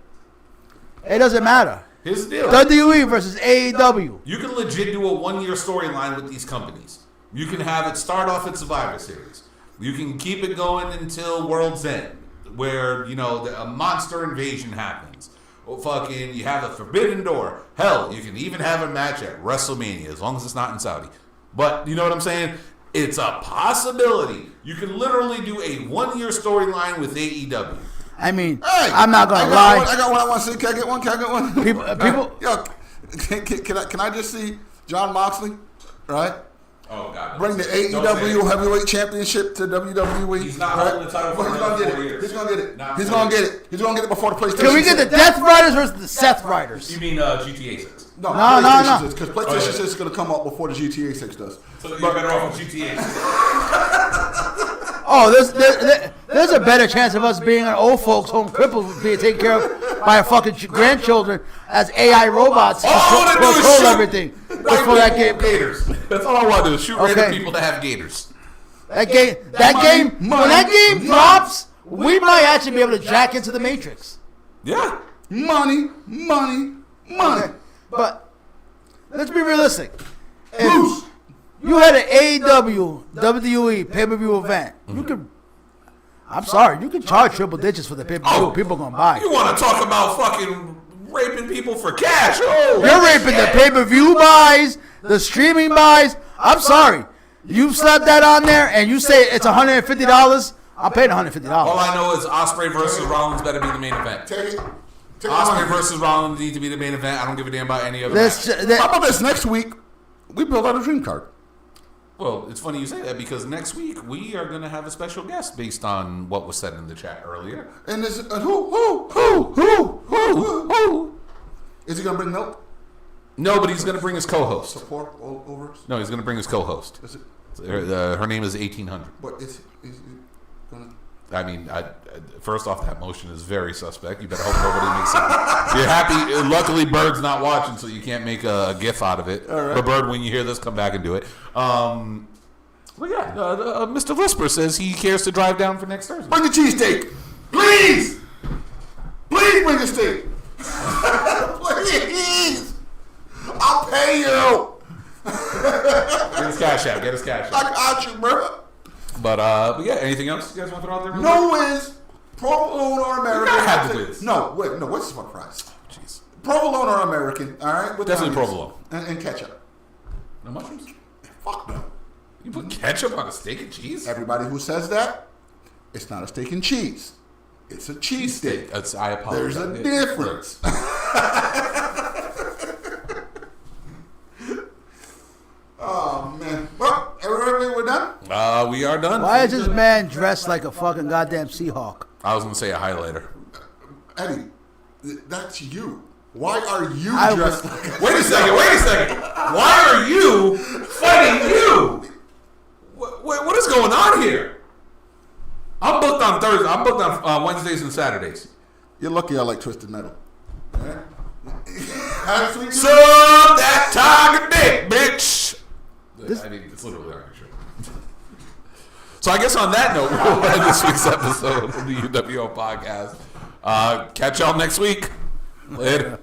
It doesn't matter. Here's the deal. WWE versus AEW. You can legit do a one-year storyline with these companies. You can have it start off at Survivor Series. You can keep it going until World's End, where, a monster invasion happens. Or fucking, you have a Forbidden Door. Hell, you can even have a match at WrestleMania, as long as it's not in Saudi. But, you know what I'm saying? It's a possibility. You can literally do a one-year storyline with AEW. I mean, Hey, I'm not going to lie. I got one I want to see. Can I get one? People Yo, can I just see John Moxley, right? Oh, God. Bring the AEW Heavyweight Championship to WWE. He's not right? holding the title for He's going to get 4 it. years. He's going to get it. Not He's 4 going to get years. it. He's going to get it before the PlayStation. Can we get the 6. Death Riders versus the Seth Riders? You mean GTA 6? No. No. Because PlayStation 6 is going to come up before the GTA 6 does. So you're better off with GTA 6. Oh, there's a better chance of us being an old folks home crippled being taken care of by our fucking grandchildren as AI robots control everything. Before that game. Gators. That's all I want to do is shoot random people to have gators. When that game drops, we might actually be able to jack into the Matrix. Yeah. Money. Okay. But let's be realistic. If you had an AEW WWE pay-per-view event, I'm sorry, you can charge triple digits for the pay-per-view. People gonna buy. You want to talk about fucking raping people for cash? Oh, you're raping the pay-per-view buys, the streaming buys. I'm sorry. You slap that on there and you say it's $150. I'm paying $150. All I know is Ospreay versus Rollins better be the main event. Ospreay versus Rollins need to be the main event. I don't give a damn about any other match. How about this? Next week, we build out a dream card. Well, it's funny you say that because next week we are going to have a special guest based on what was said in the chat earlier. And is who? Is he going to bring milk? No, but he's going to bring his co-host. Support over us? No, he's going to bring his co-host. Is it? Her name is 1800. But is he going to? I mean, first off, that motion is very suspect. You better hope nobody makes it. You're happy. Luckily, Bird's not watching, so you can't make a gif out of it. All right. But Bird, when you hear this, come back and do it. Well, yeah, Mr. Lisper says he cares to drive down for next Thursday. Bring the cheesesteak. Please. Please bring the steak. Please. I'll pay you. Get his cash out. Get his cash out. I got you, bro. But yeah, anything else you guys want to throw out there? No Wiz, Provolone or American. You gotta have the Wiz. No, wait, no. What's my price? Jeez. Provolone or American? All right, with Definitely onions provolone. and ketchup. No mushrooms? Fuck no. You put ketchup on a steak and cheese? Everybody who says that, it's not a steak and cheese. It's a cheese steak. I apologize. There's a difference. Oh man. Well, everybody, we're done. We are done. Why is this man dressed like a fucking goddamn Seahawk? I was gonna say a highlighter. Eddie, that's you. Why are you I dressed was- like Wait a second. Why are you fighting you? What is going on here? I'm booked on Thursday. I'm booked on Wednesdays and Saturdays. You're lucky I like Twisted Metal. Alright? Honestly, So that time dick, bitch. I mean, it's literally our shirt. So I guess on that note, we'll end this week's episode of the UWO podcast. Catch y'all next week. Later.